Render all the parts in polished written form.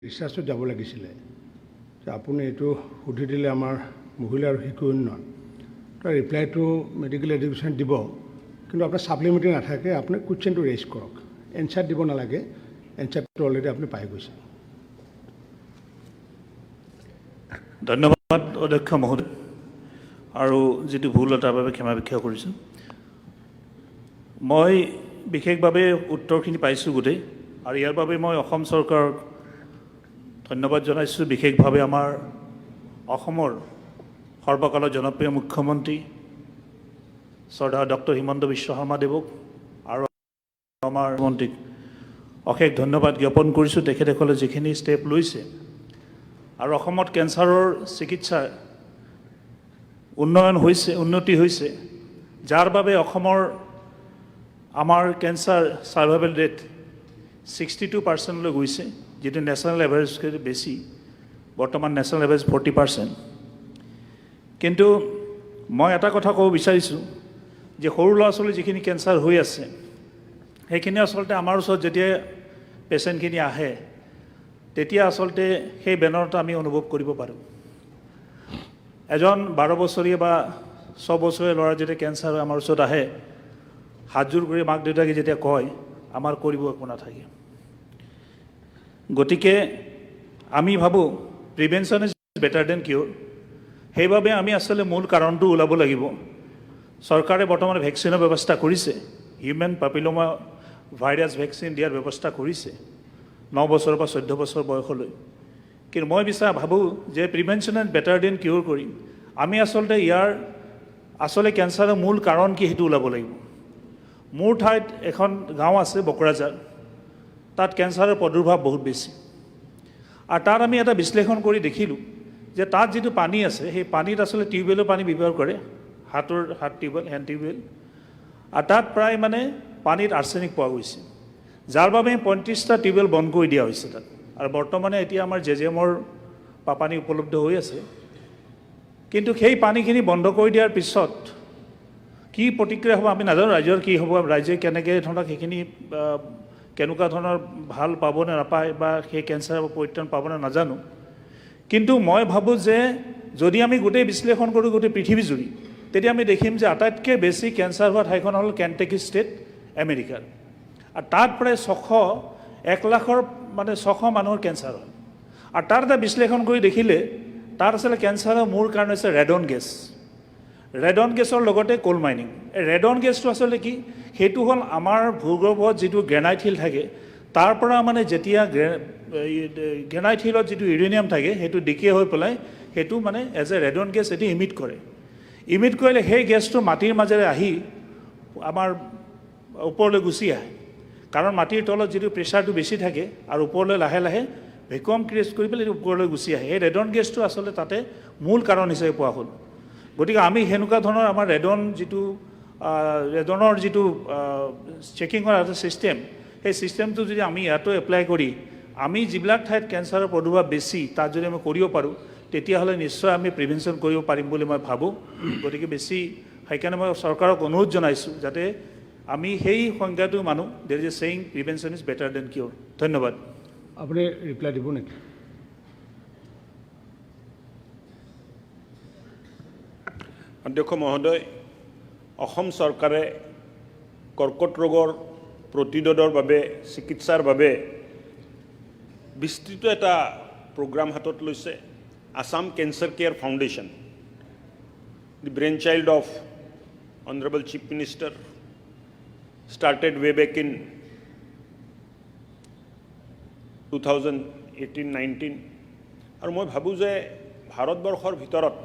ৰিচাৰ্চত যাব লাগিছিলে যে আপুনি এইটো সুধি দিলে আমাৰ মহিলা আৰু শিশু উন্নয়ন তাৰ ৰিপ্লাইটো মেডিকেল এডুকেশ্যন দিব, কিন্তু আপোনাৰ ছাপ্লিমেণ্টাৰী নাথাকে। আপুনি কুৱেশ্যনটো ৰেইজ কৰক, এনচাৰ দিব নালাগে। এনচাৰটো অলৰেডি আপুনি পাই গৈছে। ধন্যবাদ অধ্যক্ষ মহোদয়, আৰু যিটো ভুল তাৰ বাবে ক্ষমা ভিক্ষা কৰিছোঁ। মই বিশেষভাৱে উত্তৰখিনি পাইছোঁ গোটেই, আৰু ইয়াৰ বাবে মই অসম চৰকাৰক ধন্যবাদ জনাইছোঁ। বিশেষভাৱে আমাৰ অসমৰ সৰ্বকালৰ জনপ্ৰিয় মুখ্যমন্ত্ৰী শ্ৰদ্ধা ডক্টৰ হিমন্ত বিশ্ব শৰ্মাদেৱক আৰু আমাৰ মন্ত্ৰীক অশেষ ধন্যবাদ জ্ঞাপন কৰিছোঁ। তেখেতসকলে যিখিনি ষ্টেপ লৈছে আৰু অসমত কেঞ্চাৰৰ চিকিৎসাৰ উন্নতি হৈছে, যাৰ বাবে আমাৰ কেঞ্চাৰ ছাৰ্ভাইভেল ৰেট 62% গৈছে, যিটো নেশ্যনেল এভাৰেজতকৈ বেছি। বৰ্তমান নেশ্যনেল এভাৰেজ 40%। কিন্তু মই এটা কথা ক'ব বিচাৰিছোঁ যে সৰু ল'ৰা ছোৱালী যিখিনি কেঞ্চাৰ হৈ আছে, সেইখিনি আচলতে আমাৰ ওচৰত যেতিয়া পেচেণ্টখিনি আহে, তেতিয়া আচলতে সেই বেদনাটো আমি অনুভৱ কৰিব পাৰোঁ। এজন 12 বছৰীয়া বা 6 বছৰীয়া ল'ৰা যেতিয়া কেঞ্চাৰ হৈ আমাৰ ওচৰত আহে, হাতযোৰ কৰি মাক দেউতাকে যেতিয়া কয় আমাৰ কৰিব একো নাথাকে। গতিকে আমি ভাবোঁ প্ৰিভেনশ্যন ইজ বেটাৰ দেন কিয়ৰ। সেইবাবে আমি আচলতে মূল কাৰণটো ওলাব লাগিব। চৰকাৰে বৰ্তমান ভেকচিনৰ ব্যৱস্থা কৰিছে, হিউমেন পাপিলোমা ভাইৰাছ ভেকচিন দিয়াৰ ব্যৱস্থা কৰিছে 9 বছৰৰ পৰা 14 বছৰ বয়সলৈ। কিন্তু মই ভাবোঁ যে প্ৰিভেনশ্যন ইজ বেটাৰ দেন কিয়ৰ কৰি আমি আচলতে কেঞ্চাৰৰ মূল কাৰণ কি সেইটো ওলাব লাগিব। মোৰ ঠাইত এখন গাঁও আছে বকৰাজাৰ, তাত কেঞ্চাৰৰ প্ৰাদুৰ্ভাৱ বহুত বেছি। আৰু তাত আমি এটা বিশ্লেষণ কৰি দেখিলোঁ যে তাত যিটো পানী আছে, সেই পানীত আচলতে টিউবৱেলৰ পানী ব্যৱহাৰ কৰে, হাত টিউবৱেল, হেণ্ড টিউবৱেল। আৰু তাত প্ৰায় পানীত আৰ্ছেনিক পোৱা গৈছে, যাৰ বাবে 35টা টিউবৱেল বন্ধ কৰি দিয়া হৈছে তাত। আৰু বৰ্তমানে এতিয়া আমাৰ জেজেমৰ পানী উপলব্ধ হৈ আছে। কিন্তু সেই পানীখিনি বন্ধ কৰি দিয়াৰ পিছত কি প্ৰতিক্ৰিয়া হ'ব আমি নাজানো, ৰাইজৰ কি হ'ব, ৰাইজে কেনেকৈ ধৰক সেইখিনি কেনেকুৱা ধৰণৰ ভাল পাবনে নাপায়, বা সেই কেঞ্চাৰৰ পৰিত্ৰাণ পাবনে নাজানো। কিন্তু মই ভাবোঁ যে যদি আমি গোটেই বিশ্লেষণ কৰোঁ গোটেই পৃথিৱীজুৰি, তেতিয়া আমি দেখিম যে আটাইতকৈ বেছি কেঞ্চাৰ হোৱা ঠাইখন হ'ল কেণ্টাকি ষ্টেট, আমেৰিকাৰ। আৰু তাত প্ৰায় 1 লাখৰ 600 মানুহৰ কেঞ্চাৰ হয়। আৰু তাত এটা বিশ্লেষণ কৰি দেখিলে তাত আচলতে কেঞ্চাৰৰ মূল কাৰণ হৈছে ৰেডন গেছ। ৰেডন গেছৰ লগতে কোল মাইনিং। এই ৰেডন গেছটো আচলতে কি, সেইটো হ'ল আমাৰ ভূগৰ্ভত যিটো গ্ৰেনাইট হিল থাকে, তাৰ পৰা যেতিয়া গ্ৰেনাইট হিলত যিটো ইউৰেনিয়াম থাকে, সেইটো ডিকে হৈ পেলাই সেইটো এজ এ ৰেডন গেছ এটি ইমিট কৰে। ইমিট কৰিলে সেই গেছটো মাটিৰ মাজেৰে আহি আমাৰ ওপৰলৈ গুচি আহে, কাৰণ মাটিৰ তলত যিটো প্ৰেছাৰটো বেছি থাকে আৰু ওপৰলৈ লাহে লাহে ভেকুৱাম ক্ৰিয়েট কৰি পেলাই এইটো ওপৰলৈ গুচি আহে। এই ৰেডন গেছটো আচলতে তাতে মূল কাৰণ হিচাপে পোৱা হ'ল। গতিকে আমি সেনেকুৱা ধৰণৰ আমাৰ ৰেডনৰ যিটো চেকিং কৰাৰ এটা ছিষ্টেম, সেই ছিষ্টেমটো যদি আমি ইয়াতো এপ্লাই কৰি আমি যিবিলাক ঠাইত কেঞ্চাৰৰ প্ৰাদুৰ্ভাৱ বেছি তাত যদি আমি কৰিব পাৰোঁ, তেতিয়াহ'লে নিশ্চয় আমি প্ৰিভেনশ্যন কৰিব পাৰিম বুলি মই ভাবোঁ। গতিকে সেইকাৰণে মই চৰকাৰক অনুৰোধ জনাইছোঁ যাতে আমি সেই সংজ্ঞাটো মানো, there is a saying prevention is better than cure. ধন্যবাদ। আপুনি ৰিপ্লাই দিব নেকি? অধ্যক্ষ মহোদয়, অসম চৰকাৰে কৰ্কট ৰোগৰ প্ৰতিৰোধৰ বাবে চিকিৎসাৰ বাবে বিস্তৃত এটা প্ৰগ্ৰাম হাতত লৈছে। Assam cancer care foundation, the brain child of honourable chief minister, started way back in 2018-19। আৰু মই ভাবোঁ যে ভাৰতবৰ্ষৰ ভিতৰত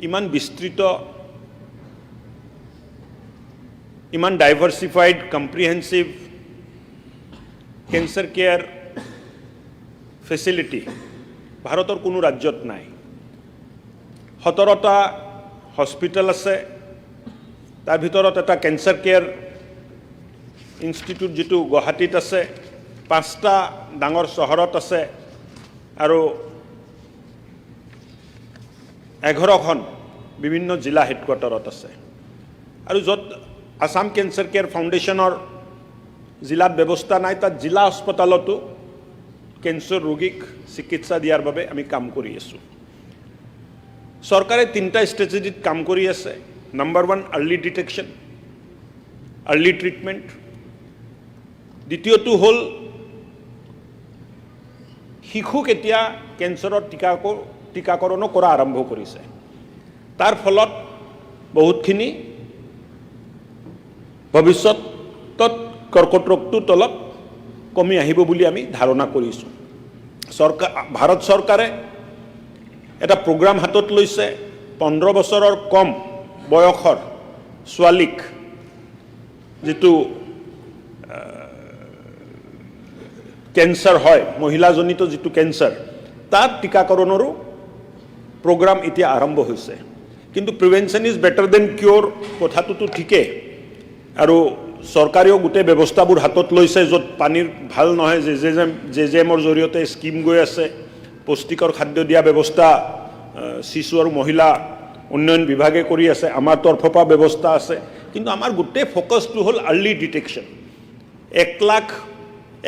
ইমান বিস্তৃত, ইমান ডাইভাৰ্চিফাইড, কম্প্ৰিহেনচিভ কেঞ্চাৰ কেয়াৰ ফেচিলিটি ভাৰতৰ কোনো ৰাজ্যত নাই। 17টা হস্পিটেল আছে, তাৰ ভিতৰত এটা কেঞ্চাৰ কেয়াৰ ইনষ্টিটিউট যিটো গুৱাহাটীত আছে, 5টা ডাঙৰ চহৰত আছে, আৰু 11খন বিভিন্ন জিলা হেডকোৱাৰ্টাৰত আছে। আৰু য'ত আসাম কেঞ্চাৰ কেয়াৰ ফাউণ্ডেশ্যনৰ জিলাত ব্যৱস্থা নাই, তাত জিলা হাস্পতালতো কেঞ্চাৰ ৰোগীক চিকিৎসা দিয়াৰ বাবে আমি কাম কৰি আছোঁ চৰকাৰে তিনিটা ষ্ট্ৰেটেজিত কাম কৰি আছে number 1 early detection early treatment দ্বিতীয়টো হ'ল শিশুক এতিয়া কেঞ্চাৰৰ টীকাকৰণো কৰা আৰম্ভ কৰিছে তাৰ ফলত বহুতখিনি ভৱিষ্যতত কৰ্কট ৰোগটো তলত কমি আহিব বুলি আমি ধাৰণা কৰিছোঁ ভাৰত চৰকাৰে এটা প্ৰগ্ৰাম হাতত লৈছে 15 বছৰৰ কম বয়সৰ ছোৱালীক যেটো কেঞ্চাৰ হয় মহিলাজনিত যেটো কেঞ্চাৰ তাৰ টীকাকৰণৰো প্ৰগ্ৰাম এতিয়া আৰম্ভ হৈছে কিন্তু প্ৰিভেনশ্যন ইজ বেটাৰ দেন কিউৰ কথাটোতো ঠিকেই আৰু চৰকাৰেও গোটেই ব্যৱস্থাবোৰ হাতত লৈছে য'ত পানীৰ ভাল নহয় জেজেমৰ জৰিয়তে স্কিম গৈ আছে পুষ্টিকৰ খাদ্য দিয়া ব্যৱস্থা শিশু আৰু মহিলা উন্নয়ন বিভাগে কৰি আছে আমাৰ তৰফৰ পৰা ব্যৱস্থা আছে কিন্তু আমাৰ গোটেই ফ'কাছটো হ'ল আৰ্লি ডিটেকশ্যন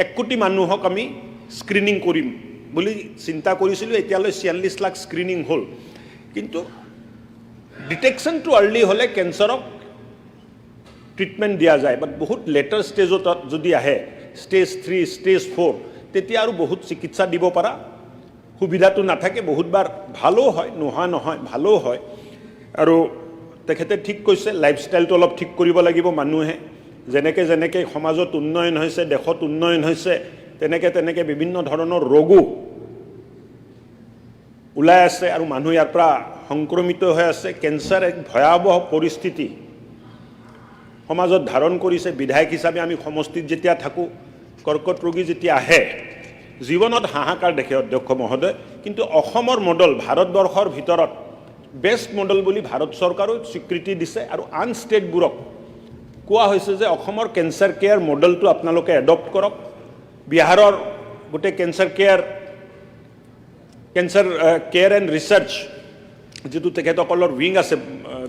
1 কোটি মানুহক আমি স্ক্ৰিনিং কৰিম বুলি চিন্তা কৰিছিলোঁ এতিয়ালৈ 46 লাখ স্ক্ৰিনিং হ'ল কিন্তু ডিটেকশ্যনটো আৰ্লি হ'লে কেঞ্চাৰক ট্ৰিটমেণ্ট দিয়া যায় বাট বহুত লেটাৰ ষ্টেজত যদি আহে ষ্টেজ 3 ষ্টেজ 4 তেতিয়া আৰু বহুত চিকিৎসা দিব পৰা সুবিধাটো নাথাকে বহুতবাৰ ভালো হয় নোহোৱা নহয় ভালো হয় আৰু তেখেতে ঠিক কৈছে লাইফষ্টাইলটো অলপ ঠিক কৰিব লাগিব মানুহে যেনেকৈ সমাজত উন্নয়ন হৈছে দেশত উন্নয়ন হৈছে তেনেকৈ বিভিন্ন ধৰণৰ ৰোগো ওলাই আছে আৰু মানুহ ইয়াৰ পৰা সংক্ৰমিত হৈ আছে কেঞ্চাৰ এক ভয়াৱহ পৰিস্থিতি সমাজত ধাৰণ কৰিছে বিধায়ক হিচাপে আমি সমষ্টিত যেতিয়া থাকোঁ কৰ্কট ৰোগী যেতিয়া আহে জীৱনত হাহাকাৰ দেখে অধ্যক্ষ মহোদয় কিন্তু অসমৰ মডেল ভাৰতবৰ্ষৰ ভিতৰত বেষ্ট মডেল বুলি ভাৰত চৰকাৰেও স্বীকৃতি দিছে আৰু আন ষ্টেটবোৰক কোৱা হৈছে যে অসমৰ কেঞ্চাৰ কেয়াৰ মডেলটো আপোনালোকে এডপ্ট কৰক বিহাৰৰ গোটেই কেঞ্চাৰ কেয়াৰ এণ্ড ৰিচাৰ্চ যেটো তেখেতসকলৰ উইং আছে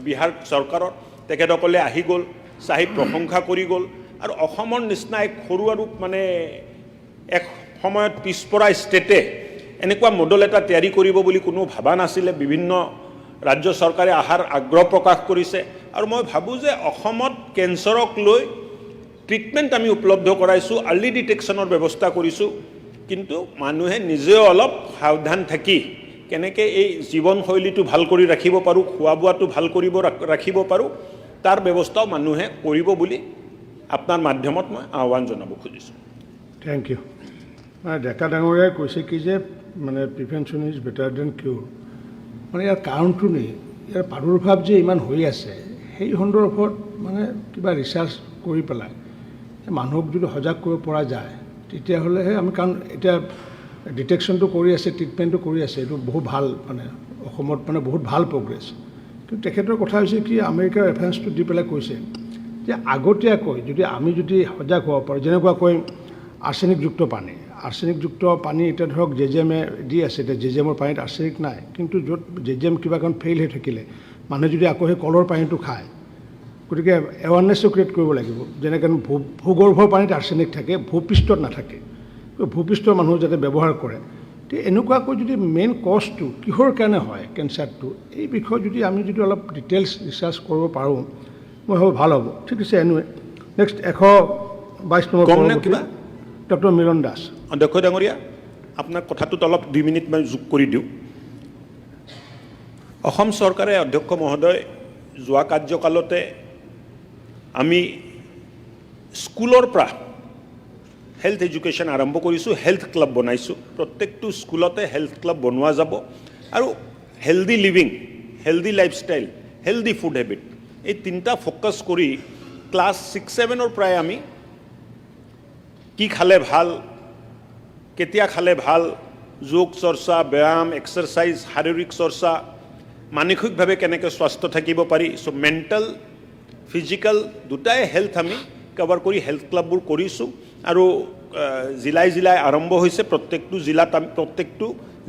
বিহাৰ চৰকাৰৰ তেখেতসকলে আহি গ'ল চাহি প্ৰশংসা কৰি গ'ল আৰু অসমৰ নিচিনা এক সৰু আৰু মানে এক সময়ত পিছপৰা ষ্টেটে এনেকুৱা মডেল এটা তৈয়াৰী কৰিব বুলি কোনো ভাবা নাছিলে বিভিন্ন ৰাজ্য চৰকাৰে আহাৰ আগ্ৰহ প্ৰকাশ কৰিছে আৰু মই ভাবোঁ যে অসমত কেঞ্চাৰক লৈ ট্ৰিটমেণ্ট আমি উপলব্ধ কৰাইছোঁ আৰ্লি ডিটেকশ্যনৰ ব্যৱস্থা কৰিছোঁ কিন্তু মানুহে নিজেও অলপ সাৱধান থাকি কেনেকৈ এই জীৱনশৈলীটো ভাল কৰি ৰাখিব পাৰোঁ খোৱা বোৱাটো ভাল কৰিব ৰাখিব পাৰোঁ তাৰ ব্যৱস্থাও মানুহে কৰিব বুলি আপোনাৰ মাধ্যমত মই আহ্বান জনাব খুজিছোঁ থেংক ইউ মানে ডেকা ডাঙৰীয়াই কৈছে কি যে মানে প্ৰিভেনশ্যন ইজ বেটাৰ দেন কিউৰ মানে ইয়াৰ কাৰণটো নেই ইয়াৰ প্ৰাদুৰ্ভাৱ যে ইমান হৈ আছে সেই সন্দৰ্ভত মানে কিবা ৰিচাৰ্চ কৰি পেলাই মানুহক যদি সজাগ কৰিব পৰা যায় তেতিয়াহ'লেহে আমি কাৰণ এতিয়া ডিটেকশ্যনটো কৰি আছে ট্ৰিটমেণ্টটো কৰি আছে এইটো বহুত ভাল মানে অসমত মানে বহুত ভাল প্ৰগ্ৰেছ কিন্তু তেখেতৰ কথা হৈছে কি আমেৰিকাৰ ৰেফাৰেঞ্চটো দি পেলাই কৈছে যে আগতীয়াকৈ যদি আমি যদি সজাগ হ'ব পাৰোঁ যেনেকুৱাকৈ আৰ্ছেনিকযুক্ত পানী এতিয়া ধৰক জেজেমে দি আছে এতিয়া জেজেমৰ পানীত আৰ্ছেনিক নাই কিন্তু য'ত জেজেম কিবা কাৰণ ফেইল হৈ থাকিলে মানুহে যদি আকৌ সেই কলৰ পানীটো খায় গতিকে এৱাৰনেছো ক্ৰিয়েট কৰিব লাগিব যেনেকৈ ভূগৰ্ভৰ পানীত আৰ্ছেনিক থাকে ভূপৃষ্ঠত নাথাকে ভূপৃষ্ঠৰ মানুহ যাতে ব্যৱহাৰ কৰে তো এনেকুৱাকৈ যদি মেইন কজটো কিহৰ কাৰণে হয় কেঞ্চাৰটো এই বিষয়ে যদি আমি যদি অলপ ডিটেইলছ ৰিচাৰ্চ কৰিব পাৰোঁ মই ভাবোঁ ভাল হ'ব ঠিক আছে এনুৱে নেক্সট 122 নম্বৰ কিবা ডক্টৰ মিলন দাস অধ্যক্ষ ডাঙৰীয়া আপোনাৰ কথাটোত অলপ 2 মিনিট মই যোগ কৰি দিওঁ অসম চৰকাৰে অধ্যক্ষ মহোদয় যোৱা কাৰ্যকালতে আমি স্কুলৰ পৰা হেল্থ এডুকেশ্যন আৰম্ভ কৰিছোঁ হেল্থ ক্লাব বনাইছোঁ প্ৰত্যেকটো স্কুলতে হেল্থ ক্লাব বনোৱা যাব আৰু healthy living healthy lifestyle healthy food habit এই তিনিটা ফ'কাছ কৰি ক্লাছ 6-7ৰ পৰাই আমি কি খালে ভাল কেতিয়া খালে ভাল যোগ চৰ্চা ব্যায়াম এক্সাৰচাইজ শাৰীৰিক চৰ্চা মানসিকভাৱে কেনেকৈ স্বাস্থ্য থাকিব পাৰি চ' মেণ্টেল ফিজিকেল দুটাই হেল্থ আমি কভাৰ কৰি হেল্থ ক্লাববোৰ কৰিছোঁ আৰু জিলাই আৰম্ভ হৈছে প্ৰত্যেকটো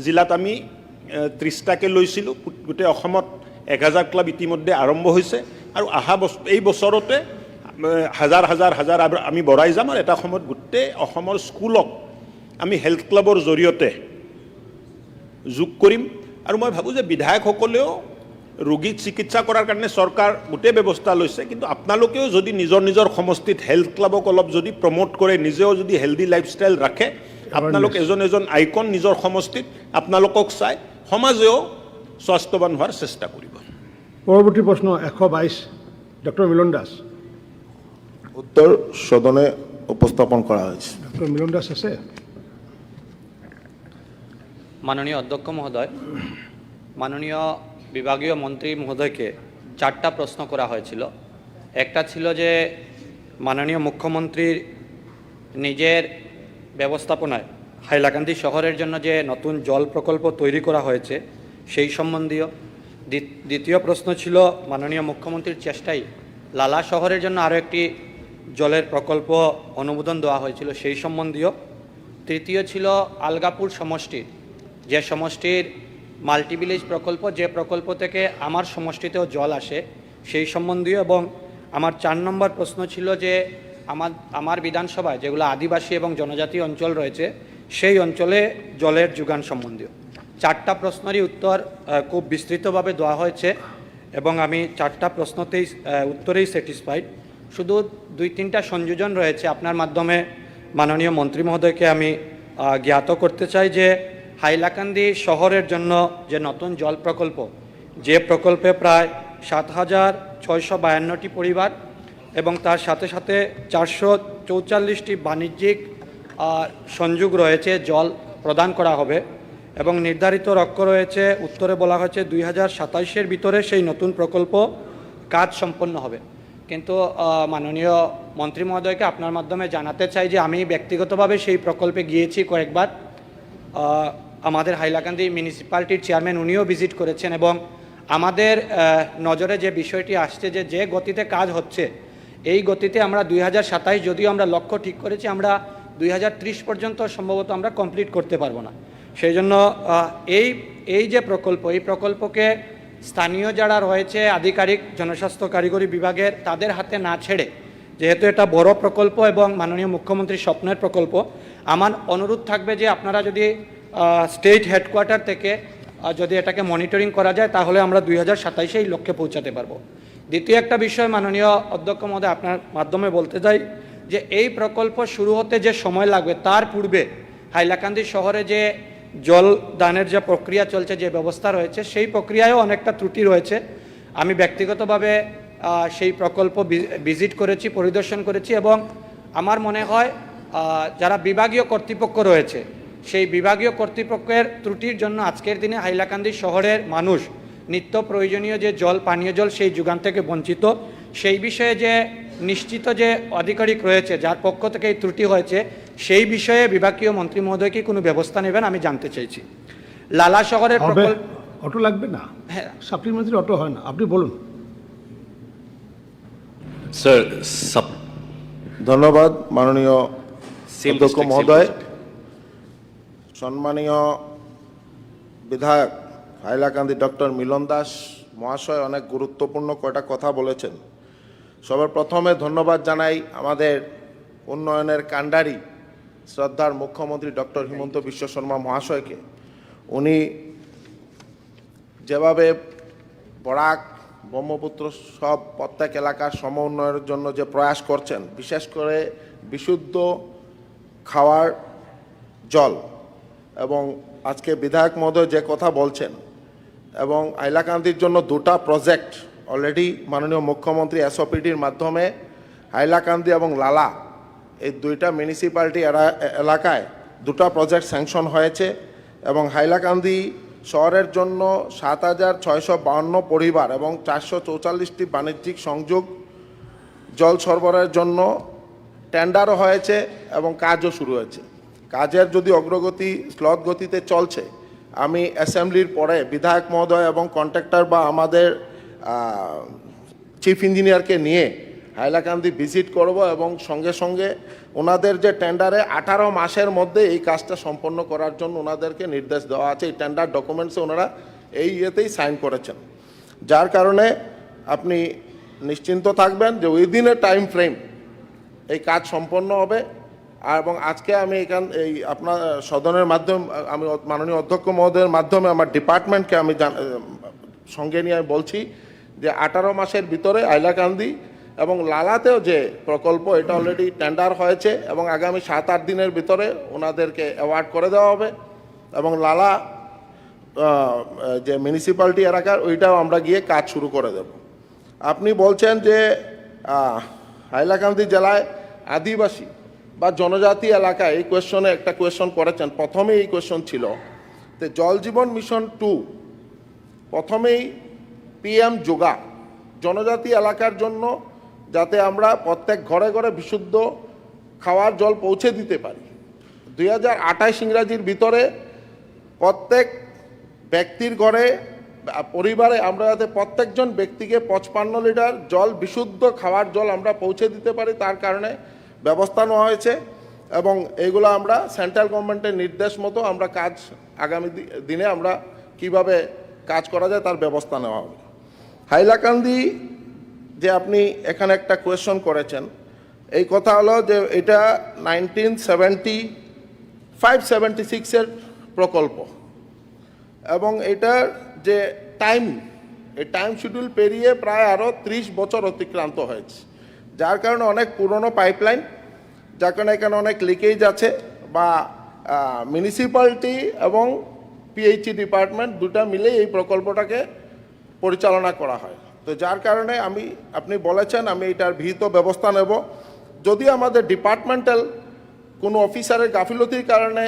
জিলাত আমি 30টাকৈ লৈছিলোঁ গোটেই অসমত 1000 ক্লাব ইতিমধ্যে আৰম্ভ হৈছে আৰু এই বছৰতে হাজাৰ আমি বঢ়াই যাম আৰু এটা সময়ত গোটেই অসমৰ স্কুলক আমি হেল্থ ক্লাবৰ জৰিয়তে যোগ কৰিম আৰু মই ভাবোঁ যে বিধায়কসকলেও ৰোগীক চিকিৎসা কৰাৰ কাৰণে চৰকাৰ গোটেই ব্যৱস্থা লৈছে, কিন্তু আপোনালোকেও যদি নিজৰ নিজৰ সমষ্টিত হেল্থ ক্লাবক অলপ যদি প্ৰমোট কৰে, নিজেও যদি হেল্ডি লাইফষ্টাইল ৰাখে, আপোনালোক এজন এজন আইকন নিজৰ সমষ্টিত, আপোনালোকক চাই সমাজেও স্বাস্থ্যৱান হোৱাৰ চেষ্টা কৰিব। পৰৱৰ্তী প্ৰশ্ন 122 ডক্টৰ মিলন দাস। উত্তর সদনে উপস্থাপন করা হয়েছে। ডক্টর মিলন দাস আছে? মাননীয় অধ্যক্ষ মহোদয়, মাননীয় বিভাগীয় মন্ত্রী মহোদয়কে 4টা প্রশ্ন করা হয়েছিল। একটা ছিল যে মাননীয় মুখ্যমন্ত্রীর নিজের ব্যবস্থাপনায় হাইলাকান্দি শহরের জন্য যে নতুন জল প্রকল্প তৈরি করা হয়েছে সেই সম্বন্ধীয়। দ্বিতীয় প্রশ্ন ছিল মাননীয় মুখ্যমন্ত্রীর চেষ্টায় লালা শহরের জন্য আরও একটি জলের প্রকল্প অনুমোদন দেওয়া হয়েছিল সেই সম্বন্ধীয়। তৃতীয় ছিল আলগাপুর সমষ্টির যে সমষ্টির মাল্টিভিলেজ প্রকল্প, যে প্রকল্প থেকে আমার সমষ্টিতেও জল আসে সেই সম্বন্ধীয়। এবং আমার 4 নম্বর প্রশ্ন ছিল যে আমার বিধানসভায় যেগুলো আদিবাসী এবং জনজাতি অঞ্চল রয়েছে সেই অঞ্চলে জলের যোগান সম্বন্ধীয়। 4টা প্রশ্নেরই উত্তর খুব বিস্তৃতভাবে দেওয়া হয়েছে এবং আমি 4টা প্রশ্নতেই উত্তরেই স্যাটিসফাইড। শুধু 2-3টা সংযোজন রয়েছে আপনার মাধ্যমে মাননীয় মন্ত্রী মহোদয়কে আমি জ্ঞাত করতে চাই যে হাইলাকান্দি শহরের জন্য যে নতুন জল প্রকল্প, যে প্রকল্পে প্রায় 7,652টি পরিবার এবং তার সাথে সাথে 444টি বাণিজ্যিক সংযোগ রয়েছে, জল প্রদান করা হবে এবং নির্ধারিত লক্ষ্য রয়েছে, উত্তরে বলা হয়েছে 2027-এর ভিতরে সেই নতুন প্রকল্প কাজ সম্পন্ন হবে। কিন্তু মাননীয় মন্ত্রী মহোদয়কে আপনার মাধ্যমে জানাতে চাই যে আমি ব্যক্তিগতভাবে সেই প্রকল্পে গিয়েছি কয়েকবার। আমাদের হাইলাকান্দি মিউনিসিপ্যালিটির চেয়ারম্যান উনিও ভিজিট করেছেন এবং আমাদের নজরে যে বিষয়টি আসছে যে গতিতে কাজ হচ্ছে এই গতিতে আমরা 2027 যদিও আমরা লক্ষ্য ঠিক করেছি, আমরা 2030 পর্যন্ত সম্ভবত আমরা কমপ্লিট করতে পারবো না। সেই জন্য এই যে প্রকল্প, এই প্রকল্পকে স্থানীয় যারা রয়েছে আধিকারিক জনস্বাস্থ্য কারিগরি বিভাগের তাদের হাতে না ছেড়ে, যেহেতু এটা বড় প্রকল্প এবং মাননীয় মুখ্যমন্ত্রীর স্বপ্নের প্রকল্প, আমার অনুরোধ থাকবে যে আপনারা যদি স্টেট হেডকোয়ার্টার থেকে যদি এটাকে মনিটরিং করা যায় তাহলে আমরা 2027-এই লক্ষ্যে পৌঁছাতে পারবো। দ্বিতীয় একটা বিষয় মাননীয় অধ্যক্ষ মহোদয় আপনার মাধ্যমে বলতে চাই যে এই প্রকল্প শুরু হতে যে সময় লাগবে তার পূর্বে হাইলাকান্দি শহরে যে জল দানের যে প্রক্রিয়া চলছে, যে ব্যবস্থা রয়েছে সেই প্রক্রিয়ায়ও অনেকটা ত্রুটি রয়েছে। আমি ব্যক্তিগতভাবে সেই প্রকল্প ভিজিট করেছি, পরিদর্শন করেছি এবং আমার মনে হয় যারা বিভাগীয় কর্তৃপক্ষ রয়েছে সেই বিভাগীয় কর্তৃপক্ষের ত্রুটির জন্য আজকের দিনে হাইলাকান্দি শহরের মানুষ নিত্য প্রয়োজনীয় যে জল, পানীয় জল সেই যোগান থেকে বঞ্চিত। সেই বিষয়ে যে নিশ্চিত যে আধিকারিক রয়েছে যার পক্ষ থেকে এই ত্রুটি হয়েছে সেই বিষয়ে বিভাগীয় মন্ত্রী মহোদয় কি কোনো ব্যবস্থা নেবেন আমি জানতে চাইছি। লালা শহরের প্রকল্প অটো লাগবে না? হ্যাঁ, সাপ্লিমেন্টারি অটো হয় না, আপনি বলুন। স্যার, ধন্যবাদ মাননীয় অধ্যক্ষ মহোদয়। সম্মানীয় বিধায়ক হাইলাকান্দি ডক্টর মিলন দাস মহাশয় অনেক গুরুত্বপূর্ণ কয়টা কথা বলেছেন। সবার প্রথমে ধন্যবাদ জানাই আমাদের উন্নয়নের কাণ্ডারি শ্রদ্ধার মুখ্যমন্ত্রী ডক্টর হিমন্ত বিশ্ব শর্মা মহাশয়কে। উনি যেভাবে বরাক, ব্রহ্মপুত্র সব প্রত্যেক এলাকার সম উন্নয়নের জন্য যে প্রয়াস করছেন, বিশেষ করে বিশুদ্ধ খাওয়ার জল, এবং আজকে বিধায়ক মহোদয় যে কথা বলছেন, এবং হাইলাকান্দির জন্য 2টা প্রজেক্ট অলরেডি মাননীয় মুখ্যমন্ত্রী এসওপিডির মাধ্যমে হাইলাকান্দি এবং লালা এই 2টা মিউনিসিপ্যালিটি এলাকায় 2টা প্রজেক্ট স্যাংশন হয়েছে এবং হাইলাকান্দি শহরের জন্য 7,652 পরিবার এবং 444টি বাণিজ্যিক সংযোগ জল সরবরাহের জন্য টেন্ডারও হয়েছে এবং কাজও শুরু হয়েছে। কাজের যদি অগ্রগতি স্লথ গতিতে চলছে, আমি অ্যাসেম্বলির পরে বিধায়ক মহোদয় এবং কন্ট্রাক্টর বা আমাদের চিফ ইঞ্জিনিয়ারকে নিয়ে হাইলাকান্দি ভিজিট করব এবং সঙ্গে সঙ্গে ওনাদের যে টেন্ডারে 18 মাসের মধ্যে এই কাজটা সম্পন্ন করার জন্য ওনাদেরকে নির্দেশ দেওয়া আছে। এই টেন্ডার ডকুমেন্টসে ওনারা এই ইয়েতেই সাইন করেছেন, যার কারণে আপনি নিশ্চিন্ত থাকবেন যে উইদিন এ টাইম ফ্রেম এই কাজ সম্পন্ন হবে এবং আজকে আমি এই আপনার সদনের মাধ্যমে আমি মাননীয় অধ্যক্ষ মহোদয়ের মাধ্যমে আমার ডিপার্টমেন্টকে আমি সঙ্গে নিয়ে আমি বলছি যে 18 মাসের ভিতরে হাইলাকান্দি এবং লালাতেও যে প্রকল্প এটা অলরেডি টেন্ডার হয়েছে এবং আগামী 7-8 দিনের ভিতরে ওনাদেরকে অ্যাওয়ার্ড করে দেওয়া হবে এবং লালা যে মিউনিসিপ্যালিটি এলাকার ওইটাও আমরা গিয়ে কাজ শুরু করে দেব। আপনি বলছেন যে হাইলাকান্দি জেলায় আদিবাসী বা জনজাতি এলাকায় এই কোয়েশনে একটা কোয়েশন করেছেন, প্রথমেই এই কোয়েশন ছিল যে জল জীবন মিশন 2 প্রথমেই PM যোগা জনজাতি এলাকার জন্য যাতে আমরা প্রত্যেক ঘরে ঘরে বিশুদ্ধ খাওয়ার জল পৌঁছে দিতে পারি। 2028 ইংরাজির ভিতরে প্রত্যেক ব্যক্তির ঘরে পরিবারে আমরা যাতে প্রত্যেকজন ব্যক্তিকে 55 লিটার জল বিশুদ্ধ খাওয়ার জল আমরা পৌঁছে দিতে পারি তার কারণে ব্যবস্থা নেওয়া হয়েছে এবং এইগুলো আমরা সেন্ট্রাল গভর্নমেন্টের নির্দেশ মতো আমরা কাজ আগামী দিনে আমরা কিভাবে কাজ করা যায় তার ব্যবস্থা নেওয়া হবে। হাইলাকান্দি যে আপনি এখানে একটা কোয়েশ্চন করেছেন, এই কথা হলো যে এটা 1975-76-এর প্রকল্প এবং এটার যে এই টাইম শিডিউল পেরিয়ে প্রায় আরও 30 বছর অতিক্রান্ত হয়েছে, যার কারণে অনেক পুরনো পাইপলাইন, যার কারণে এখানে অনেক লিকেজ আছে বা মিউনিসিপ্যালিটি এবং PHE ডিপার্টমেন্ট দুটা মিলেই এই প্রকল্পটাকে পরিচালনা করা হয়। তো যার কারণে আপনি বলেছেন আমি এটার বিহিত ব্যবস্থা নেব। যদি আমাদের ডিপার্টমেন্টাল কোনো অফিসারের গাফিলতির কারণে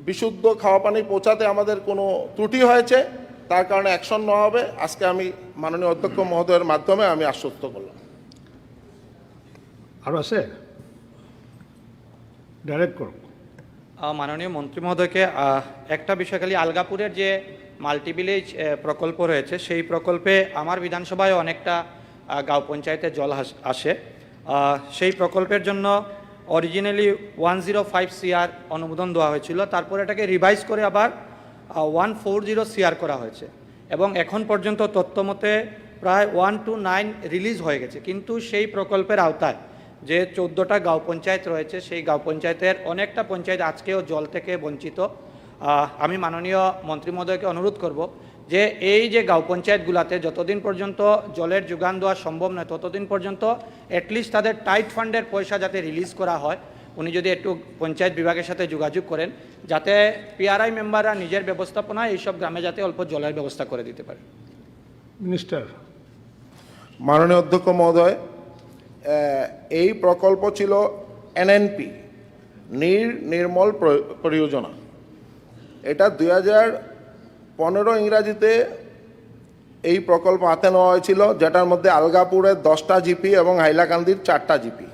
বিশুদ্ধ খাওয়া পানি পৌঁছাতে আমাদের কোনো ত্রুটি হয়েছে তার কারণে অ্যাকশন নেওয়া হবে, আজকে আমি মাননীয় অধ্যক্ষ মহোদয়ের মাধ্যমে আমি আশ্বস্ত করলাম। আৰু আছে ডাইরেক্ট করুক। মাননীয় মন্ত্রী মহোদয়কে একটা বিষয় খালি, আলগাপুরের যে মাল্টিভিলেজ প্রকল্প রয়েছে সেই প্রকল্পে আমার বিধানসভায় অনেকটা গাঁও পঞ্চায়েতে জল আসে। সেই প্রকল্পের জন্য অরিজিনালি 105 CR অনুমোদন দেওয়া হয়েছিল, তারপর এটাকে রিভাইজ করে আবার 140 CR করা হয়েছে এবং এখন পর্যন্ত তথ্যমতে প্রায় 129 রিলিজ হয়ে গেছে। কিন্তু সেই প্রকল্পের আওতায় যে 14টা গাঁও পঞ্চায়েত রয়েছে সেই গাঁও পঞ্চায়েতের অনেকটা পঞ্চায়েত আজকেও জল থেকে বঞ্চিত। আমি মাননীয় মন্ত্রী মহোদয়কে অনুরোধ করব যে এই যে গাঁও পঞ্চায়েতগুলোতে যতদিন পর্যন্ত জলের যোগান দেওয়া সম্ভব নয় ততদিন পর্যন্ত অ্যাটলিস্ট তাদের টাইট ফান্ডের পয়সা যাতে রিলিজ করা হয়, উনি যদি একটু পঞ্চায়েত বিভাগের সাথে যোগাযোগ করেন যাতে PRI মেম্বাররা নিজের ব্যবস্থাপনায় এইসব গ্রামে যাতে অল্প জলের ব্যবস্থা করে দিতে পারে। মিনিস্টার। মাননীয় অধ্যক্ষ মহোদয়, এই প্রকল্প ছিল NNP নির্মল পরিযোজনা। এটা 2015 ইংরাজিতে এই প্রকল্প হাতে নেওয়া হয়েছিল, যেটার মধ্যে আলগাপুরের 10টা জিপি এবং হাইলাকান্দির 4টা জিপি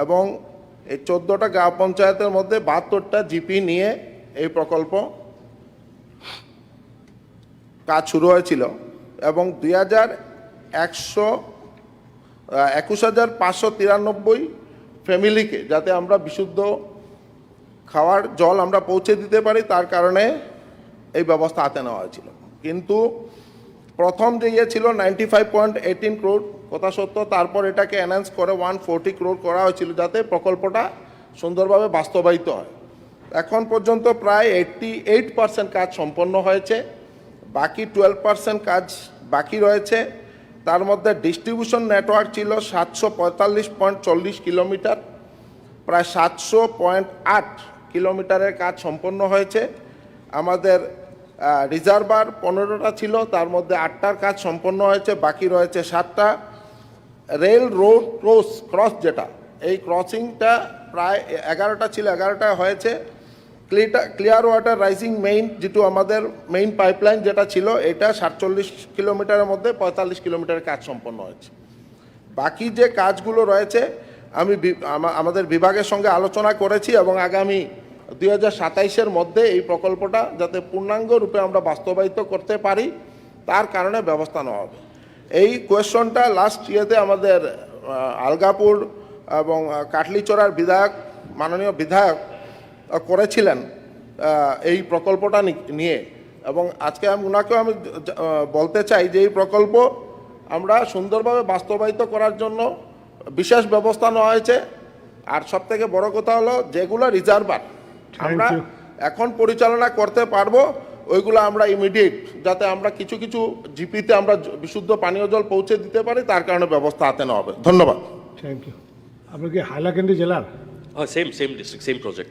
এবং এই 14টা গ্রাম পঞ্চায়েতের মধ্যে 72টা জিপি নিয়ে এই প্রকল্প কাজ শুরু হয়েছিল এবং 21,593 ফ্যামিলিকে যাতে আমরা বিশুদ্ধ খাওয়ার জল আমরা পৌঁছে দিতে পারি তার কারণে এই ব্যবস্থা হাতে নেওয়া হয়েছিল। কিন্তু প্রথম যে ছিল 95.18 crore কথা সত্য, তারপর এটাকে এনহ্যান্স করে 140 crore করা হয়েছিল যাতে প্রকল্পটা সুন্দরভাবে বাস্তবায়িত হয়। এখন পর্যন্ত প্রায় 88% কাজ সম্পন্ন হয়েছে, বাকি 12% কাজ বাকি রয়েছে। তার মধ্যে ডিস্ট্রিবিউশন নেটওয়ার্ক ছিল 745.40 কিলোমিটার, প্রায় 700.8 কিলোমিটারের কাজ সম্পন্ন হয়েছে। আমাদের রিজার্ভার 15টা ছিল, তার মধ্যে 8টার কাজ সম্পন্ন হয়েছে, বাকি রয়েছে 7টা। রেল রোড ক্রস যেটা, এই ক্রসিংটা প্রায় 11টা ছিল, 11টা হয়েছে। ক্লিয়ার ওয়াটার রাইজিং মেইন যেটু আমাদের মেইন পাইপলাইন যেটা ছিল এটা 47 কিলোমিটারের মধ্যে 45 কিলোমিটারের কাজ সম্পন্ন হয়েছে। বাকি যে কাজগুলো রয়েছে আমি আমাদের বিভাগের সঙ্গে আলোচনা করেছি এবং আগামী 2027-এর মধ্যে এই প্রকল্পটা যাতে পূর্ণাঙ্গ রূপে আমরা বাস্তবায়িত করতে পারি তার কারণে ব্যবস্থা নেওয়া হবে। এই কোয়েশনটা লাস্ট ইয়েতে আমাদের আলগাপুর এবং কাটলিচড়ার মাননীয় বিধায়ক করেছিলেন এই প্রকল্পটা নিয়ে এবং আজকে ওনাকেও আমি বলতে চাই যে এই প্রকল্প আমরা সুন্দরভাবে বাস্তবায়িত করার জন্য বিশেষ ব্যবস্থা নেওয়া হয়েছে আর সব থেকে বড় কথা হলো যেগুলো রিজার্ভার আমরা you. এখন পরিচালনা করতে পারবো ওইগুলো আমরা ইমিডিয়েট যাতে আমরা কিছু কিছু জিপিতে আমরা বিশুদ্ধ পানীয় জল পৌঁছে দিতে পারি তার কারণে ব্যবস্থা হাতে নেওয়া হবে ধন্যবাদ থ্যাংক ইউ আপনি কি হাইলাকান্দি জেলার Same district, same project.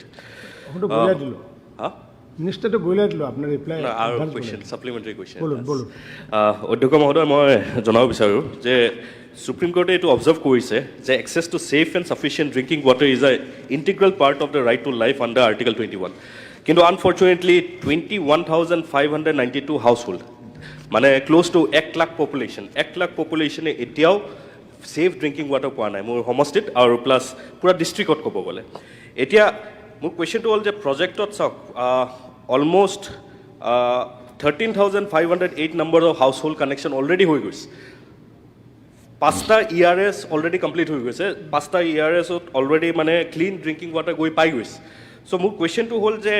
ওখানে বলে দিল Huh? মিনিস্টারটা বলে দিল আপনার reply No, our question, supplementary question. বলুন বলুন অধ্যক্ষ মহোদয় মই জনাব বিচাৰোঁ যে সুপ্ৰিম কোৰ্টে এইটো অবজাৰ্ভ কৰিছে যে access to safe and sufficient drinking water is a integral part of the right to life under article 21 কিন্তু আনফৰ্চুনেটলি 21,592 হাউচ হোল্ড মানে close to 1 lakh population 1 lakh পপুলেশ্যনে এতিয়াও ছেফ ড্ৰিংকিং ৱাটাৰ পোৱা নাই মোৰ সমষ্টিত আৰু প্লাছ পূৰা ডিষ্ট্ৰিক্টত ক'ব গ'লে এতিয়া মোৰ কুৱেশ্যনটো হ'ল যে প্ৰজেক্টত চাওক almost 13,508 number of household connection already হৈ গৈছে 5টা ERS অলৰেডি কমপ্লিট হৈ গৈছে 5টা ERSত অলৰেডি মানে ক্লিন ড্ৰিংকিং ৱাটাৰ গৈ পাই গৈছে চ' মোৰ কুৱেশ্যনটো হ'ল যে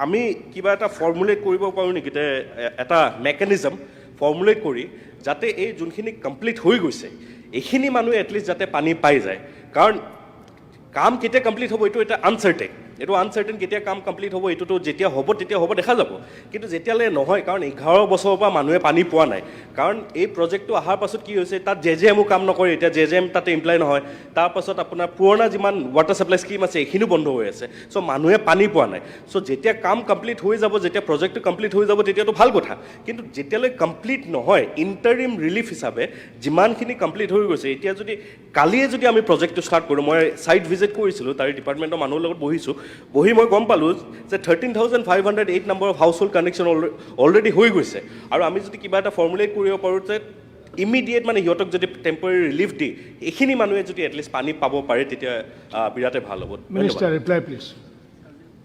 আমি কিবা এটা ফৰ্মুলেট কৰিব পাৰোঁ নেকি যে এটা মেকানিজম ফৰ্মুলেট কৰি যাতে এই যোনখিনি কমপ্লিট হৈ গৈছে এইখিনি মানুহে এটলিষ্ট যাতে পানী পাই যায় কাৰণ কাম কেতিয়া কমপ্লিট হ'ব এইটো এটা আনচাৰ্টেন এইটো আনচাৰ্টেন কেতিয়া কাম কমপ্লিট হ'ব এইটোতো যেতিয়া হ'ব তেতিয়া হ'ব দেখা যাব কিন্তু যেতিয়ালৈ নহয় কাৰণ 11 বছৰৰ পৰা মানুহে পানী পোৱা নাই কাৰণ এই প্ৰজেক্টটো অহাৰ পাছত কি হৈছে তাত জেজেএমো কাম নকৰে এতিয়া জেজেএম তাতে এমপ্লয় নহয় তাৰপাছত আপোনাৰ পুৰণা যিমান ৱাটাৰ ছাপ্লাই স্কিম আছে এইখিনিও বন্ধ হৈ আছে চ' মানুহে পানী পোৱা নাই চ' যেতিয়া কাম কমপ্লিট হৈ যাব যেতিয়া প্ৰজেক্টটো কমপ্লিট হৈ যাব তেতিয়াতো ভাল কথা কিন্তু যেতিয়ালৈ কমপ্লিট নহয় ইণ্টাৰিম ৰিলিফ হিচাপে যিমানখিনি কমপ্লিট হৈ গৈছে এতিয়া যদি কালিয়ে যদি আমি প্ৰজেক্টটো ষ্টাৰ্ট কৰোঁ মই ছাইট ভিজিট কৰিছিলোঁ তাৰে ডিপাৰ্টমেণ্টৰ মানুহৰ লগত বহিছোঁ বহি মই গম পালোঁ যে 13,508 number of household connection already হৈ গৈছে আৰু আমি যদি কিবা এটা ফৰ্মুলেট কৰিব পাৰোঁ যে ইমিডিয়েট মানে সিহঁতক যদি টেম্পৰেৰী ৰিলিফ দি এইখিনি মানুহে যদি এটলিষ্ট পানী পাব পাৰে তেতিয়া বিৰাটে ভাল হ'ব মিনিষ্টাৰ ৰিপ্লাই প্লিজ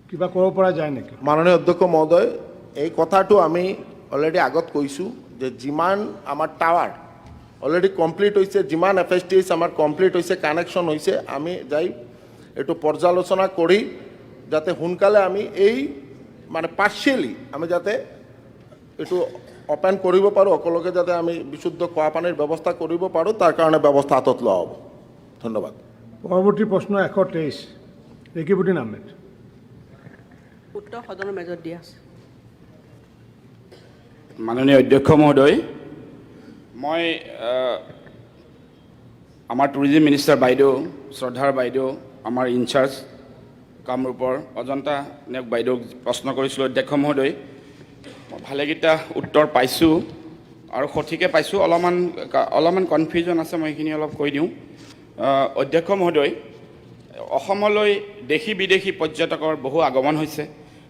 কিবা ক'ব পৰা যায় নেকি মাননীয় অধ্যক্ষ মহোদয় এই কথাটো আমি অলৰেডি আগত কৈছোঁ যে যিমান আমাৰ টাৱাৰ অলৰেডি কমপ্লিট হৈছে যিমান FSTS আমাৰ কমপ্লিট হৈছে কানেকশ্যন হৈছে আমি যাই এইটো পৰ্যালোচনা কৰি যাতে সোনকালে আমি এই মানে পাৰ্চিয়েলি আমি যাতে এইটো অপেন কৰিব পাৰোঁ সকলোকে যাতে আমি বিশুদ্ধ খোৱা পানীৰ ব্যৱস্থা কৰিব পাৰোঁ তাৰ কাৰণে ব্যৱস্থা হাতত লোৱা হ'ব ধন্যবাদ পৰৱৰ্তী প্ৰশ্ন 123 ৰেকিবুদ্দিন আহমেদ উত্তৰ সদনৰ মেজত দিয়া আছে মাননীয় অধ্যক্ষ মহোদয় মই আমাৰ টুৰিজিম মিনিষ্টাৰ বাইদেউ শ্ৰদ্ধাৰ বাইদেউ আমাৰ ইনচাৰ্জ কামৰূপৰ অজন্তা নেওগ বাইদেউক প্ৰশ্ন কৰিছিলোঁ অধ্যক্ষ মহোদয় মই ভালেকেইটা উত্তৰ পাইছোঁ আৰু সঠিকে পাইছোঁ অলপমান কনফিউজন আছে মই এইখিনি অলপ কৈ দিওঁ অধ্যক্ষ মহোদয় অসমলৈ দেশী বিদেশী পৰ্যটকৰ বহু আগমন হৈছে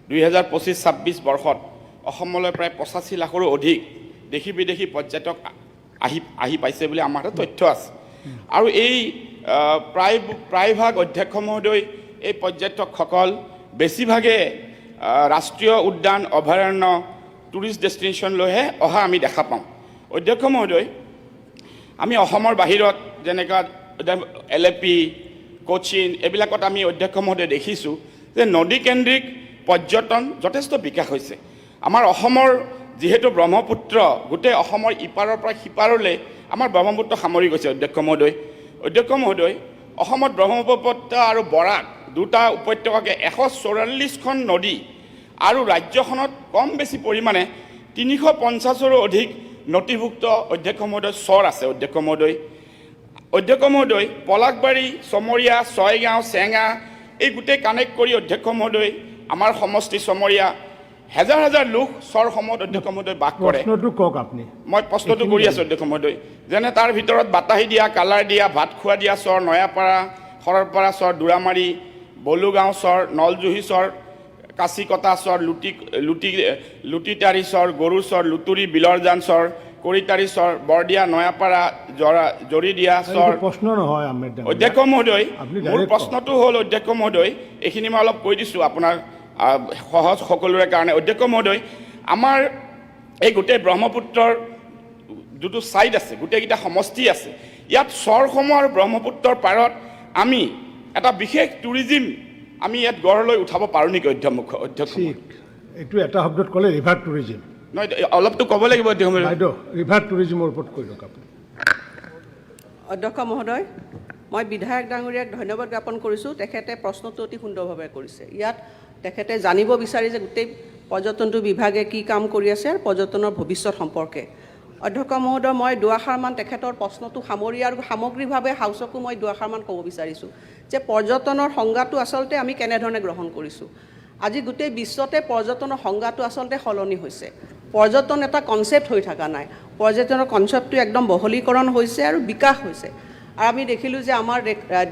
2025-26 বৰ্ষত অসমলৈ প্ৰায় 85 লাখৰো অধিক দেশী বিদেশী পৰ্যটক আহি পাইছে বুলি আমাৰ তথ্য আছে আৰু এই প্ৰায়ভাগ অধ্যক্ষ মহোদয় এই পৰ্যটকসকল বেছিভাগে ৰাষ্ট্ৰীয় উদ্যান অভয়াৰণ্য টুৰিষ্ট ডেষ্টিনেশ্যনলৈহে অহা আমি দেখা পাওঁ অধ্যক্ষ মহোদয় আমি অসমৰ বাহিৰত যেনেকুৱা LAP কোচিন এইবিলাকত আমি অধ্যক্ষ মহোদয় দেখিছোঁ যে নদীকেন্দ্ৰিক পৰ্যটন যথেষ্ট বিকাশ হৈছে আমাৰ অসমৰ যিহেতু ব্ৰহ্মপুত্ৰ গোটেই অসমৰ ইপাৰৰ পৰা সিপাৰলৈ আমাৰ ব্ৰহ্মপুত্ৰ সামৰি গৈছে অধ্যক্ষ মহোদয় অসমত ব্ৰহ্মপুত্ৰ আৰু বৰাক দুটা উপত্যকাকে 144খন নদী আৰু ৰাজ্যখনত কম বেছি পৰিমাণে 350ৰো অধিক নথিভুক্ত অধ্যক্ষ মহোদয় চৰ আছে অধ্যক্ষ মহোদয় পলাশবাৰী চমৰীয়া ছয়গাঁও চেঙা এই গোটেই কানেক্ট কৰি অধ্যক্ষ মহোদয় আমাৰ সমষ্টি চমৰীয়া হাজাৰ হাজাৰ লোক চৰসমূহত অধ্যক্ষ মহোদয় বাস কৰে প্ৰশ্নটো কওক আপুনি মই প্ৰশ্নটো কৰি আছোঁ অধ্যক্ষ মহোদয় যেনে তাৰ ভিতৰত বাতাহী দিয়া কালাৰ দিয়া ভাতখোৱা দিয়া চৰ নয়াপাৰা সৰলপাৰা চৰ দুৰামাৰী বলুগাঁও চৰ নলজুহি চৰ কাছিকটা চৰ লুটিটাৰী চৰ গৰু চৰ লুতুৰি বিলৰজান চৰ কৰিটাৰী চৰ বৰদিয়া নয়াপাৰা জৰিদিয়া চৰ প্ৰশ্ন নহয় আহমেদ অধ্যক্ষ মহোদয় আপুনি মোৰ direct প্ৰশ্নটো হ'ল অধ্যক্ষ মহোদয় এইখিনি মই অলপ কৈ দিছোঁ আপোনাৰ সহজ সকলোৰে কাৰণে অধ্যক্ষ মহোদয় আমাৰ এই গোটেই ব্ৰহ্মপুত্ৰৰ যিটো ছাইড আছে গোটেইকেইটা সমষ্টি আছে ইয়াত চৰসমূহ আৰু ব্ৰহ্মপুত্ৰৰ পাৰত আমি এটা বিশেষ টুৰিজিম আমি ইয়াত গঢ় লৈ উঠাব পাৰোঁ নেকি অধ্যক্ষ ঠিক এইটো এটা শব্দত ক'লে ৰিভাৰ টুৰিজিম নহয় অলপতো ক'ব লাগিব অধ্যক্ষ মহোদয় বাইদেউ ৰিভাৰ টুৰিজিমৰ ওপৰত কৈ দিয়ক আপুনি অধ্যক্ষ মহোদয় মই বিধায়ক ডাঙৰীয়াক ধন্যবাদ জ্ঞাপন কৰিছোঁ। তেখেতে প্ৰশ্নটো অতি সুন্দৰভাৱে কৰিছে। ইয়াত তেখেতে জানিব বিচাৰি যে গোটেই পৰ্যটনটো বিভাগে কি কাম কৰি আছে আৰু পৰ্যটনৰ ভৱিষ্যত সম্পৰ্কে। অধ্যক্ষ মহোদয়, মই দুআষাৰমান তেখেতৰ প্ৰশ্নটো সামৰি আৰু সামগ্ৰিকভাৱে হাউচকো মই দুআষাৰমান ক'ব বিচাৰিছোঁ যে পৰ্যটনৰ সংজ্ঞাটো আচলতে আমি কেনেধৰণে গ্ৰহণ কৰিছোঁ। আজি গোটেই বিশ্বতে পৰ্যটনৰ সংজ্ঞাটো আচলতে সলনি হৈছে। পৰ্যটন এটা কনচেপ্ট হৈ থকা নাই। পৰ্যটনৰ কনচেপ্টটো একদম বহলীকৰণ হৈছে আৰু বিকাশ হৈছে। আৰু আমি দেখিলোঁ যে আমাৰ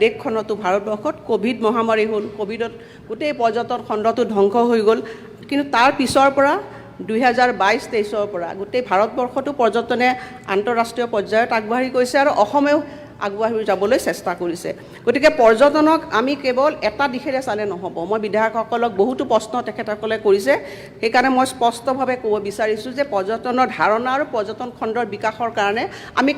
দেশখনতো ভাৰতবৰ্ষত ক'ভিড মহামাৰী হ'ল। ক'ভিডত গোটেই পৰ্যটন খণ্ডটো ধ্বংস হৈ গ'ল। কিন্তু তাৰ পিছৰ পৰা 2022-23 পৰা গোটেই ভাৰতবৰ্ষতো পৰ্যটনে আন্তঃৰাষ্ট্ৰীয় পৰ্যায়ত আগবাঢ়ি গৈছে আৰু অসমেও আগবাঢ়ি যাবলৈ চেষ্টা কৰিছে। গতিকে পৰ্যটনক আমি কেৱল এটা দিশেৰে চালে নহ'ব। মই বিধায়কসকলক বহুতো প্ৰশ্ন তেখেতসকলে কৰিছে, সেইকাৰণে মই স্পষ্টভাৱে ক'ব বিচাৰিছোঁ যে পৰ্যটনৰ ধাৰণা আৰু পৰ্যটন খণ্ডৰ বিকাশৰ কাৰণে আমি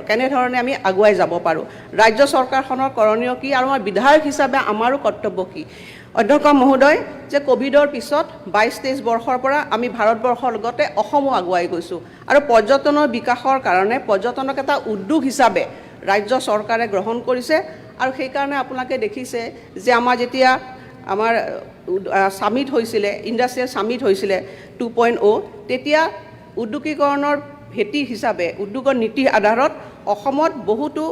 কেনেধৰণে আমি আগুৱাই যাব পাৰোঁ, ৰাজ্য চৰকাৰখনৰ কৰণীয় কি আৰু আমাৰ বিধায়ক হিচাপে আমাৰো কৰ্তব্য কি। অধ্যক্ষ মহোদয়, যে ক'ভিডৰ পিছত 22-23 বৰ্ষৰ পৰা আমি ভাৰতবৰ্ষৰ লগতে অসমো আগুৱাই গৈছোঁ আৰু পৰ্যটনৰ বিকাশৰ কাৰণে পৰ্যটনক এটা উদ্যোগ হিচাপে ৰাজ্য চৰকাৰে গ্ৰহণ কৰিছে। আৰু সেইকাৰণে আপোনালোকে দেখিছে যে আমাৰ যেতিয়া আমাৰ ছামিট হৈছিলে, ইণ্ডাষ্ট্ৰিয়েল ছামিট হৈছিলে 2.0, তেতিয়া উদ্যোগীকৰণৰ ভেটি হিচাপে উদ্যোগৰ নীতিৰ আধাৰত অসমত বহুতো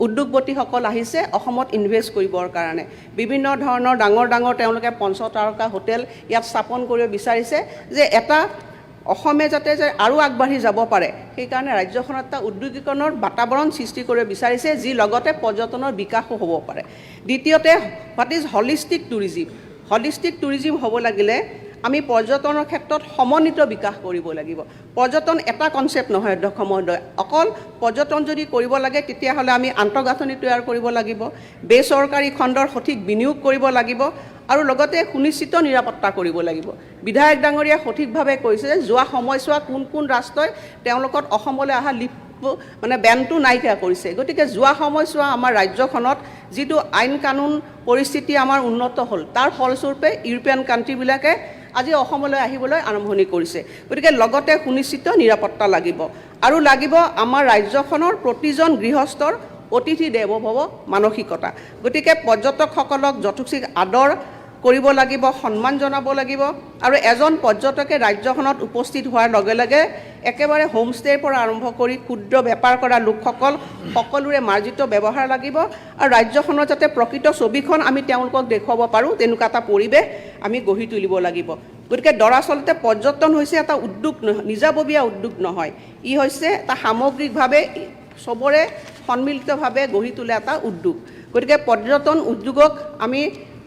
উদ্যোগপতিসকল আহিছে অসমত ইনভেষ্ট কৰিবৰ কাৰণে। বিভিন্ন ধৰণৰ ডাঙৰ ডাঙৰ তেওঁলোকে পঞ্চতাৰকা হোটেল ইয়াত স্থাপন কৰিব বিচাৰিছে যে এটা অসমে যাতে যে আৰু আগবাঢ়ি যাব পাৰে, সেইকাৰণে ৰাজ্যখনত এটা উদ্যোগীকৰণৰ বাতাবৰণ সৃষ্টি কৰিব বিচাৰিছে, যি লগতে পৰ্যটনৰ বিকাশো হ'ব পাৰে। দ্বিতীয়তে, what is holistic tourism. Holistic tourism হ'ব লাগিলে আমি পৰ্যটনৰ ক্ষেত্ৰত সমন্বিত বিকাশ কৰিব লাগিব। পৰ্যটন এটা কনচেপ্ট নহয় অধ্যক্ষ মহোদয়। অকল পৰ্যটন যদি কৰিব লাগে তেতিয়াহ'লে আমি আন্তঃগাঁথনি তৈয়াৰ কৰিব লাগিব, বেচৰকাৰী খণ্ডৰ সঠিক বিনিয়োগ কৰিব লাগিব আৰু লগতে সুনিশ্চিত নিৰাপত্তা কৰিব লাগিব। বিধায়ক ডাঙৰীয়াই সঠিকভাৱে কৈছে যে যোৱা সময়ছোৱা কোন কোন ৰাষ্ট্ৰই তেওঁলোকৰ অসমলৈ অহা বেনটো নাইকিয়া কৰিছে। গতিকে যোৱা সময়ছোৱা আমাৰ ৰাজ্যখনত যিটো আইন কানুন পৰিস্থিতি আমাৰ উন্নত হ'ল, তাৰ ফলস্বৰূপে ইউৰোপীয়ান কাণ্ট্ৰিবিলাকে আজি অসমলৈ আহিবলৈ আৰম্ভণি কৰিছে। গতিকে লগতে সুনিশ্চিত নিৰাপত্তা লাগিব আৰু লাগিব আমাৰ ৰাজ্যখনৰ প্ৰতিজন গৃহস্থৰ অতিথি দেৱ ভৱ মানসিকতা। গতিকে পৰ্যটকসকলক যথোচিত আদৰ কৰিব লাগিব, সন্মান জনাব লাগিব আৰু এজন পৰ্যটকে ৰাজ্যখনত উপস্থিত হোৱাৰ লগে লগে একেবাৰে হোমষ্টেৰ পৰা আৰম্ভ কৰি ক্ষুদ্ৰ বেপাৰ কৰা লোকসকল সকলোৰে মাৰ্জিত ব্যৱহাৰ লাগিব আৰু ৰাজ্যখনৰ যাতে প্ৰকৃত ছবিখন আমি তেওঁলোকক দেখুৱাব পাৰোঁ তেনেকুৱা এটা পৰিৱেশ আমি গঢ়ি তুলিব লাগিব। গতিকে দৰাচলতে পৰ্যটন হৈছে এটা উদ্যোগ, নিজাববীয়া উদ্যোগ নহয়, ই হৈছে এটা সামগ্ৰিকভাৱে চবৰে সন্মিলিতভাৱে গঢ়ি তোলা এটা উদ্যোগ। গতিকে পৰ্যটন উদ্যোগক আমি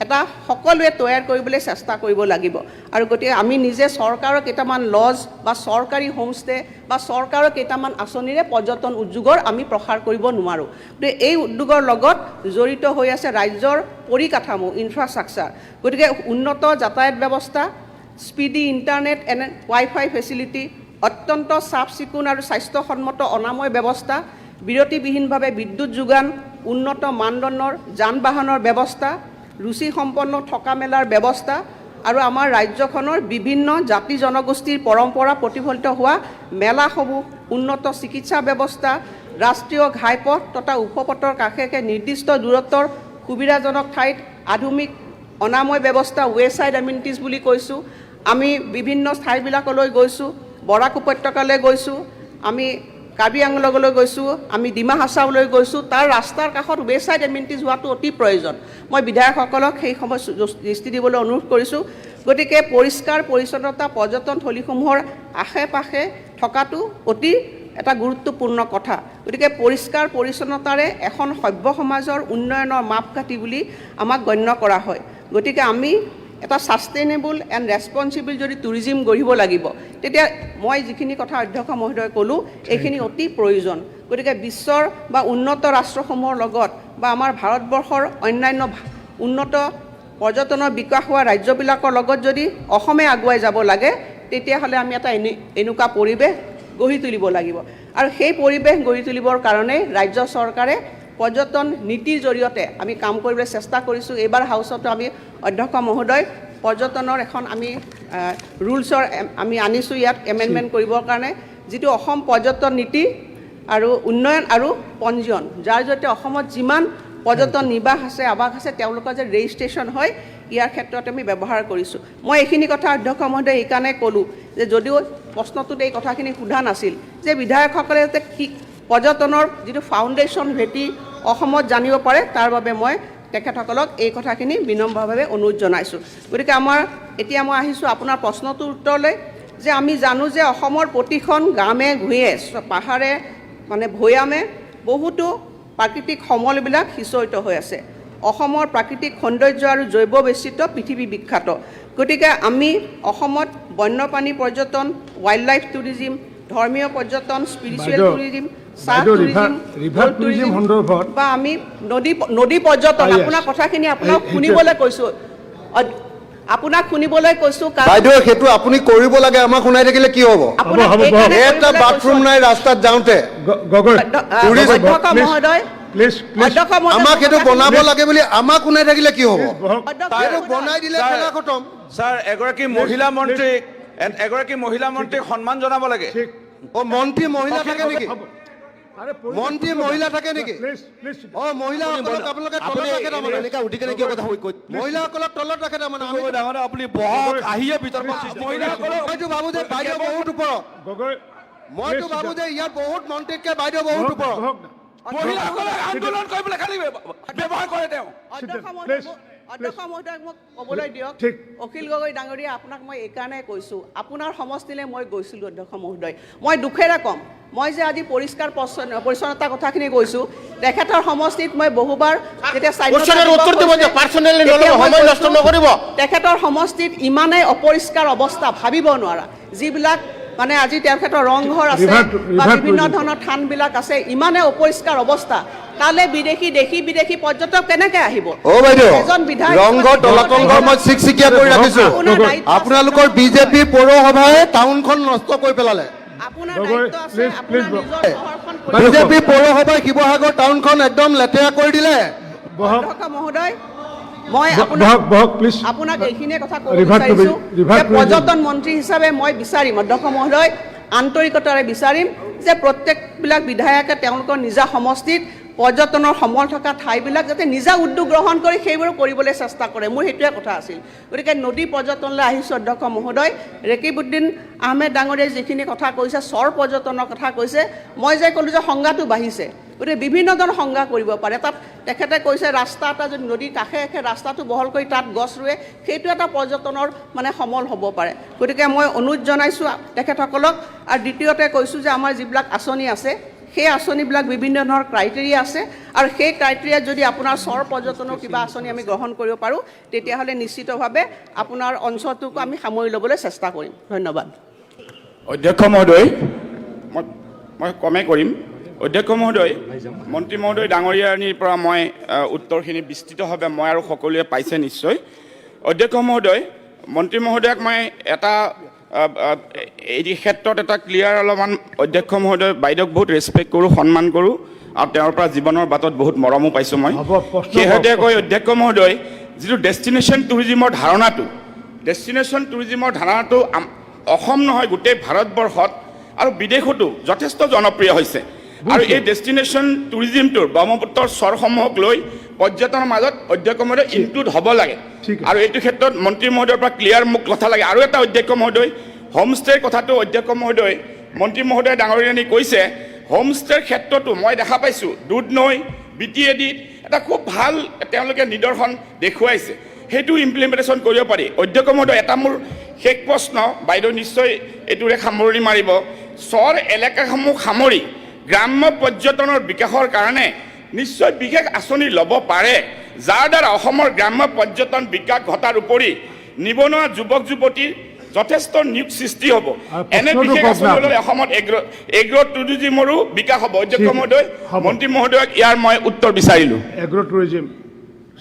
এটা সকলোৱে তৈয়াৰ কৰিবলৈ চেষ্টা কৰিব লাগিব আৰু গতিকে আমি নিজে চৰকাৰৰ কেইটামান লজ বা চৰকাৰী হোমষ্টে বা চৰকাৰৰ কেইটামান আঁচনিৰে পৰ্যটন উদ্যোগৰ আমি প্ৰসাৰ কৰিব নোৱাৰোঁ। গতিকে এই উদ্যোগৰ লগত জড়িত হৈ আছে ৰাজ্যৰ পৰিকাঠামো, ইনফ্ৰাষ্ট্ৰাকচাৰ। গতিকে উন্নত যাতায়াত ব্যৱস্থা, স্পীডি ইণ্টাৰনেট এণ্ড ৱাইফাই ফেচিলিটি, অত্যন্ত চাফ চিকুণ আৰু স্বাস্থ্যসন্মত অনাময় ব্যৱস্থা, বিৰতিবিহীনভাৱে বিদ্যুৎ যোগান, উন্নত মানদণ্ডৰ যান বাহনৰ ব্যৱস্থা, ৰুচিসম্পন্ন থকা মেলাৰ ব্যৱস্থা আৰু আমাৰ ৰাজ্যখনৰ বিভিন্ন জাতি জনগোষ্ঠীৰ পৰম্পৰা প্ৰতিফলিত হোৱা মেলাসমূহ, উন্নত চিকিৎসা ব্যৱস্থা, ৰাষ্ট্ৰীয় ঘাইপথ তথা উপপথৰ কাষে কাষে নিৰ্দিষ্ট দূৰত্বৰ সুবিধাজনক ঠাইত আধুনিক অনাময় ব্যৱস্থা, ৱেচাইড এমিনিটিজ বুলি কৈছোঁ। আমি বিভিন্ন ঠাইবিলাকলৈ গৈছোঁ, বৰাক উপত্যকালৈ গৈছোঁ, আমি কাৰ্বি আংলঙলৈ গৈছোঁ, আমি ডিমা হাছাওলৈ গৈছোঁ। তাৰ ৰাস্তাৰ কাষত ৱেচাইড এমিনিটিজ হোৱাটো অতি প্ৰয়োজন। মই বিধায়কসকলক সেই সময় দৃষ্টি দিবলৈ অনুৰোধ কৰিছোঁ। গতিকে পৰিষ্কাৰ পৰিচ্ছন্নতা পৰ্যটনথলীসমূহৰ আশে পাশে থকাটো অতি এটা গুৰুত্বপূৰ্ণ কথা। গতিকে পৰিষ্কাৰ পৰিচ্ছন্নতাৰে এখন সভ্য সমাজৰ উন্নয়নৰ মাপকাঠি বুলি আমাক গণ্য কৰা হয়। গতিকে আমি এটা ছাষ্টেইনেবল এণ্ড ৰেছপনচিবল যদি টুৰিজিম গঢ়িব লাগিব, তেতিয়া মই যিখিনি কথা অধ্যক্ষ মহোদয় ক'লোঁ এইখিনি অতি প্ৰয়োজন। গতিকে বিশ্বৰ বা উন্নত ৰাষ্ট্ৰসমূহৰ লগত বা আমাৰ ভাৰতবৰ্ষৰ অন্যান্য উন্নত পৰ্যটনৰ বিকাশ হোৱা ৰাজ্যবিলাকৰ লগত যদি অসমে আগুৱাই যাব লাগে, তেতিয়াহ'লে আমি এটা এনেকুৱা পৰিৱেশ গঢ়ি তুলিব লাগিব আৰু সেই পৰিৱেশ গঢ়ি তুলিবৰ কাৰণে ৰাজ্য চৰকাৰে পৰ্যটন নীতিৰ জৰিয়তে আমি কাম কৰিবলৈ চেষ্টা কৰিছোঁ। এইবাৰ হাউচতো আমি অধ্যক্ষ মহোদয় পৰ্যটনৰ এখন আমি ৰুলছৰ আমি আনিছোঁ ইয়াত এমেণ্ডমেণ্ট কৰিবৰ কাৰণে, যিটো অসম পৰ্যটন নীতি আৰু উন্নয়ন আৰু পঞ্জীয়ন, যাৰ জৰিয়তে অসমত যিমান পৰ্যটন নিবাস আছে, আৱাস আছে, তেওঁলোকৰ যে ৰেজিষ্ট্ৰেশ্যন হয়, ইয়াৰ ক্ষেত্ৰত আমি ব্যৱহাৰ কৰিছোঁ। মই এইখিনি কথা অধ্যক্ষ মহোদয় এইকাৰণে ক'লোঁ যে যদিও প্ৰশ্নটোত এই কথাখিনি সোধা নাছিল, যে বিধায়কসকলে যাতে পৰ্যটনৰ যিটো ফাউণ্ডেশ্যন ভেটি অসমত জানিব পাৰে, তাৰ বাবে মই তেখেতসকলক এই কথাখিনি বিনম্ৰভাৱে অনুৰোধ জনাইছোঁ। গতিকে এতিয়া মই আহিছোঁ আপোনাৰ প্ৰশ্নটোৰ উত্তৰলৈ, যে আমি জানো যে অসমৰ প্ৰতিখন গ্ৰামে ভূঞে পাহাৰে ভৈয়ামে বহুতো প্ৰাকৃতিক সমলবিলাক সিঁচৰিত হৈ আছে। অসমৰ প্ৰাকৃতিক সৌন্দৰ্য আৰু জৈৱ বৈচিত্ৰ্য পৃথিৱী বিখ্যাত। গতিকে আমি অসমত বন্যপ্ৰাণী পৰ্যটন, ৱাইল্ড লাইফ টুৰিজিম, ধৰ্মীয় পৰ্যটন, স্পিৰিচুৱেল টুৰিজিম, চাহ টুৰিজিম, ৰিভাৰ টুৰিজিম সন্দৰ্ভত বা আমি নদী পৰ্যটন, আপোনাৰ কথাখিনি আপোনাক শুনিবলৈ কৈছোঁ, বাইদেউ সেইটো আপুনি কৰিব লাগে, আমাক শুনাই থাকিলে কি হ'ব? এটা বাথৰুম নাই ৰাস্তাত যাওঁতে, অধ্যক্ষ মহোদয়, আমাক সেইটো বনাব লাগে বুলি আমাক শুনাই থাকিলে কি হ'ব? সেইটো বনাই দিলে খেলা খতম। ছাৰ, এগৰাকী মহিলা মন্ত্ৰীক সন্মান জনাব লাগে। মন্ত্ৰী মহিলা থাকে নেকি? মন্ত্ৰী মহিলা থাকে নেকি? মহিলাসকলক আপোনালোকে তলত ৰাখে তাৰমানে, মহিলাসকলক তলত ৰাখে তাৰমানে। আপুনি বহক, আহিয়ে ভিতৰত মইতো ভাবো যে বাইদেউ বহুত ওপৰত, মইতো ভাবো যে ইয়াত বহুত মন্ত্ৰীতকে বাইদেউ বহুত ওপৰত। মহিলাসকলক আন্দোলন কৰিবলৈ খালি ব্যৱহাৰ কৰে তেওঁ। অধ্যক্ষ মহোদয়ক মোক ক'বলৈ দিয়ক। অখিল গগৈ ডাঙৰীয়া, আপোনাক মই এইকাৰণে কৈছোঁ, আপোনাৰ সমষ্টিলৈ মই গৈছিলোঁ অধ্যক্ষ মহোদয়। মই দুখেৰে ক'ম, মই যে আজি পৰিষ্কাৰ পৰিচ্ছন্নতাৰ কথাখিনি কৈছোঁ, তেখেতৰ সমষ্টিত মই বহুবাৰ যেতিয়া তেখেতৰ সমষ্টিত ইমানেই অপৰিষ্কাৰ অৱস্থা ভাবিব নোৱাৰা, যিবিলাক আজি তেখেতৰ ৰংঘৰ আছে বা বিভিন্ন ধৰণৰ থানবিলাক আছে, ইমানে অপৰিষ্কাৰ অৱস্থা, তালে দেশী বিদেশী পৰ্যটক কেনেকে আহিব? এজন বিধায়ক ৰংঘৰ তলাতল ঘৰ মই চিকচিকিয়া কৰি ৰাখিছোঁ। আপোনালোকৰ বিজেপি পৌৰসভাই টাউনখন নষ্ট কৰি পেলালে। আপোনাৰ দায়িত্ব আছে, আপোনাৰ নিজৰ চহৰখন বিজেপি পৌৰসভাই শিৱসাগৰ টাউনখন একদম লেতেৰা কৰি দিলে। অধ্যক্ষ মহোদয়, মই আপোনাক এইখিনিয়ে কথা ক'ব বিচাৰিছোঁ যে পৰ্যটন মন্ত্ৰী হিচাপে মই বিচাৰিম, অধ্যক্ষ মহোদয়, আন্তৰিকতাৰে বিচাৰিম যে প্ৰত্যেকবিলাক বিধায়কে তেওঁলোকৰ নিজা সমষ্টিত পৰ্যটনৰ সমল থকা ঠাইবিলাক যাতে নিজা উদ্যোগ গ্ৰহণ কৰি সেইবোৰ কৰিবলৈ চেষ্টা কৰে। মোৰ সেইটোৱে কথা আছিল। গতিকে নদী পৰ্যটনলৈ আহিছোঁ অধ্যক্ষ মহোদয়। ৰেকিবুদ্দিন আহমেদ ডাঙৰীয়াই যিখিনি কথা কৈছে, চৰ পৰ্যটনৰ কথা কৈছে, মই যে ক'লোঁ যে সংজ্ঞাটো বাঢ়িছে, গতিকে বিভিন্ন ধৰণৰ সংজ্ঞা কৰিব পাৰে। তাত তেখেতে কৈছে ৰাস্তা এটা যদি নদীৰ কাষে কাষে ৰাস্তাটো বহল কৰি তাত গছ ৰুৱে, সেইটো এটা পৰ্যটনৰ সমল হ'ব পাৰে। গতিকে মই অনুৰোধ জনাইছোঁ তেখেতসকলক। আৰু দ্বিতীয়তে কৈছোঁ যে আমাৰ যিবিলাক আঁচনি আছে, সেই আঁচনিবিলাক বিভিন্ন ধৰণৰ ক্ৰাইটেৰিয়া আছে, আৰু সেই ক্ৰাইটেৰিয়াত যদি আপোনাৰ চৰ পৰ্যটনৰ কিবা আঁচনি আমি গ্ৰহণ কৰিব পাৰোঁ, তেতিয়াহ'লে নিশ্চিতভাৱে আপোনাৰ অঞ্চলটোকো আমি সামৰি ল'বলৈ চেষ্টা কৰিম। ধন্যবাদ। অধ্যক্ষ মহোদয়, মই কমেই কৰিম। অধ্যক্ষ মহোদয়, মন্ত্ৰী মহোদয় ডাঙৰীয়ানীৰ পৰা মই উত্তৰখিনি বিস্তৃতভাৱে মই আৰু সকলোৱে পাইছে নিশ্চয়। অধ্যক্ষ মহোদয়, মন্ত্ৰী মহোদয়ক মই এটা এই ক্ষেত্ৰত এটা ক্লিয়াৰ অলপমান, অধ্যক্ষ মহোদয় বাইদেউক বহুত ৰেচপেক্ট কৰোঁ, সন্মান কৰোঁ, আৰু তেওঁৰ পৰা জীৱনৰ বাটত বহুত মৰমো পাইছোঁ মই। শেহতীয়াকৈ অধ্যক্ষ মহোদয়, যিটো ডেষ্টিনেশ্যন টুৰিজিমৰ ধাৰণাটো অসম নহয় গোটেই ভাৰতবৰ্ষত আৰু বিদেশতো যথেষ্ট জনপ্ৰিয় হৈছে। আৰু এই ডেষ্টিনেশ্যন টুৰিজিমটোৰ ব্ৰহ্মপুত্ৰৰ চৰসমূহক লৈ পৰ্যটনৰ মাজত অধ্যক্ষ মহোদয় ইনক্লুড হ'ব লাগে। আৰু এইটো ক্ষেত্ৰত মন্ত্ৰী মহোদয়ৰ পৰা ক্লিয়াৰ মোক কথা লাগে। আৰু এটা অধ্যক্ষ মহোদয়, হোমষ্টেৰ কথাটো অধ্যক্ষ মহোদয়, মন্ত্ৰী মহোদয় ডাঙৰীয়ানী কৈছে, হোমষ্টেৰ ক্ষেত্ৰতো মই দেখা পাইছোঁ দুধনৈ BTADত এটা খুব ভাল তেওঁলোকে নিদৰ্শন দেখুৱাইছে, সেইটো ইমপ্লিমেণ্টেশ্যন কৰিব পাৰি। অধ্যক্ষ মহোদয়, এটা মোৰ শেষ প্ৰশ্ন, বাইদেউ নিশ্চয় এইটোৰে সামৰণি মাৰিব। চৰ এলেকাসমূহ সামৰি গ্ৰাম্য পৰ্যটনৰ বিকাশৰ কাৰণে নিশ্চয় বিশেষ আঁচনি ল'ব পাৰে, যাৰ দ্বাৰা অসমৰ গ্ৰাম্য পৰ্যটন বিকাশ ঘটাৰ উপৰি নিবনুৱা যুৱক যুৱতীৰ যথেষ্ট নিয়োগ সৃষ্টি হ'ব। এনে বিশেষ আঁচনি ল'লে অসমত এগ্ৰ টুৰিজিমৰো বিকাশ হ'ব। অধ্যক্ষ মহোদয়, মন্ত্ৰী মহোদয়ক ইয়াৰ মই উত্তৰ বিচাৰিলোঁ। এগ্ৰ টুৰিজিম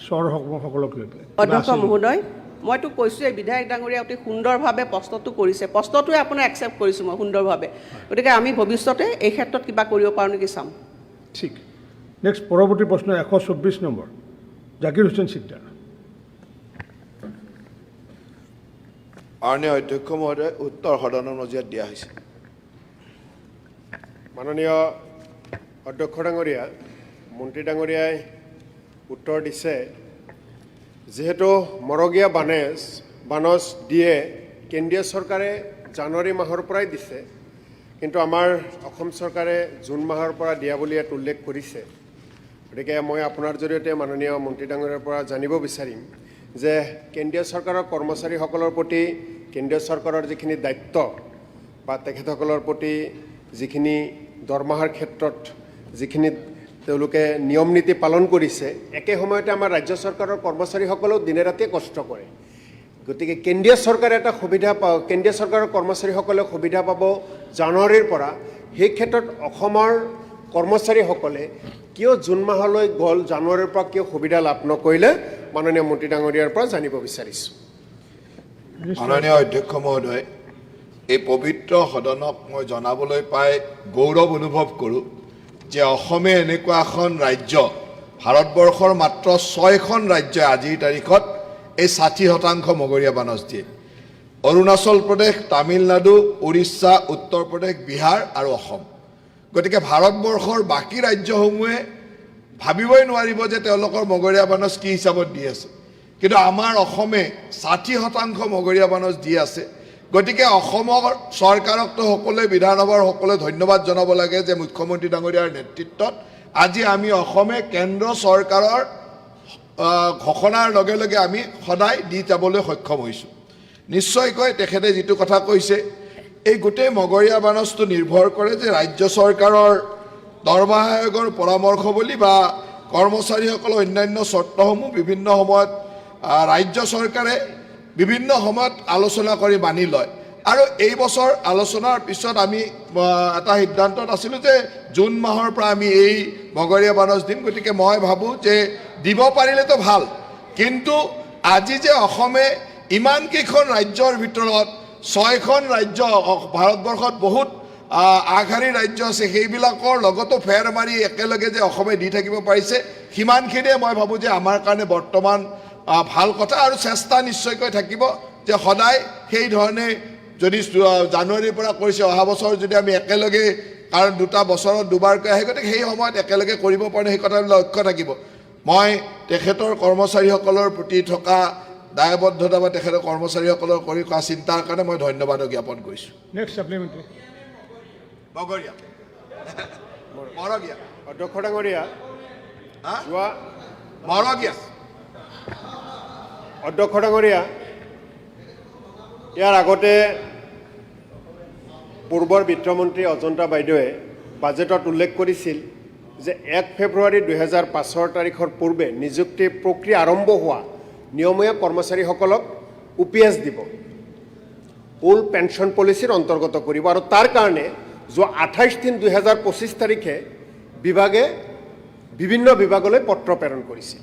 চহৰসকলক লৈ পেলাই। অধ্যক্ষ মহোদয়, মইতো কৈছোঁ এই বিধায়ক ডাঙৰীয়া অতি সুন্দৰভাৱে প্ৰশ্নটো কৰিছে, প্ৰশ্নটোৱে আপোনাৰ একচেপ্ট কৰিছোঁ মই সুন্দৰভাৱে। গতিকে আমি ভৱিষ্যতে এই ক্ষেত্ৰত কিবা কৰিব পাৰোঁ নেকি চাম। ঠিক। নেক্সট পৰৱৰ্তী প্ৰশ্ন 124 নম্বৰ, জাকিৰ হুছেইন চিকদাৰ। মাননীয় অধ্যক্ষ মহোদয়, উত্তৰ সদনৰ মজিয়াত দিয়া হৈছে। মাননীয় অধ্যক্ষ ডাঙৰীয়া, মন্ত্ৰী ডাঙৰীয়াই উত্তৰ দিছে যিহেতু মৰগীয়া বানজ দিয়ে কেন্দ্ৰীয় চৰকাৰে জানুৱাৰী মাহৰ পৰাই দিছে কিন্তু আমাৰ অসম চৰকাৰে জুন মাহৰ পৰা দিয়া বুলি ইয়াত উল্লেখ কৰিছে গতিকে মই আপোনাৰ জৰিয়তে মাননীয় মন্ত্ৰী ডাঙৰীয়াৰ পৰা জানিব বিচাৰিম যে কেন্দ্ৰীয় চৰকাৰৰ কৰ্মচাৰীসকলৰ প্ৰতি কেন্দ্ৰীয় চৰকাৰৰ যিখিনি দায়িত্ব বা তেখেতসকলৰ প্ৰতি যিখিনি দৰমহাৰ ক্ষেত্ৰত যিখিনি তেওঁলোকে নিয়ম নীতি পালন কৰিছে একে সময়তে আমাৰ ৰাজ্য চৰকাৰৰ কৰ্মচাৰীসকলেও দিনে ৰাতিয়ে কষ্ট কৰে গতিকে কেন্দ্ৰীয় চৰকাৰে এটা সুবিধা কেন্দ্ৰীয় চৰকাৰৰ কৰ্মচাৰীসকলে সুবিধা পাব জানুৱাৰীৰ পৰা সেই ক্ষেত্ৰত অসমৰ কৰ্মচাৰীসকলে কিয় জুন মাহলৈ গ'ল জানুৱাৰীৰ পৰা কিয় সুবিধা লাভ নকৰিলে মাননীয় মন্ত্ৰী ডাঙৰীয়াৰ পৰা জানিব বিচাৰিছোঁ মাননীয় অধ্যক্ষ মহোদয় এই পবিত্ৰ সদনক মই জনাবলৈ পাই গৌৰৱ অনুভৱ কৰোঁ যে অসমে এনেকুৱা এখন ৰাজ্য ভাৰতবৰ্ষৰ মাত্ৰ 6খন ৰাজ্যই আজিৰ তাৰিখত এই 60% মগৰীয়া বানজ দিয়ে অৰুণাচল প্ৰদেশ তামিলনাডু উৰিষ্যা উত্তৰ প্ৰদেশ বিহাৰ আৰু অসম গতিকে ভাৰতবৰ্ষৰ বাকী ৰাজ্যসমূহে ভাবিবই নোৱাৰিব যে তেওঁলোকৰ মগৰীয়া বানজ কি হিচাপত দি আছে কিন্তু আমাৰ অসমে 60% মগৰীয়া বানজ দি আছে গতিকে অসমৰ চৰকাৰকতো সকলোৱে বিধানসভাৰ সকলোৱে ধন্যবাদ জনাব লাগে যে মুখ্যমন্ত্ৰী ডাঙৰীয়াৰ নেতৃত্বত আজি আমি অসমে কেন্দ্ৰ চৰকাৰৰ ঘোষণাৰ লগে লগে আমি সদায় দি যাবলৈ সক্ষম হৈছোঁ নিশ্চয়কৈ তেখেতে যিটো কথা কৈছে এই গোটেই মগৰীয়া বানজটো নিৰ্ভৰ কৰে যে ৰাজ্য চৰকাৰৰ দৰমহা আয়োগৰ পৰামৰ্শ বুলি বা কৰ্মচাৰীসকলৰ অন্যান্য চৰ্তসমূহ বিভিন্ন সময়ত ৰাজ্য চৰকাৰে বিভিন্ন সময়ত আলোচনা কৰি মানি লয় আৰু এই বছৰ আলোচনাৰ পিছত আমি এটা সিদ্ধান্তত আছিলোঁ যে জুন মাহৰ পৰা আমি এই মগৰীয়া বানজ দিম গতিকে মই ভাবোঁ যে দিব পাৰিলেতো ভাল কিন্তু আজি যে অসমে ইমানকেইখন ৰাজ্যৰ ভিতৰত 6খন ৰাজ্য ভাৰতবৰ্ষত বহুত আগশাৰীৰ ৰাজ্য আছে সেইবিলাকৰ লগতো ফেৰ মাৰি একেলগে যে অসমে দি থাকিব পাৰিছে সিমানখিনিয়ে মই ভাবোঁ যে আমাৰ কাৰণে বৰ্তমান ভাল কথা আৰু চেষ্টা নিশ্চয়কৈ থাকিব যে সদায় সেই ধৰণে যদি জানুৱাৰীৰ পৰা কৰিছে অহা বছৰ যদি আমি একেলগে কাৰণ দুটা বছৰত দুবাৰকৈ আহে গতিকে সেই সময়ত একেলগে কৰিব পাৰে সেই কথাবিলাক লক্ষ্য থাকিব মই তেখেতৰ কৰ্মচাৰীসকলৰ প্ৰতি থকা দায়বদ্ধতা বা তেখেতৰ কৰ্মচাৰীসকলৰ কৰি কৰা চিন্তাৰ কাৰণে মই ধন্যবাদ জ্ঞাপন কৰিছোঁ নেক্সট সাপ্লিমেণ্টাৰী মগৰীয়া অধ্যক্ষ ডাঙৰীয়া যোৱা মৰগীয়া অধ্যক্ষ ডাঙৰীয়া ইয়াৰ আগতে পূৰ্বৰ বিত্তমন্ত্ৰী অজন্তা বাইদেৱে বাজেটত উল্লেখ কৰিছিল যে 1 ফেব্ৰুৱাৰী 2005 তাৰিখৰ পূৰ্বে নিযুক্তি প্ৰক্ৰিয়া আৰম্ভ হোৱা নিয়মীয়া কৰ্মচাৰীসকলক UPS দিব ওল্ড পেঞ্চন পলিচিৰ অন্তৰ্গত কৰিব আৰু তাৰ কাৰণে যোৱা 28/3/2025 তাৰিখে বিভাগে বিভিন্ন বিভাগলৈ পত্ৰ প্ৰেৰণ কৰিছিল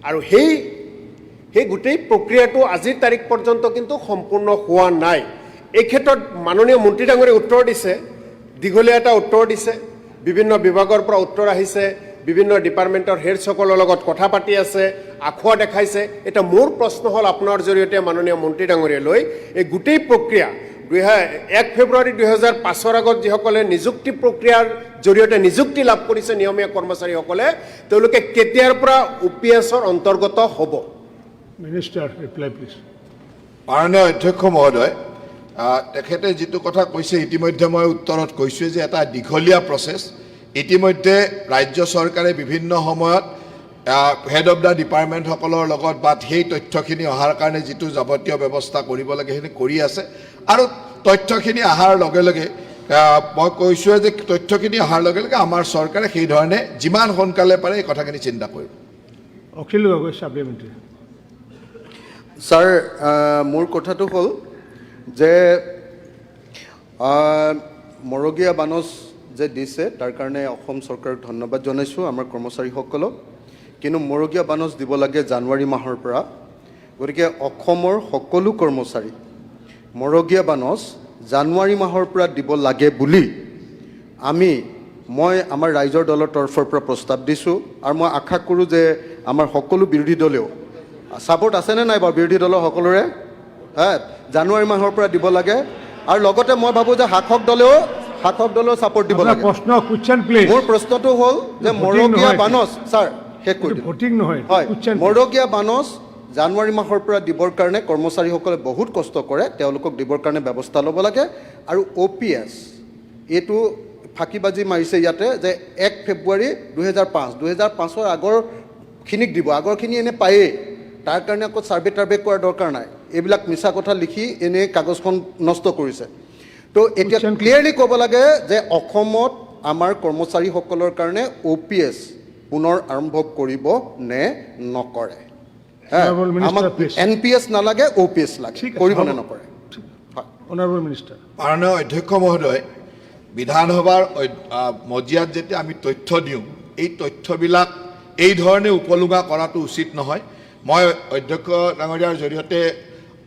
আৰু সেই গোটেই প্ৰক্ৰিয়াটো আজিৰ তাৰিখ পৰ্যন্ত কিন্তু সম্পূৰ্ণ হোৱা নাই এই ক্ষেত্ৰত মাননীয় মন্ত্ৰী ডাঙৰীয়াই উত্তৰ দিছে দীঘলীয়া এটা উত্তৰ দিছে বিভিন্ন বিভাগৰ পৰা উত্তৰ আহিছে বিভিন্ন ডিপাৰ্টমেণ্টৰ হেডসকলৰ লগত কথা পাতি আছে আখুৱা দেখাইছে এটা মোৰ প্ৰশ্ন হ'ল আপোনাৰ জৰিয়তে মাননীয় মন্ত্ৰী ডাঙৰীয়ালৈ এই গোটেই প্ৰক্ৰিয়া 1 ফেব্ৰুৱাৰী 2005 আগত যিসকলে নিযুক্তি প্ৰক্ৰিয়াৰ জৰিয়তে নিযুক্তি লাভ কৰিছে নিয়মীয়া কৰ্মচাৰীসকলে তেওঁলোকে কেতিয়াৰ পৰা UPSৰ অন্তৰ্গত হ'ব মিনিষ্টাৰ ৰিপ্লাই প্লিজ মাননীয় অধ্যক্ষ মহোদয় তেখেতে যিটো কথা কৈছে ইতিমধ্যে মই উত্তৰত কৈছোঁ যে এটা দীঘলীয়া প্ৰচেছ ইতিমধ্যে ৰাজ্য চৰকাৰে বিভিন্ন সময়ত হেড অফ দ্য ডিপাৰ্টমেণ্টসকলৰ লগত বা সেই তথ্যখিনি অহাৰ কাৰণে যিটো যাৱতীয় ব্যৱস্থা কৰিব লাগে সেইখিনি কৰি আছে আৰু তথ্যখিনি অহাৰ লগে লগে মই কৈছোঁ যে তথ্যখিনি অহাৰ লগে লগে আমাৰ চৰকাৰে সেই ধৰণে যিমান সোনকালে পাৰে এই কথাখিনি চিন্তা কৰিব অখিল গগৈ সাপ্লিমেণ্টাৰী ছাৰ মোৰ কথাটো হ'ল যে মৰগীয়া বানজ যে দিছে তাৰ কাৰণে অসম চৰকাৰক ধন্যবাদ জনাইছোঁ আমাৰ কৰ্মচাৰীসকলক কিন্তু মৰগীয়া বানজ দিব লাগে জানুৱাৰী মাহৰ পৰা গতিকে অসমৰ সকলো কৰ্মচাৰী মৰগীয়া বানজ জানুৱাৰী মাহৰ পৰা দিব লাগে বুলি মই আমাৰ ৰাইজৰ দলৰ তৰফৰ পৰা প্ৰস্তাৱ দিছোঁ আৰু মই আশা কৰোঁ যে আমাৰ সকলো বিৰোধী দলেও ছাপোৰ্ট আছেনে নাই বাৰু বিৰোধী দলৰ সকলোৰে জানুৱাৰী মাহৰ পৰা দিব লাগে আৰু লগতে মই ভাবোঁ যে শাসক দলেও ছাপোৰ্ট দিব লাগে প্ৰশ্ন কুৱেশ্যন প্লিজ মোৰ প্ৰশ্নটো হ'ল যে মৰগীয়া বানজ ছাৰ শেষ কৰি দিলোঁ। ভোটিং নহয়, হয়, কুৱেশ্যন মৰগীয়া বানচ জানুৱাৰী মাহৰ পৰা দিবৰ কাৰণে কৰ্মচাৰীসকলে বহুত কষ্ট কৰে, তেওঁলোকক দিবৰ কাৰণে ব্যৱস্থা ল'ব লাগে। আৰু OPS এইটো ফাঁকিবাজি মাৰিছে ইয়াতে যে 1 ফেব্ৰুৱাৰী 2005 2005-ৰ আগৰখিনিক দিব, আগৰখিনি এনে পায়েই, তাৰ কাৰণে আকৌ ছাৰ্ভে টাৰ্ভে কৰাৰ দৰকাৰ নাই। এইবিলাক মিছা কথা লিখি এনেই কাগজখন নষ্ট কৰিছে। তো এতিয়া ক্লিয়াৰলি ক'ব লাগে যে অসমত আমাৰ কৰ্মচাৰীসকলৰ কাৰণে OPS পুনৰ আৰম্ভ কৰিব নে নকৰে। Honorable Minister, আমাক please. NPS নালাগে, OPS লাগে, ঠিক আছে, কৰিব নে হ'ব। নকৰে। Honourable minister. মাননীয় অধ্যক্ষ মহোদয়, বিধানসভাৰ মজিয়াত যেতিয়া আমি তথ্য দিওঁ, এই তথ্যবিলাক এই ধৰণে উপলুঙা কৰাটো উচিত নহয়। মই অধ্যক্ষ ডাঙৰীয়াৰ জৰিয়তে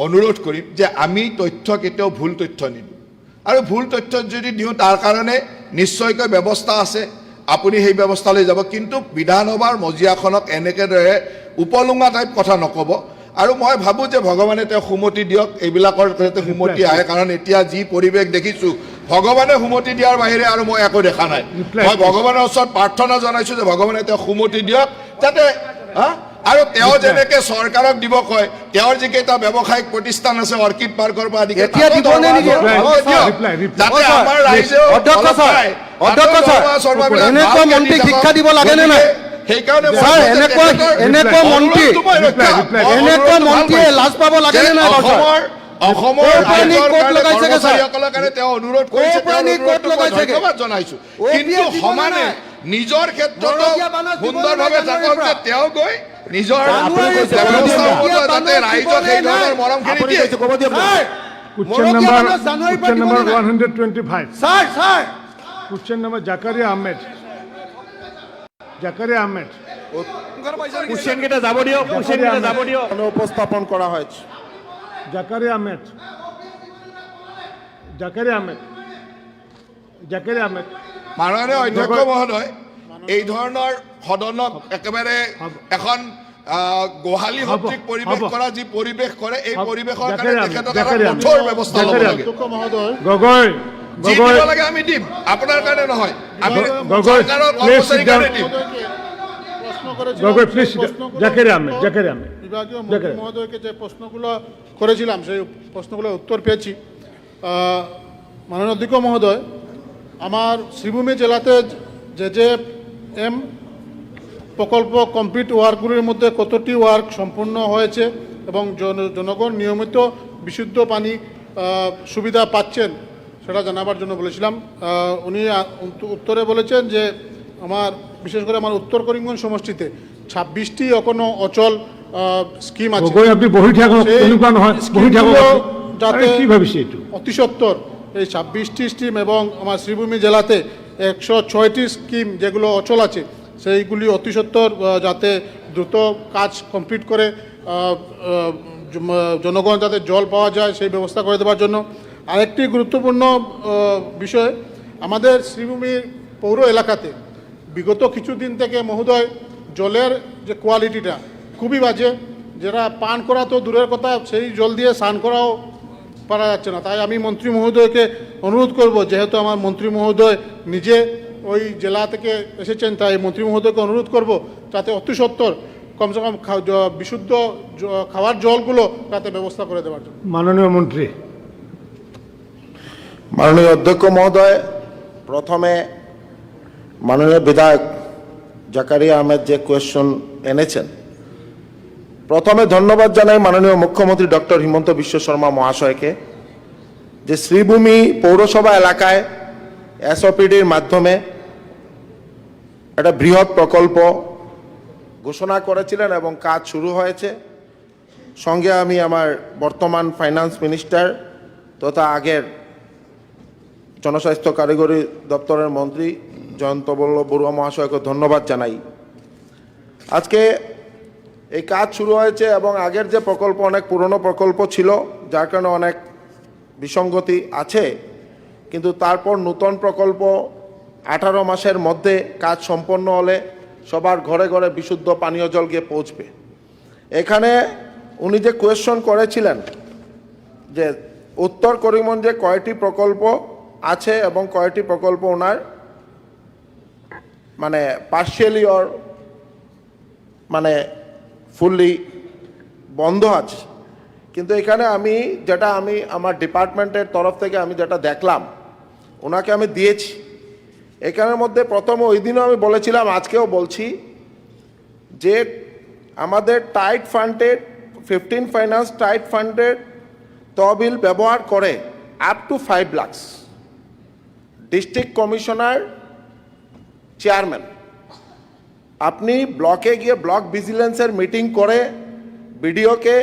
অনুৰোধ কৰিম যে আমি তথ্য কেতিয়াও ভুল তথ্য নিদিওঁ, আৰু ভুল তথ্য যদি দিওঁ তাৰ কাৰণে নিশ্চয়কৈ ব্যৱস্থা আছে, আপুনি সেই ব্যৱস্থালৈ যাব। কিন্তু বিধানসভাৰ মজিয়াখনক এনেকেদৰে উপলুঙা টাইপ কথা নক'ব। আৰু মই ভাবোঁ যে ভগৱানে তেওঁ সুমতি দিয়ক, এইবিলাকৰ যাতে সুমতি আহে, কাৰণ এতিয়া যি পৰিৱেশ দেখিছোঁ, ভগৱানে সুমতি দিয়াৰ বাহিৰে আৰু মই একো দেখা নাই। মই ভগৱানৰ ওচৰত প্ৰাৰ্থনা জনাইছোঁ যে ভগৱানে তেওঁ সুমতি দিয়ক, যাতে আৰু তেওঁ যেনেকে চৰকাৰক দিব কয়, তেওঁৰ যিকেইটা ব্যৱসায়িক প্ৰতিষ্ঠান আছে অৰ্কিড পাৰ্কৰ পৰা আদি এতিয়া দিব নে নিদিয়ে? যাতে আমাৰ ৰাইজেও অধ্যক্ষ ছাৰ, এনেকুৱা মন্ত্ৰী শিক্ষা দিব লাগে নে নাই? সেইকাৰণে ছাৰ, এনেকুৱা মন্ত্ৰীয়ে লাজ পাব লাগে নে নাই? অসমৰ কৰ্মচাৰীসকলৰ কাৰণে তেওঁ অনুৰোধ কৰিছে, ধন্যবাদ জনাইছো। কিন্তু সমানে নিজৰ ক্ষেত্ৰতো সুন্দৰভাৱে থাকক যে তেওঁ গৈ নিজৰ যাতে ৰাইজক সেই ধৰণৰ মৰমখিনি দিয়ে। Question number 125. Question number Zakaria Ahmed. Question কেইটা যাব দিয়ক, কুৱেশ্যন কেইটা যাব দিয়ক। উপস্থাপন কৰা হয়েছে। Zakaria Ahmed. মাননীয় অধ্যক্ষ মহোদয়, এই ধৰণৰ সদনক একেবাৰে এখন গোহালি সদৃশ পৰিৱেশ কৰা যি পৰিৱেশ কৰে, এই পৰিৱেশৰ কাৰণে তেখেতক এটা কঠোৰ ব্যৱস্থা ল'ব লাগে। গগৈ, যি দিব লাগে আমি দিম, আপোনাৰ কাৰণে নহয়, আমি চৰকাৰৰ কৰ্মচাৰীৰ কাৰণে দিম। গগৈ, প্লিজ। Zakaria Ahmed. বিভাগীয় মন্ত্রী মহোদয়কে যে প্রশ্নগুলো করেছিলাম সেই প্রশ্নগুলোর উত্তর পেয়েছি। মাননীয় অধ্যক্ষ মহোদয়, আমার শ্রীভূমি জেলাতে যে প্রকল্প কমপ্লিট ওয়ার্কগুলির মধ্যে কতটি ওয়ার্ক সম্পূর্ণ হয়েছে এবং জনগণ নিয়মিত বিশুদ্ধ পানি সুবিধা পাচ্ছেন সেটা জানাবার জন্য বলেছিলাম। উনি উত্তরে বলেছেন যে বিশেষ করে আমার উত্তর করিমগঞ্জ সমষ্টিতে 26টি এখনো অচল স্কিম আছে। আপনি বহি থাকক, এনেকুৱা নহয়, বহি থাকক। যাতে কি ভাবিছে এইটো? অতি সত্তর এই 26টি স্কিম এবং আমার শ্রীভূমি জেলাতে 106টি স্কিম যেগুলো অচল আছে সেইগুলি অতি সত্তর যাতে দ্রুত কাজ কমপ্লিট করে জনগণ যাতে জল পাওয়া যায় সেই ব্যবস্থা করে দেওয়ার জন্য। আরেকটি গুরুত্বপূর্ণ বিষয়, আমাদের শ্রীভূমির পৌর এলাকাতে বিগত কিছুদিন থেকে মহোদয় জলের যে কোয়ালিটিটা খুবই বাজে, যেটা পান করা তো দূরের কথা, সেই জল দিয়ে স্নান করাও পারা যাচ্ছে না। তাই আমি মন্ত্রী মহোদয়কে অনুরোধ করব, যেহেতু আমার মন্ত্রী মহোদয় নিজে ওই জেলা থেকে এসেছেন, তাই মন্ত্রী মহোদয়কে অনুরোধ করব যাতে অতি সত্বর কমসে কম বিশুদ্ধ খাওয়ার জলগুলো যাতে ব্যবস্থা করে দেওয়ার জন্য। মাননীয় মন্ত্রী। মাননীয় অধ্যক্ষ মহোদয়, প্রথমে মাননীয় বিধায়ক জাকারিয়া আহমেদ যে কোয়েশ্চন এনেছেন, প্রথমে ধন্যবাদ জানাই মাননীয় মুখ্যমন্ত্রী ডক্টর হিমন্ত বিশ্ব শর্মা মহাশয়কে যে শ্রীভূমি পৌরসভা এলাকায় এসওপিডির মাধ্যমে একটা বৃহৎ প্রকল্প ঘোষণা করেছিলেন এবং কাজ শুরু হয়েছে। সঙ্গে আমি আমার বর্তমান ফাইন্যান্স মিনিস্টার তথা আগের জনস্বাস্থ্য কারিগরি দপ্তরের মন্ত্রী জয়ন্ত বড়ুয়া মহাশয়কে ধন্যবাদ জানাই। আজকে এই কাজ শুরু হয়েছে এবং আগের যে প্রকল্প অনেক পুরনো প্রকল্প ছিল, যার কারণে অনেক বিসঙ্গতি আছে, কিন্তু তারপর নতুন প্রকল্প 18 মাসের মধ্যে কাজ সম্পন্ন হলে সবার ঘরে ঘরে বিশুদ্ধ পানীয় জল গিয়ে পৌঁছবে। এখানে উনি যে কোয়েশ্চন করেছিলেন যে উত্তর করিমগঞ্জে কয়টি প্রকল্প আছে এবং কয়টি প্রকল্প ওনার মানে পার্শিয়ালি অর মানে ফুললি বন্ধ আছে। কিন্তু এখানে আমি আমার ডিপার্টমেন্টের তরফ থেকে আমি যেটা দেখলাম ওনাকে আমি দিয়েছি। এখানের মধ্যে প্রথম ওই দিনও আমি বলেছিলাম, আজকেও বলছি যে আমাদের tight funded 15 finance tight funded তহবিল ব্যবহার করে up to 5 lakh district commissioner chairman আপনি ব্লকে গিয়ে ব্লক ভিজিলেন্সের মিটিং করে বিডিওকে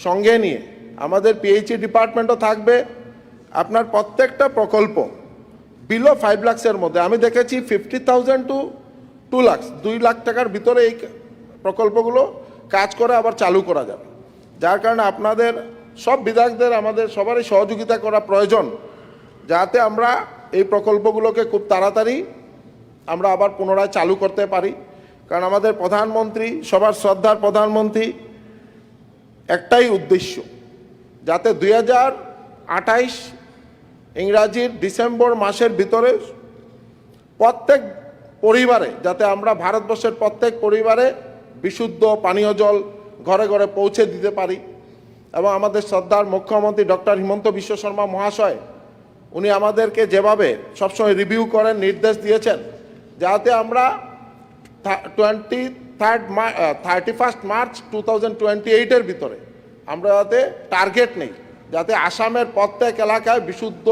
সঙ্গে নিয়ে আমাদের পিএইচই ডিপার্টমেন্টও থাকবে, আপনার প্রত্যেকটা প্রকল্প বিলো 5 লাখের মধ্যে আমি দেখেছি 50,000 টু 2 লাখ 2 লাখ টাকার ভিতরে এই প্রকল্পগুলো কাজ করে আবার চালু করা যাবে। যার কারণে আপনাদের সব বিধায়কদের আমাদের সবারই সহযোগিতা করা প্রয়োজন, যাতে আমরা এই প্রকল্পগুলোকে খুব তাড়াতাড়ি আমরা আবার পুনরায় চালু করতে পারি। কারণ আমাদের প্রধানমন্ত্রী, সবার শ্রদ্ধার প্রধানমন্ত্রী, একটাই উদ্দেশ্য যাতে 2028 ইংরাজির ডিসেম্বর মাসের ভিতরে প্রত্যেক পরিবারে, যাতে আমরা ভারতবর্ষের প্রত্যেক পরিবারে বিশুদ্ধ পানীয় জল ঘরে ঘরে পৌঁছে দিতে পারি। এবং আমাদের শ্রদ্ধার মুখ্যমন্ত্রী ডক্টর হিমন্ত বিশ্ব শর্মা মহাশয় উনি আমাদেরকে যেভাবে সবসময় রিভিউ করেন, নির্দেশ দিয়েছেন, যাতে আমরা 31 মার্চ 2028 ভিতরে আমরা যাতে টার্গেট নেই, যাতে আসামের প্রত্যেক এলাকায় বিশুদ্ধ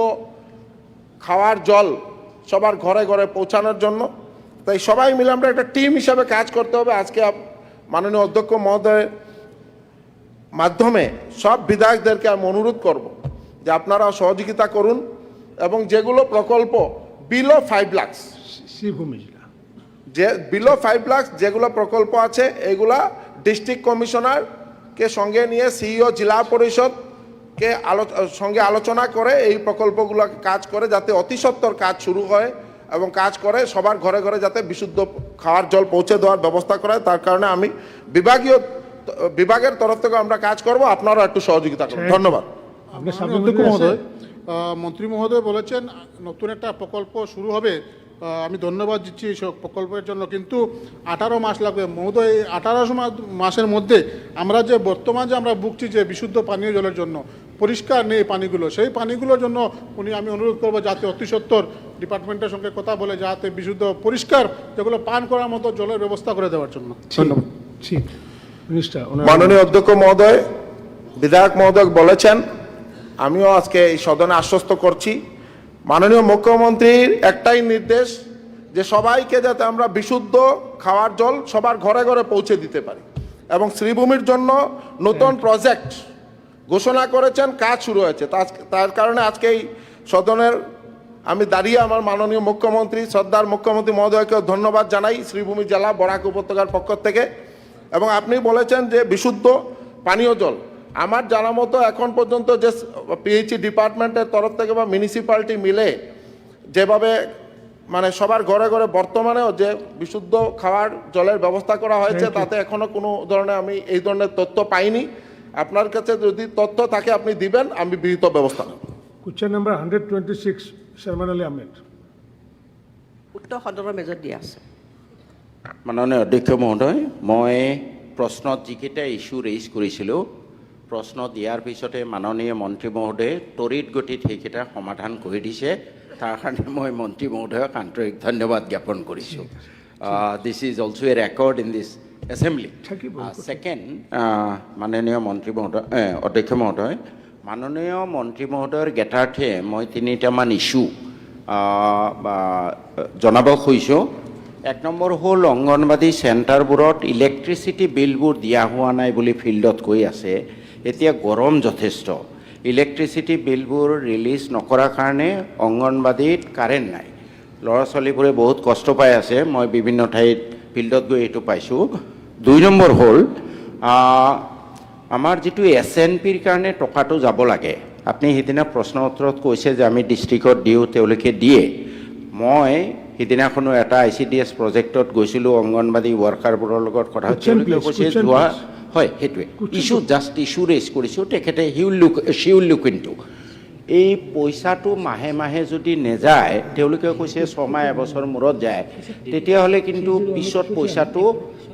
খাওয়ার জল সবার ঘরে ঘরে পৌঁছানোর জন্য। তাই সবাই মিলে আমরা একটা টিম হিসাবে কাজ করতে হবে। আজকে মাননীয় অধ্যক্ষ মহোদয়ের মাধ্যমে সব বিধায়কদেরকে আমি অনুরোধ করব যে আপনারা সহযোগিতা করুন এবং যেগুলো প্রকল্প বিলো 5 লাখ যে বিলো 5 লাখ যেগুলো প্রকল্প আছে এগুলা ডিস্ট্রিক্ট কমিশনারকে সঙ্গে নিয়ে সিইও জেলা পরিষদকে সঙ্গে আলোচনা করে এই প্রকল্পগুলো কাজ করে যাতে অতি সত্বর কাজ শুরু হয় এবং কাজ করে সবার ঘরে ঘরে যাতে বিশুদ্ধ খাওয়ার জল পৌঁছে দেওয়ার ব্যবস্থা করা হয়। তার কারণে আমি বিভাগের তরফ থেকে আমরা কাজ করব, আপনারা একটু সহযোগিতা করুন। ধন্যবাদ। অধ্যক্ষ মহোদয়, মন্ত্রী মহোদয় বলেছেন নতুন একটা প্রকল্প শুরু হবে, আমি ধন্যবাদ দিচ্ছি এই সব প্রকল্পের জন্য, কিন্তু 18 মাস লাগবে মহোদয়। এই 18 মাসের মধ্যে আমরা যে বর্তমান যে আমরা ভুগছি যে বিশুদ্ধ পানীয় জলের জন্য, পরিষ্কার নেই পানিগুলো, সেই পানিগুলোর জন্য আমি অনুরোধ করবো যাতে অতি সত্বর ডিপার্টমেন্টের সঙ্গে কথা বলে যাতে বিশুদ্ধ পরিষ্কার যেগুলো পান করার মতো জলের ব্যবস্থা করে দেওয়ার জন্য। ধন্যবাদ। মাননীয় অধ্যক্ষ মহোদয়, বিধায়ক মহোদয় বলেছেন, আমিও আজকে এই সদনে আশ্বস্ত করছি, মাননীয় মুখ্যমন্ত্রীর একটাই নির্দেশ যে সবাইকে যাতে আমরা বিশুদ্ধ খাওয়ার জল সবার ঘরে ঘরে পৌঁছে দিতে পারি। এবং শ্রীভূমির জন্য নতুন প্রজেক্ট ঘোষণা করেছেন, কাজ শুরু হয়েছে। তার কারণে আজকে এই সদনের আমি দাঁড়িয়ে আমার মাননীয় মুখ্যমন্ত্রী, শ্রদ্ধার মুখ্যমন্ত্রী মহোদয়কে ধন্যবাদ জানাই শ্রীভূমি জেলা বরাক উপত্যকার পক্ষ থেকে। এবং আপনি বলেছেন যে বিশুদ্ধ পানীয় জল, আমার জানা মতো এখন পর্যন্ত যে পিএইচই ডিপার্টমেন্টের তরফ থেকে বা মিউনিসিপ্যালিটি মিলে যেভাবে মানে সবার ঘরে ঘরে বর্তমানেও যে বিশুদ্ধ খাওয়ার জলের ব্যবস্থা করা হয়েছে, তাতে এখনো কোনো ধরনের আমি এই ধরনের তথ্য পাইনি। আপনার কাছে যদি তথ্য থাকে আপনি দিবেন, আমি বিহিত ব্যবস্থা নেব। Question number 126 Sherman Ali Ahmed. উত্তৰ সদনৰ মেজত দিয়া আছে। মাননীয় অধ্যক্ষ মহোদয়, মই প্ৰশ্নত যিকেইটা ইছ্যু ৰেইজ কৰিছিলোঁ, প্ৰশ্ন দিয়াৰ পিছতে মাননীয় মন্ত্ৰী মহোদয়ে তড়িৎ গতিত সেইকেইটা সমাধান কৰি দিছে। তাৰ কাৰণে মই মন্ত্ৰী মহোদয়ক আন্তৰিক ধন্যবাদ জ্ঞাপন কৰিছোঁ। This is also' A record in this assembly. Second, মাননীয় মন্ত্ৰী মহোদয়, অধ্যক্ষ মহোদয়, মাননীয় মন্ত্ৰী মহোদয়ৰ জ্ঞাতাৰ্থে মই 3টামান ইছ্যু জনাব খুজিছোঁ। 1 নম্বৰ হ'ল অংগনবাদী চেণ্টাৰবোৰত ইলেক্ট্ৰিচিটি বিলবোৰ দিয়া হোৱা নাই বুলি ফিল্ডত কৈ আছে। এতিয়া গৰম যথেষ্ট, ইলেক্ট্ৰিচিটি বিলবোৰ ৰিলিজ নকৰাৰ কাৰণে অংগনবাদীত কাৰেণ্ট নাই, ল'ৰা ছোৱালীবোৰে বহুত কষ্ট পাই আছে। মই বিভিন্ন ঠাইত ফিল্ডত গৈ এইটো পাইছোঁ। 2 নম্বৰ হ'ল আমাৰ যিটো SNPৰ কাৰণে টকাটো যাব লাগে, আপুনি সেইদিনা প্ৰশ্ন উত্তৰত কৈছে যে আমি ডিষ্ট্ৰিক্টত দিওঁ, তেওঁলোকে দিয়ে। মই সিদিনাখনো এটা ICDS প্ৰজেক্টত গৈছিলোঁ, অংগনবাদী ৱৰ্কাৰবোৰৰ লগত কথা কৈছে যোৱা হয়, সেইটোৱে ইছ্যু ৰেইজ কৰিছোঁ। তেখেতে হি উইল লুক ইনটু এই পইচাটো মাহে মাহে যদি নেযায়, তেওঁলোকে কৈছে 6 মাহ এবছৰ মূৰত যায়, তেতিয়াহ'লে কিন্তু পিছত পইচাটো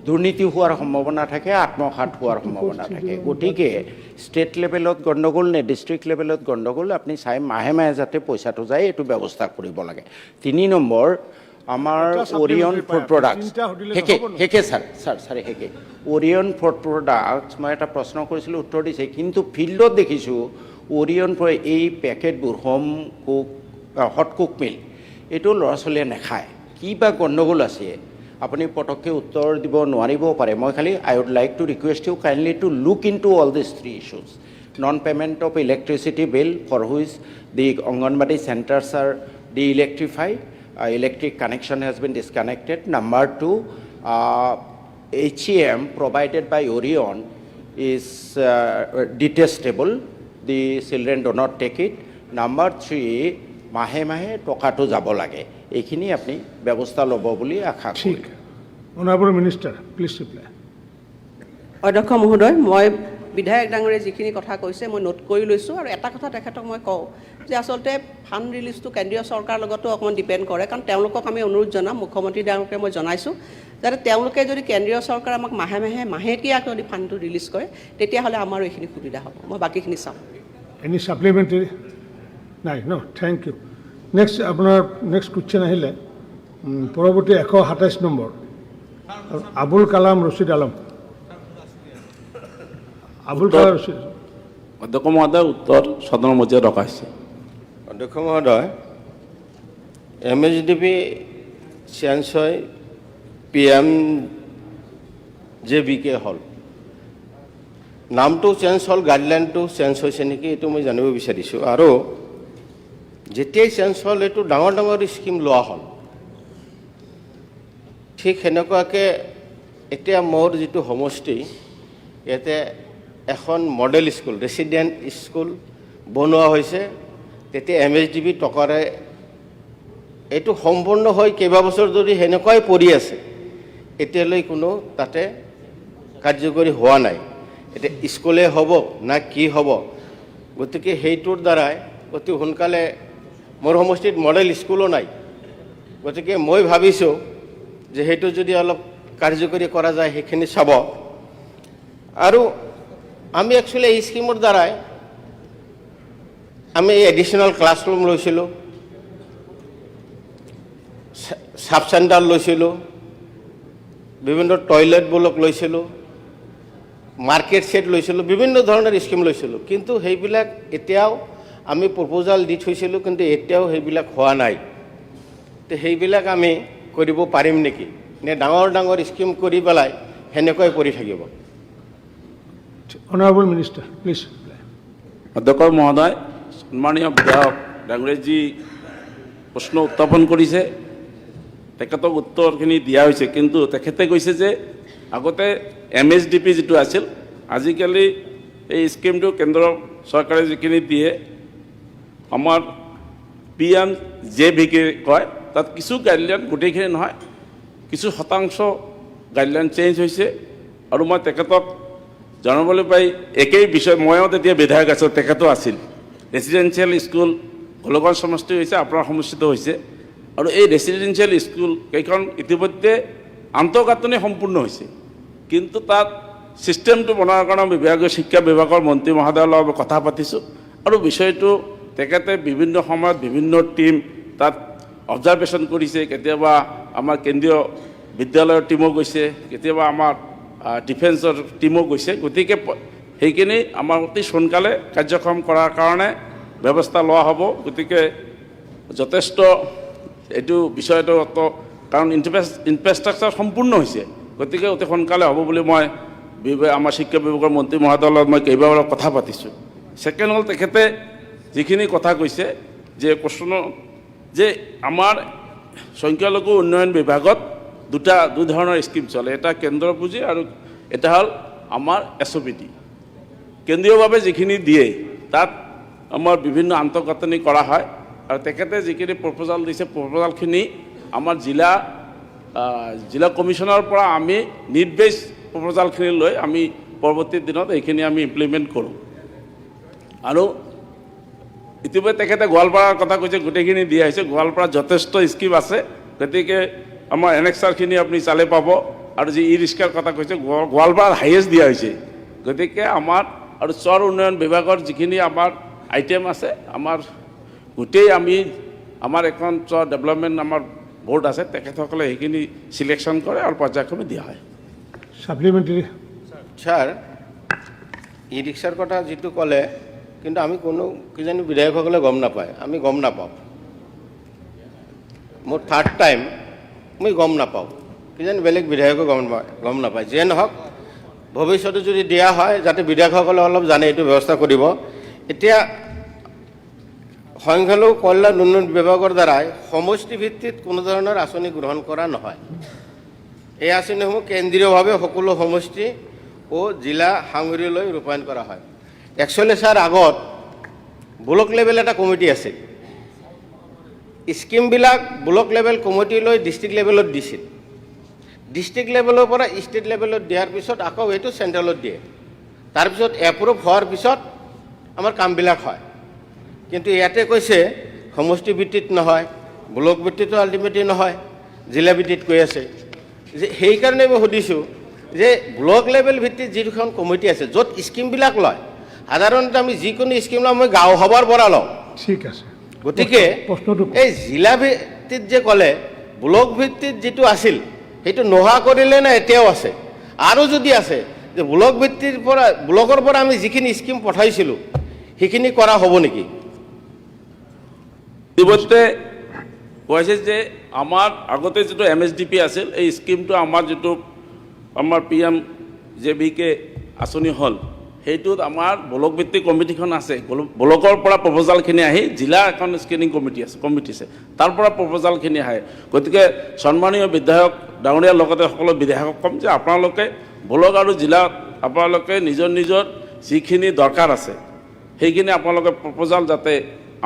দুৰ্নীতি হোৱাৰ সম্ভাৱনা থাকে, আত্মসাৎ হোৱাৰ সম্ভাৱনা থাকে। গতিকে ষ্টেট লেভেলত গণ্ডগোল নে ডিষ্ট্ৰিক্ট লেভেলত গণ্ডগোল আপুনি চাই মাহে মাহে যাতে পইচাটো যায় এইটো ব্যৱস্থা কৰিব লাগে। 3 নম্বৰ, আমাৰ অৰিয়ন ফুড প্ৰডাক্টছ হেকে ছাৰ হেকে অৰিয়ন ফুড প্ৰডাক্টছ মই এটা প্ৰশ্ন কৰিছিলোঁ, উত্তৰ দিছে, কিন্তু ফিল্ডত দেখিছোঁ অৰিয়ন এই পেকেটবোৰ হট কুক মিল এইটো ল'ৰা ছোৱালীয়ে নাখায়। কি বা গণ্ডগোল আছে আপুনি পটককৈ উত্তৰ দিব নোৱাৰিবও পাৰে। মই খালি I would like to request you kindly to look into all this 3 issues. Non payment of electricity bill for which the anganwadi centres are de electrified, electric connection has been disconnected. Number 2, HEM provided by Orion is detestable. The children do not take it. Number 3, মাহে মাহে টকাটো যাব লাগে। এইখিনি আপুনি ব্যৱস্থা ল'ব বুলি আশা কৰোঁ। Honourable minister please reply. অধ্যক্ষ মহোদয়, মই বিধায়ক ডাঙৰীয়ে যিখিনি কথা কৈছে মই নোট কৰি লৈছোঁ, আৰু এটা কথা তেখেতক মই কওঁ যে আচলতে ফাণ্ড ৰিলিজটো কেন্দ্ৰীয় চৰকাৰৰ লগতো অকণমান ডিপেণ্ড কৰে, কাৰণ তেওঁলোকক আমি অনুৰোধ জনাম, মুখ্যমন্ত্ৰী ডাঙৰীয়াকে মই জনাইছোঁ যাতে তেওঁলোকে যদি কেন্দ্ৰীয় চৰকাৰে আমাক মাহেকীয়াকৈ যদি ফাণ্ডটো ৰিলিজ কৰে তেতিয়াহ'লে আমাৰো এইখিনি সুবিধা হ'ব। মই বাকীখিনি চাম। এনি ছাপ্লিমেণ্টেৰী নাই ন? Thank you. নেক্সট আপোনাৰ নেক্সট কুৱেশ্যন আহিলে পৰৱৰ্তী 127 নম্বৰ আবুল কালাম ৰছিদ আলম। আবুল কালাম ৰছিদ। অধ্যক্ষ মহোদয়, উত্তৰ সদনৰ মজিয়াত ৰখা হৈছে। অধ্যক্ষ মহোদয়, MSDP চেঞ্জ হয় PMJBK হ'ল, নামটো চেঞ্জ হ'ল, গাইডলাইনটো চেঞ্জ হৈছে নেকি এইটো মই জানিব বিচাৰিছোঁ। আৰু যেতিয়াই চেঞ্জ হ'ল এইটো ডাঙৰ ডাঙৰ স্কিম লোৱা হ'ল, ঠিক সেনেকুৱাকৈ এতিয়া মোৰ যিটো সমষ্টি ইয়াতে এখন মডেল স্কুল, ৰেচিডেণ্ট স্কুল বনোৱা হৈছে। তেতিয়া MSDP টকাৰে এইটো সম্পূৰ্ণ হৈ কেইবাবছৰ ধৰি সেনেকুৱাই পৰি আছে, এতিয়ালৈ কোনো তাতে কাৰ্যকৰী হোৱা নাই। এতিয়া স্কুলে হ'ব না কি হ'ব, গতিকে সেইটোৰ দ্বাৰাই অতি সোনকালে মোৰ সমষ্টিত মডেল স্কুলো নাই। গতিকে মই ভাবিছোঁ যে সেইটো যদি অলপ কাৰ্যকৰী কৰা যায় সেইখিনি চাব। আৰু আমি একচুৱেলি এই স্কিমৰ দ্বাৰাই আমি এডিশ্যনেল ক্লাছৰুম লৈছিলোঁ, চাব চেণ্টাৰ লৈছিলোঁ, বিভিন্ন টয়লেটবিলাক লৈছিলোঁ, মাৰ্কেট ছেট লৈছিলোঁ, বিভিন্ন ধৰণৰ স্কিম লৈছিলোঁ। কিন্তু সেইবিলাক এতিয়াও আমি প্ৰপ'জাল দি থৈছিলোঁ, কিন্তু এতিয়াও সেইবিলাক হোৱা নাই। তো সেইবিলাক আমি কৰিব পাৰিম নেকি, নে ডাঙৰ ডাঙৰ স্কিম কৰি পেলাই সেনেকুৱাই পৰি থাকিব? Honourable minister please. অধ্যক্ষ মহোদয়, সন্মানীয় বিধায়ক ডাঙৰীয়াই যি প্ৰশ্ন উত্থাপন কৰিছে তেখেতক উত্তৰখিনি দিয়া হৈছে, কিন্তু তেখেতে কৈছে যে আগতে MSDP যিটো আছিল, আজিকালি এই স্কিমটো কেন্দ্ৰ চৰকাৰে যিখিনি দিয়ে আমাৰ PMJBK কয়, তাত কিছু গাইডলাইন, গোটেইখিনি নহয়, কিছু শতাংশ গাইডলাইন চেঞ্জ হৈছে। আৰু মই তেখেতক জনাবলৈ পাই একেই বিষয়, ময়ো তেতিয়া বিধায়ক আছিলোঁ, তেখেতো আছিল। ৰেচিডেঞ্চিয়েল স্কুল গোলগঞ্জ সমষ্টি হৈছে, আপোনাৰ সমষ্টিতো হৈছে। আৰু এই ৰেচিডেঞ্চিয়েল স্কুল কেইখন ইতিমধ্যে আন্তঃগাঁথনি সম্পূৰ্ণ হৈছে, কিন্তু তাত ছিষ্টেমটো বনোৱাৰ কাৰণে বিভাগীয় শিক্ষা বিভাগৰ মন্ত্ৰী মহোদয়ৰ লগত কথা পাতিছোঁ। আৰু বিষয়টো তেখেতে বিভিন্ন সময়ত বিভিন্ন টীম তাত অবজাৰ্ভেশ্যন কৰিছে। কেতিয়াবা আমাৰ কেন্দ্ৰীয় বিদ্যালয়ৰ টীমো গৈছে, কেতিয়াবা আমাৰ ডিফেন্সৰ টীমো গৈছে। গতিকে সেইখিনি আমাৰ অতি সোনকালে কাৰ্যক্ষম কৰাৰ কাৰণে ব্যৱস্থা লোৱা হ'ব। গতিকে যথেষ্ট এইটো বিষয়টো, কাৰণ ইনফ্ৰাষ্ট্ৰাকচাৰ সম্পূৰ্ণ হৈছে, গতিকে অতি সোনকালে হ'ব বুলি মই আমাৰ শিক্ষা বিভাগৰ মন্ত্ৰী মহোদয়ৰ লগত মই কেইবাবাৰ কথা পাতিছোঁ। ছেকেণ্ড হ'ল, তেখেতে যিখিনি কথা কৈছে যে প্ৰশ্ন যে আমাৰ সংখ্যালঘু উন্নয়ন বিভাগত দুই ধৰণৰ স্কিম চলে, এটা কেন্দ্ৰৰ পুঁজি আৰু এটা হ'ল আমাৰ SOPD। কেন্দ্ৰীয়ভাৱে যিখিনি দিয়ে তাত আমাৰ বিভিন্ন আন্তঃগাঁথনি কৰা হয়, আৰু তেখেতে যিখিনি প্ৰপ'জাল দিছে প্ৰপ'জালখিনি আমাৰ জিলা কমিশ্যনৰ পৰা আমি নিড বেছ প্ৰপ'জালখিনি লৈ আমি পৰৱৰ্তী দিনত এইখিনি আমি ইমপ্লিমেণ্ট কৰোঁ। আৰু ইতিমধ্যে তেখেতে গোৱালপাৰাৰ কথা কৈছে, গোটেইখিনি দিয়া হৈছে। গোৱালপাৰাত যথেষ্ট স্কিম আছে, গতিকে আমাৰ এনেক্সাৰখিনি আপুনি চালে পাব। আৰু যি ই ৰিক্সাৰ কথা কৈছে গোৱালপাৰাত হাইয়েষ্ট দিয়া হৈছে গতিকে আমাৰ আৰু চৰ উন্নয়ন বিভাগৰ যিখিনি আমাৰ আইটেম আছে আমাৰ গোটেই আমাৰ এখন চৰ ডেভেলপমেণ্ট আমাৰ বোৰ্ড আছে তেখেতসকলে সেইখিনি চিলেকশ্যন কৰে আৰু পৰ্যায়ক্ৰমে দিয়া হয় সাপ্লিমেণ্টাৰী ছাৰ ই ৰিক্সাৰ কথা যিটো ক'লে কিন্তু আমি কোনো কিজানি বিধায়কসকলে গম নাপায় আমি গম নাপাওঁ মোৰ থাৰ্ড টাইম মই গম নাপাওঁ কিজানি বেলেগ বিধায়কে গম নাপায় যিয়ে নহওক ভৱিষ্যতে যদি দিয়া হয় যাতে বিধায়কসকলে অলপ জানে এইটো ব্যৱস্থা কৰিব এতিয়া সংখ্যালঘু কল্যাণ উন্নয়ন বিভাগৰ দ্বাৰাই সমষ্টিভিত্তিত কোনো ধৰণৰ আঁচনি গ্ৰহণ কৰা নহয় এই আঁচনিসমূহ কেন্দ্ৰীয়ভাৱে সকলো সমষ্টি ও জিলা সাঙুৰি লৈ ৰূপায়ণ কৰা হয় একচুৱেলি ছাৰ আগত ব্লক লেভেল এটা কমিটি আছিল স্কিমবিলাক ব্লক লেভেল কমিটি লৈ ডিষ্ট্ৰিক্ট লেভেলত দিছিল ডিষ্ট্ৰিক্ট লেভেলৰ পৰা ষ্টেট লেভেলত দিয়াৰ পিছত আকৌ এইটো চেণ্ট্ৰেলত দিয়ে তাৰপিছত এপ্ৰুভ হোৱাৰ পিছত আমাৰ কামবিলাক হয় কিন্তু ইয়াতে কৈছে সমষ্টি ভিত্তিত নহয় ব্লক ভিত্তিতো আল্টিমেটলি নহয় জিলা ভিত্তিত কৈ আছে যে সেইকাৰণে মই সুধিছোঁ যে ব্লক লেভেল ভিত্তিত যিখন কমিটি আছে য'ত স্কিমবিলাক লয় সাধাৰণতে আমি যিকোনো স্কিম লওঁ মই গাঁও সভাৰ পৰা লওঁ ঠিক আছে গতিকে এই জিলা ভিত্তিত যে ক'লে ব্লক ভিত্তিত যিটো আছিল সেইটো নোহোৱা কৰিলে নে এতিয়াও আছে আৰু যদি আছে যে ব্লক ভিত্তিৰ পৰা ব্লকৰ পৰা আমি যিখিনি স্কিম পঠাইছিলোঁ সেইখিনি কৰা হ'ব নেকি ইতিমধ্যে কৈছে যে আমাৰ আগতে যিটো MSDP আছিল এই স্কিমটো আমাৰ যিটো আমাৰ PMJBK আঁচনি হ'ল সেইটোত আমাৰ ব্লক ভিত্তিক কমিটিখন আছে ব্লকৰ পৰা প্ৰপ'জালখিনি আহি জিলা এখন স্ক্ৰিনিং কমিটি আছে তাৰ পৰা প্ৰপ'জালখিনি আহে গতিকে সন্মানীয় বিধায়ক ডাঙৰীয়াৰ লগতে সকলো বিধায়কক ক'ম যে আপোনালোকে ব্লক আৰু জিলাত আপোনালোকে নিজৰ যিখিনি দৰকাৰ আছে সেইখিনি আপোনালোকে প্ৰপ'জাল যাতে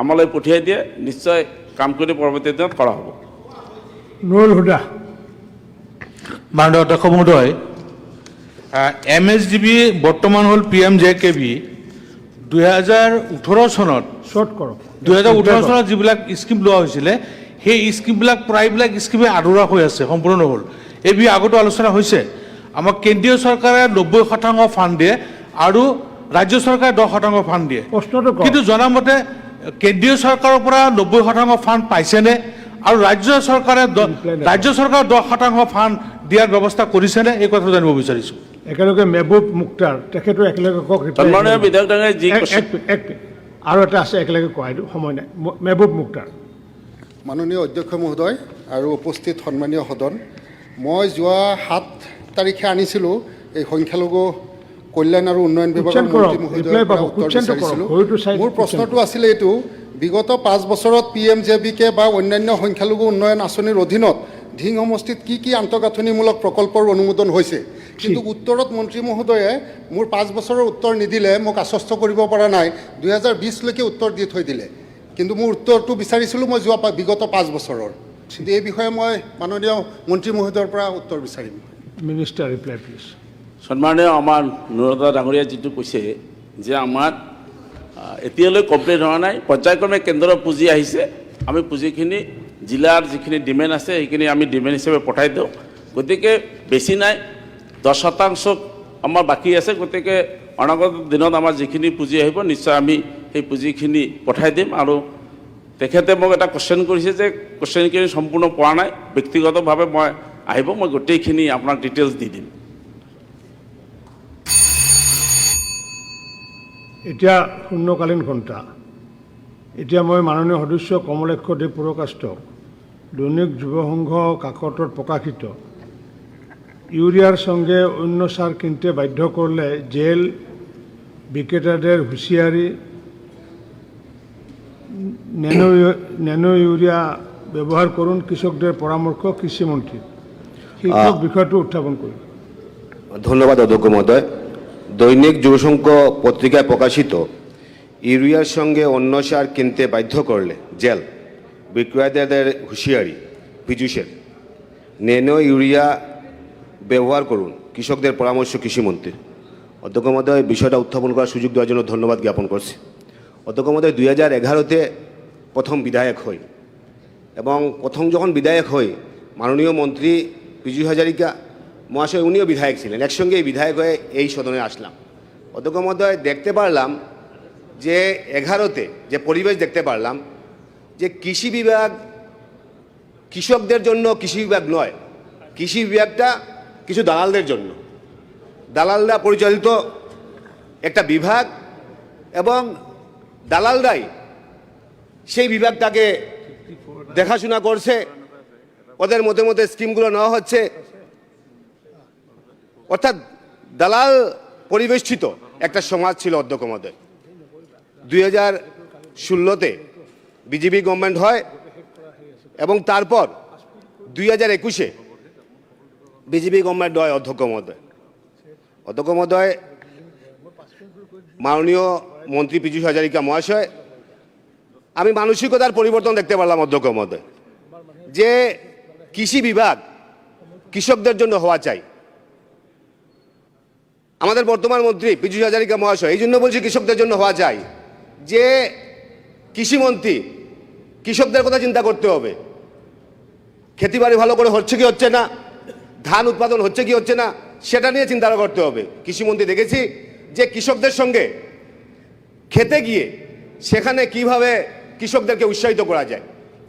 আমালৈ পঠিয়াই দিয়ে নিশ্চয় কাম কৰি পৰৱৰ্তী দিনত কৰা হ'ব নুৰুল হুদা মাননীয় অধ্যক্ষ মহোদয় MSDB বৰ্তমান হ'ল PMJKB 2018 চনত শ্বৰ্ট কৰক 2018 চনত যিবিলাক স্কিম লোৱা হৈছিলে সেই স্কিমবিলাক প্ৰায়বিলাক স্কিমে আধৰুৱা হৈ আছে সম্পূৰ্ণ নহ'ল এই আগতো আলোচনা হৈছে আমাক কেন্দ্ৰীয় চৰকাৰে 90% ফাণ্ড দিয়ে আৰু ৰাজ্য চৰকাৰে 10% ফাণ্ড দিয়ে কিন্তু জনামতে কেন্দ্ৰীয় চৰকাৰৰ পৰা 90% ফাণ্ড পাইছেনে আৰু ৰাজ্য চৰকাৰে 10% ফাণ্ড দিয়াৰ ব্যৱস্থা কৰিছেনে এই কথা জানিব বিচাৰিছোঁ একেলগে মেহবুব মুক্তাৰ তেখেতো একেলগে কওক সন্মানীয় বিধায়ক ডাঙৰীয়া যি আৰু এটা আছে একেলগে কোৱা এইটো সময় নাই মেহবুব মুক্তাৰ মাননীয় অধ্যক্ষ মহোদয় আৰু উপস্থিত সন্মানীয় সদন মই যোৱা 7 তাৰিখে আনিছিলোঁ এই সংখ্যালঘু কল্যাণ আৰু উন্নয়ন বিভাগৰ মন্ত্ৰী মহোদয়ৰ পৰা উত্তৰ বিচাৰিছিলোঁ মোৰ প্ৰশ্নটো আছিলে এইটো বিগত 5 বছৰত PMJBK বা অন্যান্য সংখ্যালঘু উন্নয়ন আঁচনিৰ অধীনত ধিং সমষ্টিত কি আন্তঃগাঁথনিমূলক প্ৰকল্পৰ অনুমোদন হৈছে কিন্তু উত্তৰত মন্ত্ৰী মহোদয়ে মোৰ 5 বছৰৰ উত্তৰ নিদিলে মোক আশ্বস্ত কৰিব পৰা নাই 2020 লৈকে উত্তৰ দি থৈ দিলে কিন্তু মোৰ উত্তৰটো বিচাৰিছিলোঁ মই যোৱা বিগত 5 বছৰৰ কিন্তু এই বিষয়ে মই মাননীয় মন্ত্ৰী মহোদয়ৰ পৰা উত্তৰ বিচাৰিম মিনিষ্টাৰ ৰিপ্লাই প্লিজ সন্মানীয় আমাৰ নুৰুল ডাঙৰীয়া যিটো কৈছে যে আমাৰ এতিয়ালৈ কমপ্লিট হোৱা নাই পৰ্যায়ক্ৰমে কেন্দ্ৰৰ পুঁজি আহিছে আমি পুঁজিখিনি জিলাৰ যিখিনি ডিমেণ্ড আছে সেইখিনি আমি ডিমেণ্ড হিচাপে পঠাই দিওঁ গতিকে বেছি নাই 10% আমাৰ বাকী আছে গতিকে অনাগত দিনত আমাৰ যিখিনি পুঁজি আহিব নিশ্চয় আমি সেই পুঁজিখিনি পঠাই দিম আৰু তেখেতে মোক এটা কুৱেশ্যন কৰিছে যে কুৱেশ্যনখিনি সম্পূৰ্ণ পোৱা নাই ব্যক্তিগতভাৱে মই আহিব মই গোটেইখিনি আপোনাক ডিটেইলছ দি দিম এতিয়া শূন্যকালীন ঘণ্টা এতিয়া মই মাননীয় সদস্য কমলেক্ষ দেৱ পুৰকাষ্টক দৈনিক যুৱ সংঘ কাকতত প্ৰকাশিত ইউৰিয়াৰ সঙ্গে অন্য সার কিনতে বাধ্য করলে জেল বিক্রেতাদের হুঁশিয়ারি ন্যানো ইউরিয়া ব্যবহার করুন কৃষকদের পরামর্শ কৃষিমন্ত্রী শীর্ষক বিষয়টো উত্থাপন করুন ধন্যবাদ অধ্যক্ষ মহোদয় দৈনিক যুবসংঘ পত্রিকায় প্রকাশিত ইউরিয়ার সঙ্গে অন্য সার কিনতে বাধ্য করলে জেল বিক্রেতাদের হুঁশিয়ারি পীযূষের ন্যানো ইউরিয়া ব্যবহার করুন কৃষকদের পরামর্শ কৃষিমন্ত্রী অধ্যক্ষ মহোদয় বিষয়টা উত্থাপন করার সুযোগ দেওয়ার জন্য ধন্যবাদ জ্ঞাপন করছি অধ্যক্ষ মহোদয় 2011-তে প্রথম বিধায়ক হই এবং প্রথম যখন বিধায়ক হই মাননীয় মন্ত্রী পীযূষ হাজারিকা মহাশয় উনিও বিধায়ক ছিলেন, একসঙ্গে এই বিধায়ক হয়ে এই সদনে আসলাম। অধ্যক্ষ মহোদয়, দেখতে পারলাম যে 11তে যে পরিবেশ দেখতে পারলাম যে কৃষি বিভাগ কৃষকদের জন্য কৃষি বিভাগ নয়, কৃষি বিভাগটা কিছু দালালদের জন্য। দালালরা পরিচালিত একটা বিভাগ এবং দালালরাই সেই বিভাগটাকে দেখাশোনা করছে, ওদের মধ্যে মধ্যে স্কিমগুলো নেওয়া হচ্ছে, অর্থাৎ দালাল পরিবেষ্টিত একটা সমাজ ছিল অধ্যক্ষ মহোদয়। 2016-তে বিজেপি গভর্নমেন্ট হয় এবং তারপর 2021-এ বিজেপি গভর্নমেন্ট হয় অধ্যক্ষ মহোদয়। অধ্যক্ষ মহোদয়, মাননীয় মন্ত্রী পীযূষ হাজারিকা মহাশয়, আমি মানসিকতার পরিবর্তন দেখতে পারলাম অধ্যক্ষ মহোদয়, যে কৃষি বিভাগ কৃষকদের জন্য হওয়া চাই। আমাদের বর্তমান মন্ত্রী পীযূষ হাজারিকা মহাশয়, এই জন্য বলছি কৃষকদের জন্য হওয়া চাই, যে কৃষিমন্ত্রী কৃষকদের কথা চিন্তা করতে হবে। খেতিবাড়ি ভালো করে হচ্ছে কি হচ্ছে না, ধান উৎপাদন হচ্ছে কি হচ্ছে না, সেটা নিয়ে চিন্তা করতে হবে। কৃষিমন্ত্রী দেখেছি যে কৃষকদের সঙ্গে খেতে গিয়ে সেখানে কিভাবে কৃষকদেরকে উৎসাহিত করা যায়,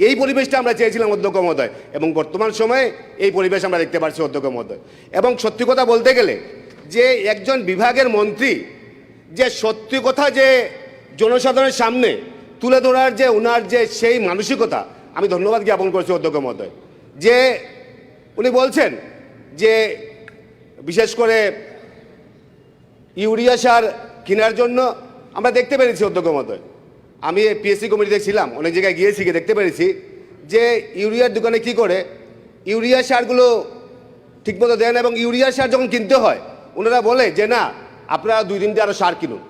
এই পরিবেশটা আমরা চেয়েছিলাম অধ্যক্ষ মহোদয়, এবং বর্তমান সময়ে এই পরিবেশ আমরা দেখতে পাচ্ছি অধ্যক্ষ মহোদয়। এবং সত্যি কথা বলতে গেলে যে একজন বিভাগের মন্ত্রী যে সত্যি কথা যে জনসাধারণের সামনে তুলে ধরার যে ওনার যে সেই মানসিকতা, আমি ধন্যবাদ জ্ঞাপন করছি অধ্যক্ষ মহোদয়। যে উনি বলছেন যে বিশেষ করে ইউরিয়া সার কেনার জন্য আমরা দেখতে পেরেছি অধ্যক্ষ মহোদয়, আমি পিএসসি কমিটিতে ছিলাম, অনেক জায়গায় গিয়েছি, গিয়ে দেখতে পেরেছি যে ইউরিয়ার দোকানে কি করে ইউরিয়া সারগুলো ঠিকমতো দেন, এবং ইউরিয়া সার যখন কিনতে হয় ওনারা বলে যে না আপনারা 2-3টে আরও সার কিনুন।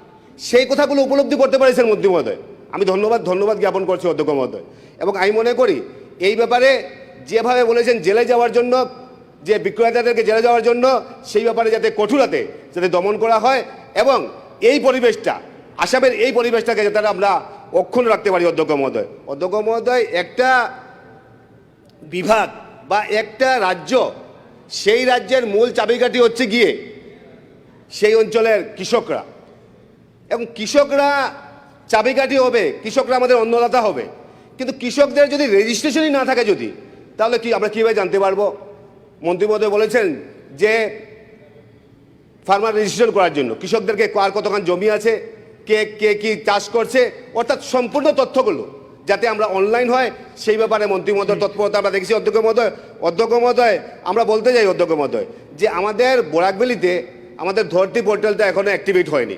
সেই কথাগুলো উপলব্ধি করতে পেরেছেন মন্ত্রী মহোদয়, আমি ধন্যবাদ জ্ঞাপন করছি অধ্যক্ষ মহোদয়। এবং আমি মনে করি এই ব্যাপারে যেভাবে বলেছেন জেলে যাওয়ার জন্য, যে বিক্রেতাদেরকে জেলে যাওয়ার জন্য, সেই ব্যাপারে যাতে কঠোরতে যাতে দমন করা হয়, এবং এই পরিবেশটা আসামের এই পরিবেশটাকে যাতে আমরা অক্ষুণ্ণ রাখতে পারি অধ্যক্ষ মহোদয়। অধ্যক্ষ মহোদয়, একটা বিভাগ বা একটা রাজ্য, সেই রাজ্যের মূল চাবিকাঠি হচ্ছে গিয়ে সেই অঞ্চলের কৃষকরা, এবং কৃষকরা চাবিকাঠি হবে, কৃষকরা আমাদের অন্নদাতা হবে। কিন্তু কৃষকদের যদি রেজিস্ট্রেশনই না থাকে যদি, তাহলে কি আমরা কীভাবে জানতে পারবো? মন্ত্রী মহোদয় বলেছেন যে ফার্মার রেজিস্ট্রেশন করার জন্য কৃষকদেরকে কার কতখানি জমি আছে, কে কে কী চাষ করছে, অর্থাৎ সম্পূর্ণ তথ্যগুলো যাতে আমরা অনলাইন হয়, সেই ব্যাপারে মন্ত্রী মহোদয়ের তৎপরতা আমরা দেখেছি অধ্যক্ষ মহোদয়। অধ্যক্ষ মহোদয়, আমরা বলতে চাই অধ্যক্ষ মহোদয় যে আমাদের বরাকবেলিতে আমাদের ধরতি পোর্টালটা এখনও অ্যাক্টিভেট হয়নি,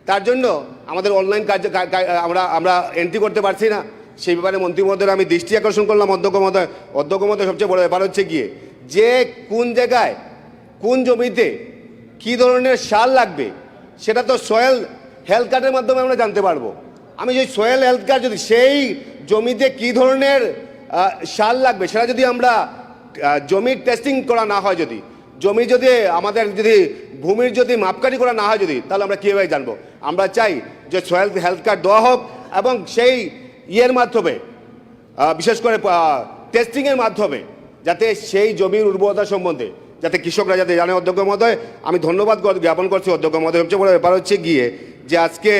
তার জন্য আমাদের অনলাইন কার্য আমরা এন্ট্রি করতে পারছি না। সেই ব্যাপারে মন্ত্রী মহোদয়ের আমি দৃষ্টি আকর্ষণ করলাম অধ্যক্ষ মহোদয়। অধ্যক্ষ মহোদয়, সবচেয়ে বড় ব্যাপার হচ্ছে গিয়ে যে কোন জায়গায় কোন জমিতে কী ধরনের সার লাগবে, সেটা তো সয়েল হেলথ কার্ডের মাধ্যমে আমরা জানতে পারবো। আমি যদি সয়েল হেলথ কার্ড যদি সেই জমিতে কী ধরনের সার লাগবে সেটা যদি আমরা জমির টেস্টিং করা না হয়, যদি জমি যদি আমাদের যদি ভূমির যদি মাপকাঠি করা না হয় যদি, তাহলে আমরা কীভাবে জানবো? আমরা চাই যে সয়েল হেলথ কার্ড দেওয়া হোক, এবং সেই ইয়ের মাধ্যমে বিশেষ করে টেস্টিংয়ের মাধ্যমে যাতে সেই জমির উর্বরতা সম্বন্ধে যাতে কৃষকরা যাতে জানে অধ্যক্ষ মহোদয়। আমি ধন্যবাদ জ্ঞাপন করছি অধ্যক্ষ মহোদয়। সবচেয়ে বড় ব্যাপার হচ্ছে গিয়ে যে আজকে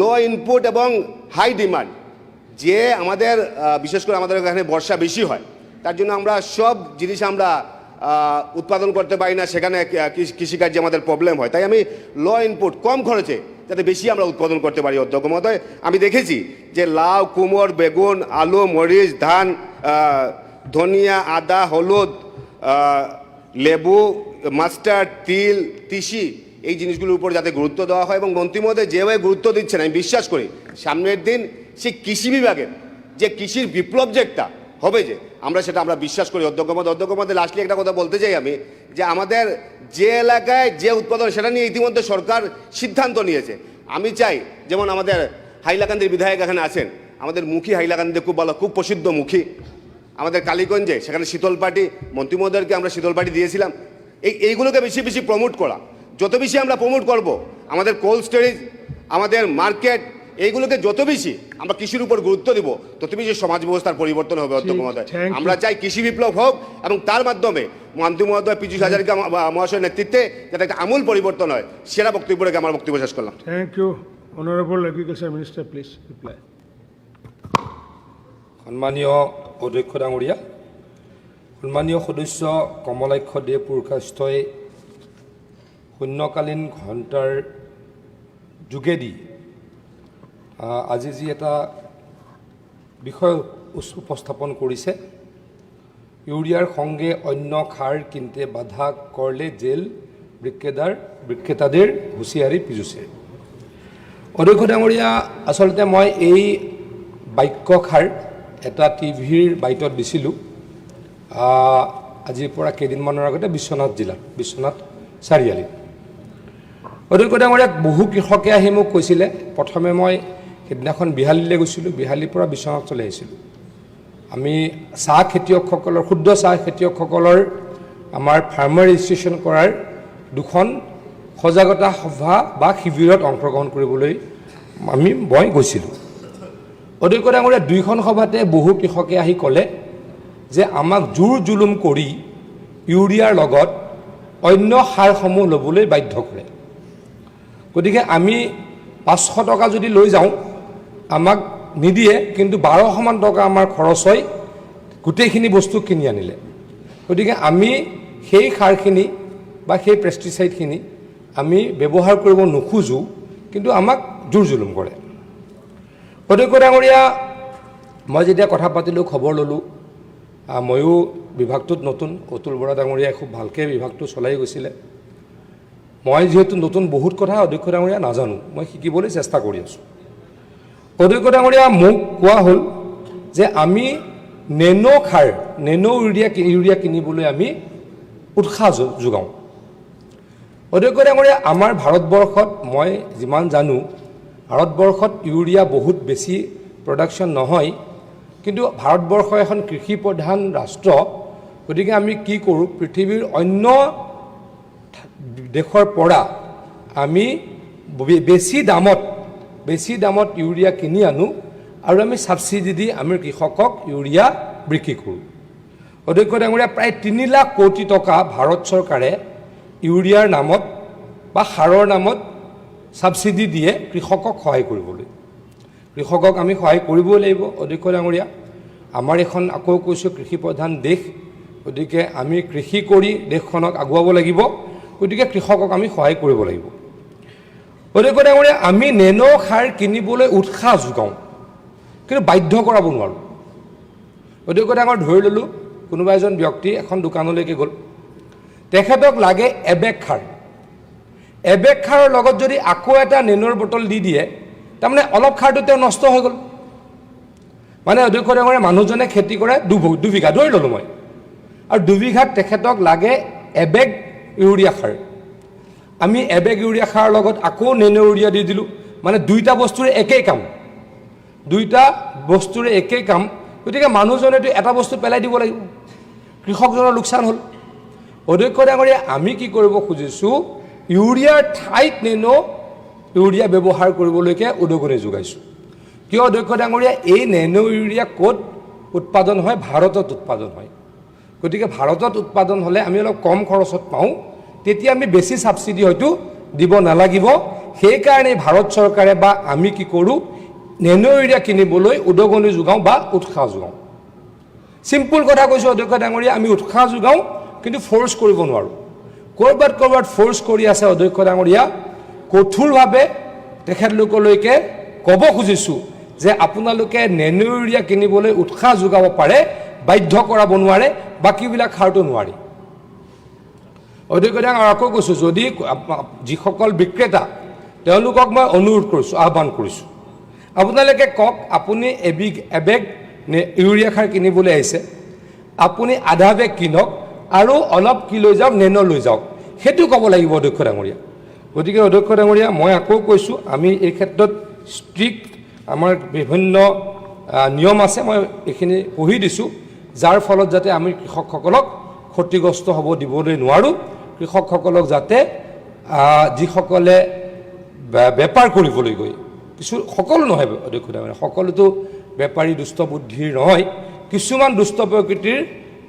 লো ইনপুট এবং হাই ডিমান্ড, যে আমাদের বিশেষ করে আমাদের এখানে বর্ষা বেশি হয়, তার জন্য আমরা সব জিনিস আমরা উৎপাদন করতে পারি না, সেখানে কৃষিকার্যে আমাদের প্রবলেম হয়। তাই আমি লো ইনপুট কম খরচে যাতে বেশি আমরা উৎপাদন করতে পারি অধ্যক্ষ মহোদয়। আমি দেখেছি যে লাউ, কুমড়, বেগুন, আলু, মরিচ, ধান, ধনিয়া, আদা, হলুদ, লেবু, মাস্টার্ড, তিল, তিসি, এই জিনিসগুলোর উপর যাতে গুরুত্ব দেওয়া হয়, এবং মন্ত্রী মহোদয় যেভাবে গুরুত্ব দিচ্ছেন আমি বিশ্বাস করি সামনের দিন সেই কৃষি বিভাগের যে কৃষির বিপ্লব যে একটা হবে, যে আমরা বিশ্বাস করি অধ্যক্ষ মহোদয়। অধ্যক্ষ মহোদয়, লাস্টলি একটা কথা বলতে চাই আমি, যে আমাদের যে এলাকায় যে উৎপাদন সেটা নিয়ে ইতিমধ্যে সরকার সিদ্ধান্ত নিয়েছে। আমি চাই যেমন আমাদের হাইলাকান্দির বিধায়ক এখানে আছেন, আমাদের মুখী হাইলাকান্দিতে খুব ভালো, খুব প্রসিদ্ধ মুখী। আমাদের কালীগঞ্জে সেখানে শীতল পাটি, মন্ত্রী মহোদয়কে আমরা শীতল পাটি দিয়েছিলাম। এইগুলোকে বেশি বেশি প্রমোট করা, যত বেশি আমরা প্রমোট করব, আমাদের কোল্ড স্টোরেজ, আমাদের মার্কেট, এইগুলোকে যত বেশি আমরা কৃষির উপর গুরুত্ব দেব তত বেশি সমাজ ব্যবস্থার পরিবর্তন হবে অধ্যক্ষ মহোদয়। আমরা চাই কৃষি বিপ্লব হোক এবং তার মাধ্যমে মন্ত্রী মহোদয় পীযূষ হাজারিকা মহাশয়ের নেতৃত্বে যাতে একটা আমূল পরিবর্তন হয়, সেরা বক্তব্য রেখে আমার বক্তব্য শেষ করলাম। Thank you. Honourable agriculture minister, please reply. সন্মানীয় অধ্যক্ষ ডাঙৰীয়া, সন্মানীয় সদস্য কমলাক্ষ দে পুৰকাষ্ঠই শূন্যকালীন ঘণ্টাৰ যোগেদি আজি যি এটা বিষয় উপস্থাপন কৰিছে, ইউৰিয়াৰ সঙ্গে অন্য সাৰ কিনতে বাধা কৰলে জেল বিক্ৰেতাদেৰ হুঁশিয়াৰি পীযুষে। অধ্যক্ষ ডাঙৰীয়া, আচলতে মই এই বাক্যষাৰ এটা টিভিৰ বাইটত দিছিলোঁ আজিৰ পৰা কেইদিনমানৰ আগতে বিশ্বনাথ জিলাত, বিশ্বনাথ চাৰিআলিত। অধ্যক্ষ ডাঙৰীয়া, বহু কৃষকে আহি মোক কৈছিলে, প্ৰথমে মই সেইদিনাখন বিহালীলৈ গৈছিলোঁ, বিহালীৰ পৰা বিশ্বনাথলৈ আহিছিলোঁ। আমি চাহ খেতিয়কসকলৰ, ক্ষুদ্ৰ চাহ খেতিয়কসকলৰ আমাৰ ফাৰ্মাৰ ৰেজিষ্ট্ৰেশ্যন কৰাৰ দুখন সজাগতা সভা বা শিবিৰত অংশগ্ৰহণ কৰিবলৈ মই গৈছিলোঁ। অধ্যক্ষ ডাঙৰীয়া, দুইখন সভাতে বহু কৃষকে আহি ক'লে যে আমাক জোৰ জুলুম কৰি ইউৰিয়াৰ লগত অন্য সাৰসমূহ ল'বলৈ বাধ্য কৰে। গতিকে আমি 500 টকা যদি লৈ যাওঁ আমাক নিদিয়ে, কিন্তু 1200মান টকা আমাৰ খৰচ হয় গোটেইখিনি বস্তু কিনি আনিলে। গতিকে আমি সেই সাৰখিনি বা সেই পেষ্টিচাইডখিনি আমি ব্যৱহাৰ কৰিব নোখোজোঁ, কিন্তু আমাক জোৰ জুলুম কৰে। অধ্যক্ষ ডাঙৰীয়া, মই যেতিয়া কথা পাতিলোঁ, খবৰ ল'লোঁ, ময়ো বিভাগটোত নতুন, অতুল বৰা ডাঙৰীয়াই খুব ভালকৈ বিভাগটো চলাই গৈছিলে। মই যিহেতু নতুন বহুত কথা অধ্যক্ষ ডাঙৰীয়া নাজানো, মই শিকিবলৈ চেষ্টা কৰি আছোঁ। অধ্যক্ষ ডাঙৰীয়া, মোক কোৱা হ'ল যে আমি নেনো সাৰ, নেনো ইউৰিয়া কিনিবলৈ আমি উৎসাহ যোগাওঁ। অধ্যক্ষ ডাঙৰীয়া, আমাৰ ভাৰতবৰ্ষত মই যিমান জানো ভাৰতবৰ্ষত ইউৰিয়া বহুত বেছি প্ৰডাকশ্যন নহয়, কিন্তু ভাৰতবৰ্ষ এখন কৃষি প্ৰধান ৰাষ্ট্ৰ। গতিকে আমি কি কৰোঁ, পৃথিৱীৰ অন্য দেশৰ পৰা আমি বেছি দামত ইউৰিয়া কিনি আনো আৰু আমি ছাবচিডি দি আমি কৃষকক ইউৰিয়া বিক্ৰী কৰোঁ। অধ্যক্ষ ডাঙৰীয়া, প্ৰায় 3 লাখ কোটি টকা ভাৰত চৰকাৰে ইউৰিয়াৰ নামত বা সাৰৰ নামত ছাবচিডি দিয়ে কৃষকক সহায় কৰিবলৈ। কৃষকক আমি সহায় কৰিবই লাগিব। অধ্যক্ষ ডাঙৰীয়া, আমাৰ এখন আকৌ কৈছোঁ কৃষি প্ৰধান দেশ, গতিকে আমি কৃষি কৰি দেশখনক আগুৱাব লাগিব। গতিকে কৃষকক আমি সহায় কৰিব লাগিব। অধ্যক্ষ ডাঙৰীয়া, আমি নেনো সাৰ কিনিবলৈ উৎসাহ যোগাওঁ, কিন্তু বাধ্য কৰাব নোৱাৰোঁ। অধ্যক্ষ ডাঙৰ, ধৰি ল'লোঁ কোনোবা এজন ব্যক্তি এখন দোকানলৈকে গ'ল, তেখেতক লাগে এবেগ সাৰ। এবেগ সাৰৰ লগত যদি আকৌ এটা নেনোৰ বটল দি দিয়ে, তাৰমানে অলপ সাৰটো তেওঁ নষ্ট হৈ গ'ল। মানে অধ্যক্ষ ডাঙৰীয়া, মানুহজনে খেতি কৰে 2 বিঘা ধৰি ল'লোঁ মই, আৰু 2 বিঘাত তেখেতক লাগে এবেগ ইউৰিয়া সাৰ। আমি এবেগ ইউৰিয়া সাৰৰ লগত আকৌ নেনো ইউৰিয়া দি দিলোঁ, মানে দুইটা বস্তুৰে একেই কাম। গতিকে মানুহজনেতো এটা বস্তু পেলাই দিব লাগিব, কৃষকজনৰ লোকচান হ'ল। অধ্যক্ষ ডাঙৰীয়া, আমি কি কৰিব খুজিছোঁ, ইউৰিয়াৰ ঠাইত নেনো ইউৰিয়া ব্যৱহাৰ কৰিবলৈকে উদগনি যোগাইছোঁ। কিয় অধ্যক্ষ ডাঙৰীয়া, এই নেনো ইউৰিয়া ক'ত উৎপাদন হয়? ভাৰতত উৎপাদন হয়। গতিকে ভাৰতত উৎপাদন হ'লে আমি অলপ কম খৰচত পাওঁ, তেতিয়া আমি বেছি ছাবচিডি হয়তো দিব নালাগিব। সেইকাৰণে ভাৰত চৰকাৰে বা আমি কি কৰোঁ, নেনো ইউৰিয়া কিনিবলৈ উদগনি যোগাওঁ বা উৎসাহ যোগাওঁ। চিম্পুল কথা কৈছোঁ অধ্যক্ষ ডাঙৰীয়া, আমি উৎসাহ যোগাওঁ, কিন্তু ফ'ৰ্চ কৰিব নোৱাৰোঁ। ক'ৰবাত ফ'ৰ্চ কৰি আছে অধ্যক্ষ ডাঙৰীয়া। কঠোৰভাৱে তেখেতলোকলৈকে ক'ব খুজিছোঁ যে আপোনালোকে নেনো ইউৰিয়া কিনিবলৈ উৎসাহ যোগাব পাৰে, বাধ্য কৰাব নোৱাৰে, বাকীবিলাক সাৰটো নোৱাৰি। অধ্যক্ষ ডাঙৰ, আকৌ কৈছোঁ, যদি যিসকল বিক্ৰেতা তেওঁলোকক মই অনুৰোধ কৰিছোঁ, আহ্বান কৰিছোঁ, আপোনালোকে কওক, আপুনি এবেগ ইউৰিয়া সাৰ কিনিবলৈ আহিছে, আপুনি আধা বেগ কিনক আৰু অলপ কি লৈ যাওক, নেনো লৈ যাওক, সেইটো ক'ব লাগিব অধ্যক্ষ ডাঙৰীয়া। গতিকে অধ্যক্ষ ডাঙৰীয়া, মই আকৌ কৈছোঁ, আমি এই ক্ষেত্ৰত ষ্ট্ৰিক্ট আমাৰ বিভিন্ন নিয়ম আছে, মই এইখিনি পঢ়ি দিছোঁ, যাৰ ফলত যাতে আমি কৃষকসকলক ক্ষতিগ্ৰস্ত হ'ব দিবলৈ নোৱাৰোঁ। কৃষকসকলক যাতে যিসকলে বেপাৰ কৰিবলৈ গৈ কিছু সকলো নহয় অধ্যক্ষ ডাঙৰীয়া, সকলোতো বেপাৰী দুষ্ট বুদ্ধিৰ নহয়, কিছুমান দুষ্ট প্ৰকৃতিৰ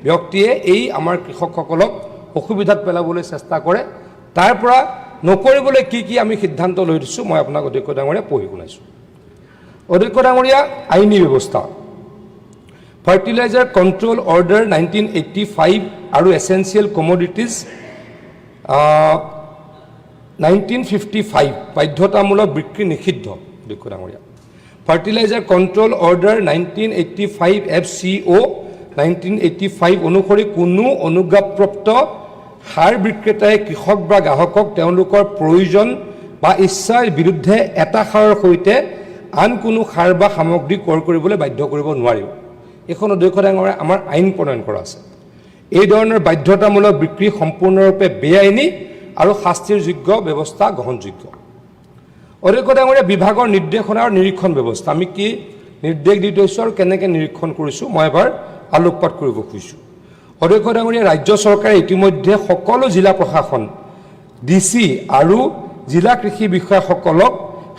ব্যক্তিয়ে এই আমাৰ কৃষকসকলক অসুবিধাত পেলাবলৈ চেষ্টা কৰে। তাৰ পৰা নকৰিবলৈ কি কি আমি সিদ্ধান্ত লৈ দিছোঁ মই আপোনাক অধ্যক্ষ ডাঙৰীয়া পঢ়ি শুনাইছোঁ। অধ্যক্ষ ডাঙৰীয়া, আইনী ব্যৱস্থা, ফাৰ্টিলাইজাৰ কণ্ট্ৰল অৰ্ডাৰ 1985 আৰু এছেঞ্চিয়েল কমোডিটিজ 1955 বাধ্যতামূলক বিক্ৰী নিষিদ্ধ। অধ্যক্ষ ডাঙৰীয়া, ফাৰ্টিলাইজাৰ কণ্ট্ৰল অৰ্ডাৰ 1985 FCO 1985 অনুসৰি কোনো অনুজ্ঞাপ্ৰাপ্ত সাৰ বিক্ৰেতাই কৃষক বা গ্ৰাহকক তেওঁলোকৰ প্ৰয়োজন বা ইচ্ছাৰ বিৰুদ্ধে এটা সাৰৰ সৈতে আন কোনো সাৰ বা সামগ্ৰী ক্ৰয় কৰিবলৈ বাধ্য কৰিব নোৱাৰিব। এইখন অধ্যক্ষ ডাঙৰীয়া আমাৰ আইন প্ৰণয়ন কৰা আছে। এই ধৰণৰ বাধ্যতামূলক বিক্ৰী সম্পূৰ্ণৰূপে বেআইনী আৰু শাস্তিৰ যোগ্য ব্যৱস্থা গ্ৰহণযোগ্য। অধ্যক্ষ ডাঙৰীয়া, বিভাগৰ নিৰ্দেশনা আৰু নিৰীক্ষণ ব্যৱস্থা, আমি কি নিৰ্দেশ দি থৈছোঁ আৰু কেনেকৈ নিৰীক্ষণ কৰিছোঁ মই এবাৰ আলোকপাত কৰিব খুজিছোঁ। অধ্যক্ষ ডাঙৰীয়া, ৰাজ্য চৰকাৰে ইতিমধ্যে সকলো জিলা প্ৰশাসন, DC আৰু জিলা কৃষি বিষয়াসকলক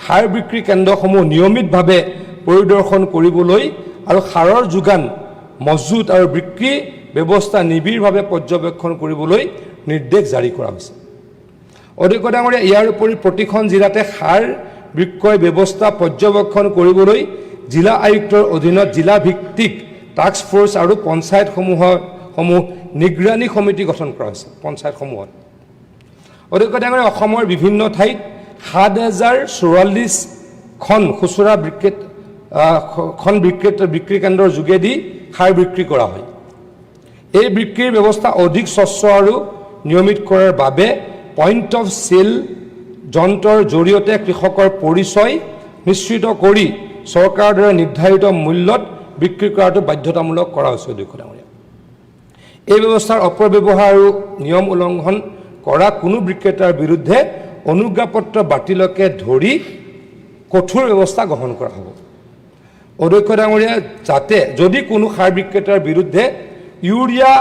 সাৰ বিক্ৰী কেন্দ্ৰসমূহ নিয়মিতভাৱে পৰিদৰ্শন কৰিবলৈ আৰু সাৰৰ যোগান, মজুত আৰু বিক্ৰী ব্যৱস্থা নিবিড়ভাৱে পৰ্যবেক্ষণ কৰিবলৈ নিৰ্দেশ জাৰি কৰা হৈছে। অধ্যক্ষ ডাঙৰীয়া, ইয়াৰ উপৰি প্ৰতিখন জিলাতে সাৰ বিক্ৰয় ব্যৱস্থা পৰ্যবেক্ষণ কৰিবলৈ জিলা আয়ুক্তৰ অধীনত জিলা ভিত্তিক টাস্ক ফ'ৰ্চ আৰু পঞ্চায়তসমূহ নিগৰানী সমিতি গঠন কৰা হৈছে পঞ্চায়তসমূহত। অধ্যক্ষ ডাঙৰীয়া, অসমৰ বিভিন্ন ঠাইত 7044খন খুচুৰা বিক্ৰী কেন্দ্ৰৰ যোগেদি সাৰ বিক্ৰী কৰা হয়। এই বিক্ৰীৰ ব্যৱস্থা অধিক স্বচ্ছ আৰু নিয়মিত কৰাৰ বাবে পইণ্ট অফ চেল যন্ত্ৰৰ জৰিয়তে কৃষকৰ পৰিচয় নিশ্চিত কৰি চৰকাৰৰ দ্বাৰা নিৰ্ধাৰিত মূল্যত বিক্ৰী কৰাটো বাধ্যতামূলক কৰা হৈছে। অধ্যক্ষ ডাঙৰীয়া, এই ব্যৱস্থাৰ অপব্যৱহাৰ আৰু নিয়ম উলংঘন কৰা কোনো বিক্ৰেতাৰ বিৰুদ্ধে অনুজ্ঞাপত্ৰ বাতিলকে ধৰি কঠোৰ ব্যৱস্থা গ্ৰহণ কৰা হ'ব। অধ্যক্ষ ডাঙৰীয়া, যাতে যদি কোনো সাৰ বিক্ৰেতাৰ বিৰুদ্ধে ইউৰিয়া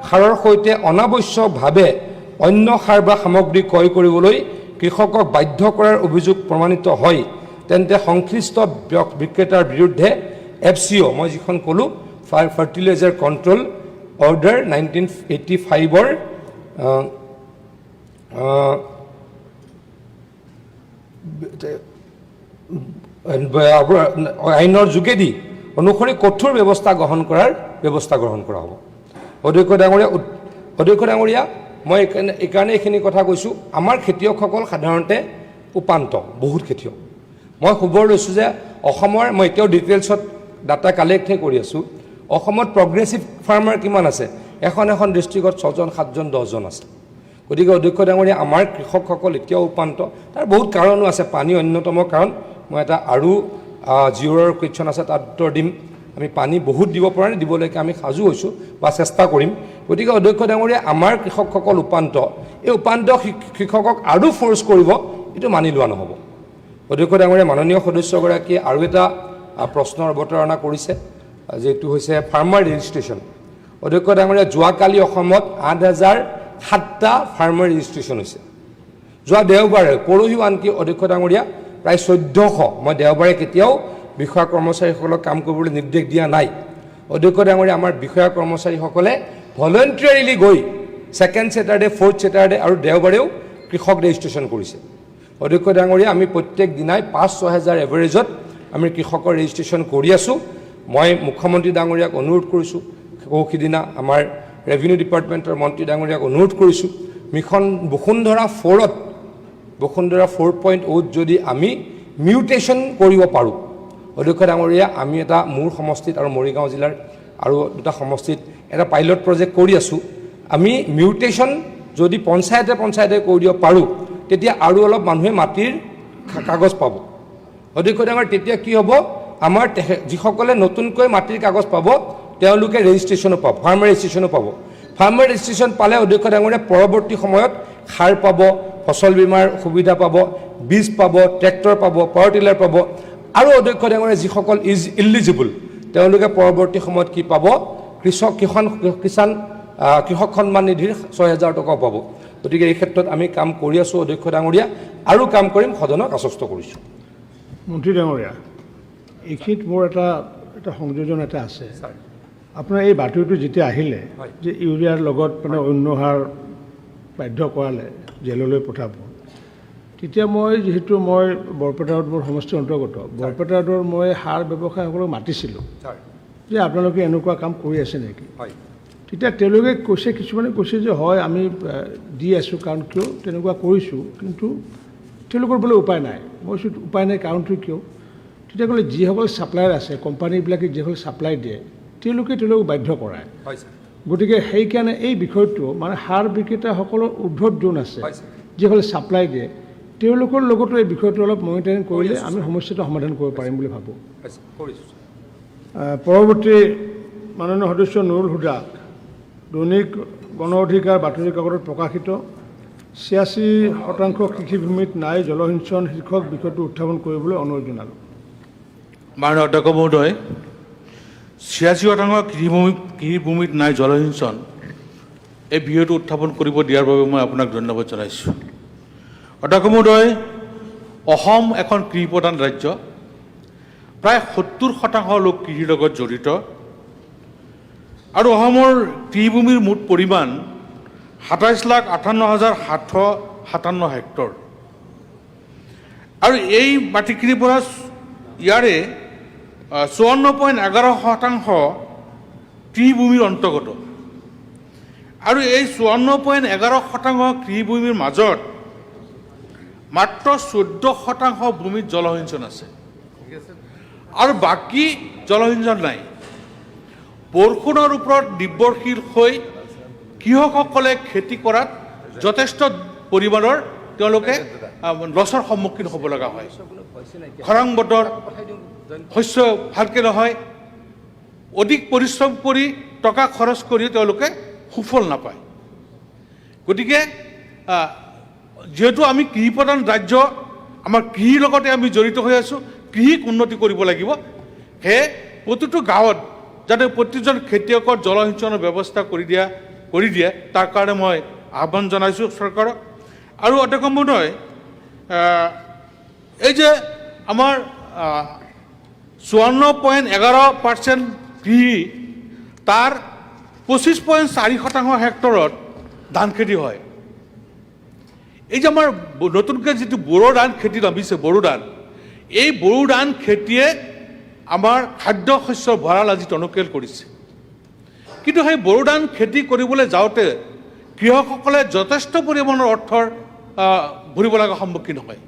সাৰৰ সৈতে অনাৱশ্যকভাৱে অন্য সাৰ বা সামগ্ৰী ক্ৰয় কৰিবলৈ কৃষকক বাধ্য কৰাৰ অভিযোগ প্ৰমাণিত হয়, তেন্তে সংশ্লিষ্ট বিক্ৰেতাৰ বিৰুদ্ধে FCO মই যিখন ক'লোঁ ফাৰ্টিলাইজাৰ কণ্ট্ৰল অৰ্ডাৰ 1985ৰ আইনৰ যোগেদি অনুসৰি কঠোৰ ব্যৱস্থা গ্ৰহণ কৰা হ'ব। অধ্যক্ষ ডাঙৰীয়া, মই এইকাৰণে এইখিনি কথা কৈছোঁ, আমাৰ খেতিয়কসকল সাধাৰণতে উপান্ত, বহুত খেতিয়ক। মই খবৰ লৈছোঁ যে অসমৰ, মই এতিয়াও ডিটেইলছত ডাটা কালেক্টহে কৰি আছোঁ, অসমত প্ৰগ্ৰেছিভ ফাৰ্মাৰ কিমান আছে? এখন ডিষ্ট্ৰিক্টত 6জন 7জন 10জন আছে। গতিকে অধ্যক্ষ ডাঙৰীয়া, আমাৰ কৃষকসকল এতিয়াও উপান্ত। তাৰ বহুত কাৰণো আছে, পানী অন্যতম কাৰণ। মই এটা আৰু জিঅ'ৰ কুৱেশ্যন আছে, তাত উত্তৰ দিম। আমি পানী বহুত দিব পৰা নাই, দিবলৈকে আমি সাজু হৈছোঁ বা চেষ্টা কৰিম। গতিকে অধ্যক্ষ ডাঙৰীয়া, আমাৰ কৃষকসকল উপান্ত, এই উপান্ত কৃষকক আৰু ফ'ৰ্চ কৰিব, এইটো মানি লোৱা নহ'ব। অধ্যক্ষ ডাঙৰীয়া, মাননীয় সদস্যগৰাকীয়ে আৰু এটা প্ৰশ্নৰ অৱতাৰণা কৰিছে, যিটো হৈছে ফাৰ্মাৰ ৰেজিষ্ট্ৰেশ্যন। অধ্যক্ষ ডাঙৰীয়া, যোৱাকালি অসমত 8007টা ফাৰ্মাৰ ৰেজিষ্ট্ৰেশ্যন হৈছে। যোৱা দেওবাৰে, পৰহিও আনকি অধ্যক্ষ ডাঙৰীয়া প্ৰায় 1400। মই দেওবাৰে কেতিয়াও বিষয়া কৰ্মচাৰীসকলক কাম কৰিবলৈ নিৰ্দেশ দিয়া নাই। অধ্যক্ষ ডাঙৰীয়া, আমাৰ বিষয়া কৰ্মচাৰীসকলে ভলণ্টিয়াৰিলি গৈ 2nd ছেটাৰডে, 4th ছেটাৰডে আৰু দেওবাৰেও কৃষক ৰেজিষ্ট্ৰেশ্যন কৰিছে। অধ্যক্ষ ডাঙৰীয়া, আমি প্ৰত্যেক দিনাই 5-6 হাজাৰ এভাৰেজত আমি কৃষকৰ ৰেজিষ্ট্ৰেশ্যন কৰি আছোঁ। মই মুখ্যমন্ত্ৰী ডাঙৰীয়াক অনুৰোধ কৰিছোঁ, সিদিনা আমাৰ ৰেভিনিউ ডিপাৰ্টমেণ্টৰ মন্ত্ৰী ডাঙৰীয়াক অনুৰোধ কৰিছোঁ, মিছন বসুন্ধৰা 4.0 যদি আমি মিউটেশ্যন কৰিব পাৰোঁ। অধ্যক্ষ ডাঙৰীয়া, আমি এটা মোৰ সমষ্টিত আৰু মৰিগাঁও জিলাৰ আৰু 2টা সমষ্টিত এটা পাইলট প্ৰজেক্ট কৰি আছোঁ। আমি মিউটেশ্যন যদি পঞ্চায়তে কৰি দিব পাৰোঁ, তেতিয়া আৰু অলপ মানুহে মাটিৰ কাগজ পাব। অধ্যক্ষ ডাঙৰীয়া, তেতিয়া কি হ'ব, আমাৰ যিসকলে নতুনকৈ মাটিৰ কাগজ পাব তেওঁলোকে ৰেজিষ্ট্ৰেশ্যনো পাব, ফাৰ্মাৰ ৰেজিষ্ট্ৰেশ্যনো পাব। ফাৰ্মাৰ ৰেজিষ্ট্ৰেশ্যন পালে অধ্যক্ষ ডাঙৰীয়া পৰৱৰ্তী সময়ত সাৰ পাব, ফচল বীমাৰ সুবিধা পাব, বীজ পাব, ট্ৰেক্টৰ পাব, পাৱাৰ টিলাৰ পাব। আৰু অধ্যক্ষ ডাঙৰীয়া, যিসকল ইলিজিবল তেওঁলোকে পৰৱৰ্তী সময়ত কি পাব, কৃষক সন্মান নিধিৰ 6000 টকা পাব। গতিকে এই ক্ষেত্ৰত আমি কাম কৰি আছোঁ অধ্যক্ষ ডাঙৰীয়া, আৰু কাম কৰিম, সদনক আশ্বস্ত কৰিছোঁ। মন্ত্ৰী ডাঙৰীয়া, এইখিনিত মোৰ এটা সংযোজন এটা আছে। আপোনাৰ এই বাতৰিটো যেতিয়া আহিলে যে ইউৰিয়াৰ লগত মানে অন্য সাৰ বাধ্য কৰালে জেললৈ পঠাব, তেতিয়া যিহেতু মই বৰপেটা ৰোড মোৰ সমষ্টিৰ অন্তৰ্গত, বৰপেটা ৰোডৰ মই সাৰ ব্যৱসায়ীসকলক মাতিছিলোঁ যে আপোনালোকে এনেকুৱা কাম কৰি আছে নেকি। তেতিয়া তেওঁলোকে কৈছে, কিছুমানে কৈছে যে হয় আমি দি আছোঁ, কাৰণ কিয় তেনেকুৱা কৰিছোঁ, কিন্তু তেওঁলোকৰ বোলে উপায় নাই। মই কৈছোঁ উপায় নাই কাৰণটো কিয়? তেতিয়া ক'লে যিসকল ছাপ্লায়াৰ আছে, কোম্পানীবিলাকে যিসকল ছাপ্লাই দিয়ে তেওঁলোকক বাধ্য কৰায়। গতিকে সেইকাৰণে এই বিষয়টো মানে সাৰ বিক্ৰেতাসকলৰ ঊৰ্ধত যোন আছে, যিসকলে ছাপ্লাই দিয়ে, তেওঁলোকৰ লগতো এই বিষয়টো অলপ মনিটৰিং কৰিলে আমি সমস্যাটো সমাধান কৰিব পাৰিম বুলি ভাবোঁ। পৰৱৰ্তী মাননীয় সদস্য নুৰুল হুদা, দৈনিক গণ অধিকাৰ বাতৰি কাকতত প্ৰকাশিত ৮৬% কৃষিভূমিত নাই জলসিঞ্চন শীৰ্ষক বিষয়টো উত্থাপন কৰিবলৈ অনুৰোধ জনালোঁ। মাননীয় অধ্যক্ষ মহোদয়, ৮৬% কৃষিভূমিত নাই জলসিঞ্চন, এই বিষয়টো উত্থাপন কৰিব দিয়াৰ বাবে মই আপোনাক ধন্যবাদ জনাইছোঁ। অধ্যক্ষ মহোদয়, অসম এখন কৃষিপ্ৰধান ৰাজ্য। প্ৰায় ৭০% লোক কৃষিৰ লগত জড়িত আৰু অসমৰ কৃষিভূমিৰ মুঠ পৰিমাণ ২৭,৫৮,৭57 হেক্টৰ। আৰু এই মাটিখিনিৰ পৰা ইয়াৰে ৫৪.১১% কৃষিভূমিৰ অন্তৰ্গত। আৰু এই ৫৪.১১% কৃষিভূমিৰ মাজত মাত্ৰ ১৪% ভূমিত জলসিঞ্চন আছে আৰু বাকী জলসিঞ্চন নাই। বৰষুণৰ ওপৰত নিৰ্ভৰশীল হৈ কৃষকসকলে খেতি কৰাত যথেষ্ট পৰিমাণৰ তেওঁলোকে লছৰ সন্মুখীন হ'ব লগা হয়। খৰাং বতৰ, শস্য ভালকৈ নহয়, অধিক পৰিশ্ৰম কৰি টকা খৰচ কৰি তেওঁলোকে সুফল নাপায়। গতিকে যিহেতু আমি কৃষিপ্ৰধান ৰাজ্য, আমাৰ কৃষিৰ লগতে আমি জড়িত হৈ আছোঁ, কৃষিক উন্নতি কৰিব লাগিব। সেয়ে প্ৰতিটো গাঁৱত যাতে প্ৰতিজন খেতিয়কৰ জলসিঞ্চনৰ ব্যৱস্থা কৰি দিয়ে, তাৰ কাৰণে মই আহ্বান জনাইছোঁ চৰকাৰক। আৰু অধ্যক্ষ মহোদয়, এই যে আমাৰ ৫৪.১১% কৃষি, তাৰ ২৫.৪% হেক্টৰত ধান খেতি হয়। এই যে আমাৰ নতুনকৈ যিটো বড়ো ধান খেতি নামিছে, বড়ো ধান, এই বড়ো ধান খেতিয়ে আমাৰ খাদ্য শস্যৰ ভঁৰাল আজি টনকিয়াল কৰিছে। কিন্তু সেই বড়ো ধান খেতি কৰিবলৈ যাওঁতে কৃষকসকলে যথেষ্ট পৰিমাণৰ অৰ্থৰ ভৰিব লগা সন্মুখীন হয়।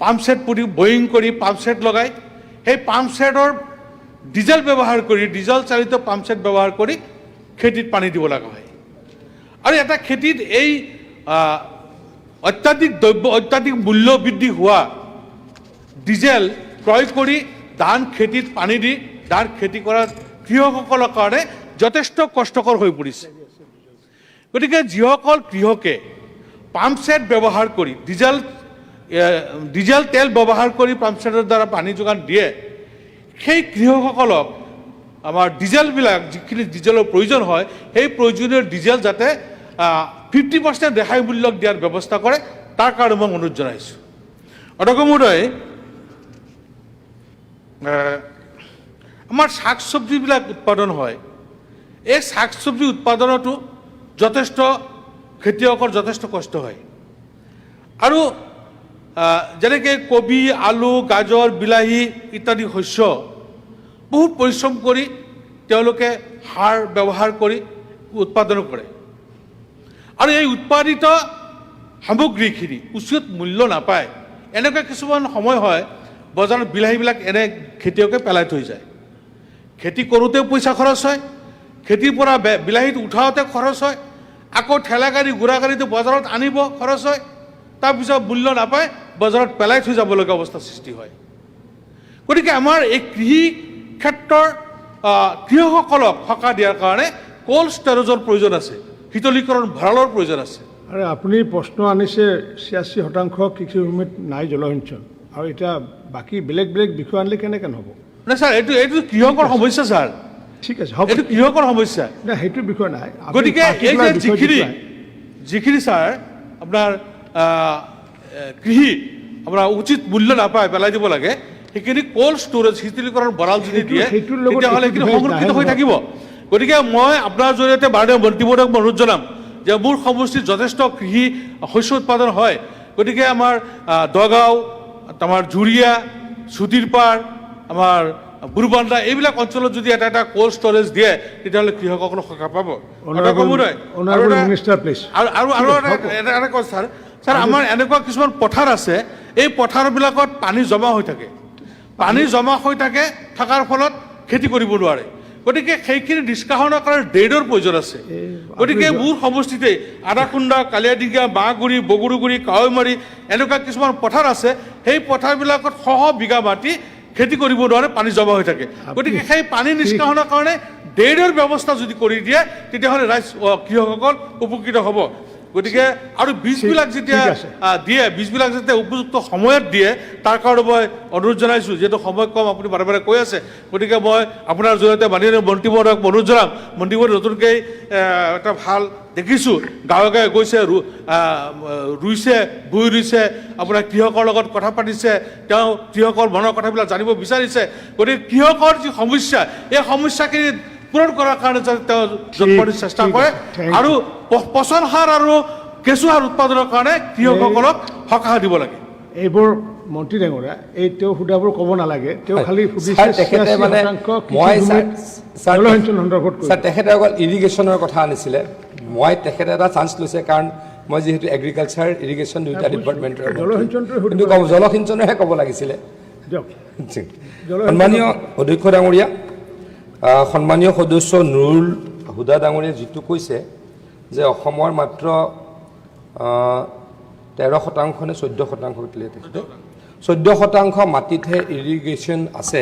পাম্পছেট বয়িং কৰি পাম্পছেট লগাই, সেই পাম্পছেটৰ ডিজেল ব্যৱহাৰ কৰি, ডিজেল চালিত পাম্পছেট ব্যৱহাৰ কৰি খেতিত পানী দিব লগা হয়। আৰু এটা খেতিত এই অত্যাধিক মূল্য বৃদ্ধি হোৱা ডিজেল ক্ৰয় কৰি ধান খেতিত পানী দি ধান খেতি কৰা কৃষকসকলৰ কাৰণে যথেষ্ট কষ্টকৰ হৈ পৰিছে। গতিকে যিসকল কৃষকে পাম্পছেট ব্যৱহাৰ কৰি, ডিজেল তেল ব্যৱহাৰ কৰি পাম্পছেটৰ দ্বাৰা পানী যোগান দিয়ে, সেই কৃষকসকলক আমাৰ ডিজেলবিলাক, যিখিনি ডিজেলৰ প্ৰয়োজন হয়, সেই প্ৰয়োজনীয় ডিজেল যাতে 50% ৰেহাই মূল্যত দিয়াৰ ব্যৱস্থা কৰে, তাৰ কাৰণে মই অনুৰোধ জনাইছোঁ। অধ্যক্ষ মহোদয়, আমাৰ শাক চব্জিবিলাক উৎপাদন হয়, এই শাক চব্জি উৎপাদনতো যথেষ্ট খেতিয়কৰ যথেষ্ট কষ্ট হয়। আৰু যেনেকৈ কবি, আলু, গাজৰ, বিলাহী ইত্যাদি শস্য বহুত পৰিশ্ৰম কৰি তেওঁলোকে সাৰ ব্যৱহাৰ কৰি উৎপাদন কৰে। আৰু এই উৎপাদিত সামগ্ৰীখিনি উচিত মূল্য নাপায়। এনেকুৱা কিছুমান সময় হয় বজাৰত বিলাহীবিলাক এনে খেতিয়কে পেলাই থৈ যায়। খেতি কৰোঁতেও পইচা খৰচ হয়, খেতিৰ পৰা বিলাহীটো উঠাওঁতে খৰচ হয়, আকৌ ঠেলা গাড়ী গুড়া গাড়ীটো বজাৰত আনিব খৰচ হয়, তাৰপিছত মূল্য নাপায় বজাৰত পেলাই থৈ যাবলগীয়া অৱস্থাৰ সৃষ্টি হয়। গতিকে আমাৰ এই কৃষি ক্ষেত্ৰৰ কৃষকসকলক সকাহ দিয়াৰ কাৰণে কোল্ড ষ্টোৰেজৰ প্ৰয়োজন আছে, শীতলীকৰণ ভঁৰালৰ প্ৰয়োজন আছে। আৰু আপুনি প্ৰশ্ন আনিছে ৮৬% কৃষিভূমিত নাই জলসিঞ্চন, আৰু এতিয়া বাকী বেলেগ বিষয় আনিলে কেনেকৈ হ'ব? নাই ছাৰ, এইটো কৃষকৰ সমস্যা ছাৰ। ঠিক আছে, এইটো কৃষকৰ সমস্যা। নাই, সেইটো বিষয় নাই। গতিকে এই যে যিখিনি ছাৰ আপোনাৰ কৃষি আপোনাৰ উচিত মূল্য নাপায় পেলাই দিব লাগে, সেইখিনি কোল্ড ষ্ট'ৰেজ শীতলীকৰণ ভঁৰাল যদি দিয়ে তেতিয়াহ'লে সেইখিনি সংৰক্ষিত হৈ থাকিব। গতিকে মই আপোনাৰ জৰিয়তে মাননীয় মন্ত্ৰীমণ্ডলক অনুৰোধ জনাম যে মোৰ সমষ্টিত যথেষ্ট কৃষি শস্য উৎপাদন হয়, গতিকে আমাৰ দগাঁও, আমাৰ জুৰিয়া, সুধীৰপাৰ, আমাৰ বুৰবান্দা এইবিলাক অঞ্চলত যদি এটা এটা কোল্ড ষ্ট'ৰেজ দিয়ে তেতিয়াহ'লে কৃষকসকলে সকাহ পাব। এটা কথা ছাৰ, আমাৰ এনেকুৱা কিছুমান পথাৰ আছে, এই পথাৰবিলাকত পানী জমা হৈ থাকে, থকাৰ ফলত খেতি কৰিব নোৱাৰে। গতিকে সেইখিনি নিষ্কাশনৰ কাৰণে ড্ৰেইনৰ প্ৰয়োজন আছে। গতিকে মোৰ সমষ্টিতে আদাকুণ্ডা, কালিয়াডিঙ্গা, বাঁহগুৰি, বগৰুগুৰি, কাৱৈমাৰী এনেকুৱা কিছুমান পথাৰ আছে, সেই পথাৰবিলাকত শ বিঘা মাটি খেতি কৰিব নোৱাৰে, পানী জমা হৈ থাকে। গতিকে সেই পানী নিষ্কাশনৰ কাৰণে ড্ৰেইনৰ ব্যৱস্থা যদি কৰি দিয়ে তেতিয়াহ'লে কৃষকসকল উপকৃত হ'ব। গতিকে আৰু বীজবিলাক যেতিয়া দিয়ে, বীজবিলাক যেতিয়া উপযুক্ত সময়ত দিয়ে, তাৰ কাৰণে মই অনুৰোধ জনাইছোঁ, যিহেতু সময় কম আপুনি বাৰে বাৰে কৈ আছে। গতিকে মই আপোনাৰ জৰিয়তে মাননীয় মন্ত্ৰীমণ্ডলক অনুৰোধ জনাম, মন্ত্ৰীমণ্ডল নতুনকৈ এটা ভাল দেখিছোঁ, গাঁৱে গাঁৱে গৈছে, ৰুইছে, ভুই ৰুইছে, আপোনাৰ কৃষকৰ লগত কথা পাতিছে, তেওঁ কৃষকৰ মনৰ কথাবিলাক জানিব বিচাৰিছে। গতিকে কৃষকৰ যি সমস্যা, এই সমস্যাখিনি পূৰণ কৰাৰ কাৰণে যাতে তেওঁ যৎপৰোনাস্তি চেষ্টা কৰে আৰু পচন সাৰ আৰু কেঁচু সাৰ উৎপাদনৰ কাৰণে কৃষকসকলক সকাহ দিব লাগে। এইবোৰ মন্ত্ৰী ডাঙৰীয়া, এই তেওঁ সুধাবোৰ ক'ব নালাগে, তেওঁ খালি তেখেতে মানে তেখেতে অকল ইৰিগেশ্যনৰ কথা আনিছিলে। মই তেখেতে এটা চান্স লৈছে, কাৰণ মই যিহেতু এগ্ৰিকালচাৰ ইৰিগেশ্যন দুয়োটা ডিপাৰ্টমেণ্টৰ, কিন্তু জলসিঞ্চনৰহে ক'ব লাগিছিলে। সন্মানীয় অধ্যক্ষ ডাঙৰীয়া, সন্মানীয় সদস্য নুৰুল হুদা ডাঙৰীয়াই যিটো কৈছে যে অসমৰ মাত্ৰ 13% নে 14% 14% মাটিতহে ইৰিগেশ্যন আছে,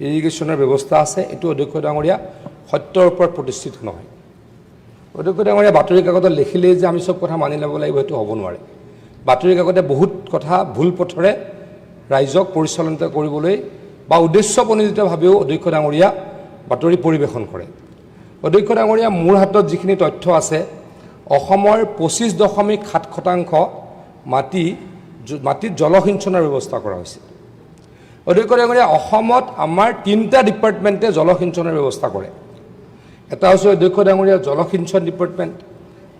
ইৰিগেশ্যনৰ ব্যৱস্থা আছে। এইটো অধ্যক্ষ ডাঙৰীয়া সত্যৰ ওপৰত প্ৰতিষ্ঠিত নহয়। অধ্যক্ষ ডাঙৰীয়া বাতৰি কাকতত লিখিলেই যে আমি চব কথা মানি ল'ব লাগিব, সেইটো হ'ব নোৱাৰে। বাতৰি কাকতে বহুত কথা ভুল পথৰে ৰাইজক পৰিচালনা কৰিবলৈ বা উদ্দেশ্যপ্ৰণোদিতভাৱেও অধ্যক্ষ ডাঙৰীয়া বাতৰি পৰিৱেশন কৰে। অধ্যক্ষ ডাঙৰীয়া, মোৰ হাতত যিখিনি তথ্য আছে, অসমৰ 25.7% মাটিত জলসিঞ্চনৰ ব্যৱস্থা কৰা হৈছে। অধ্যক্ষ ডাঙৰীয়া, অসমত আমাৰ 3টা ডিপাৰ্টমেণ্টে জলসিঞ্চনৰ ব্যৱস্থা কৰে। এটা হৈছে অধ্যক্ষ ডাঙৰীয়া জলসিঞ্চন ডিপাৰ্টমেণ্ট,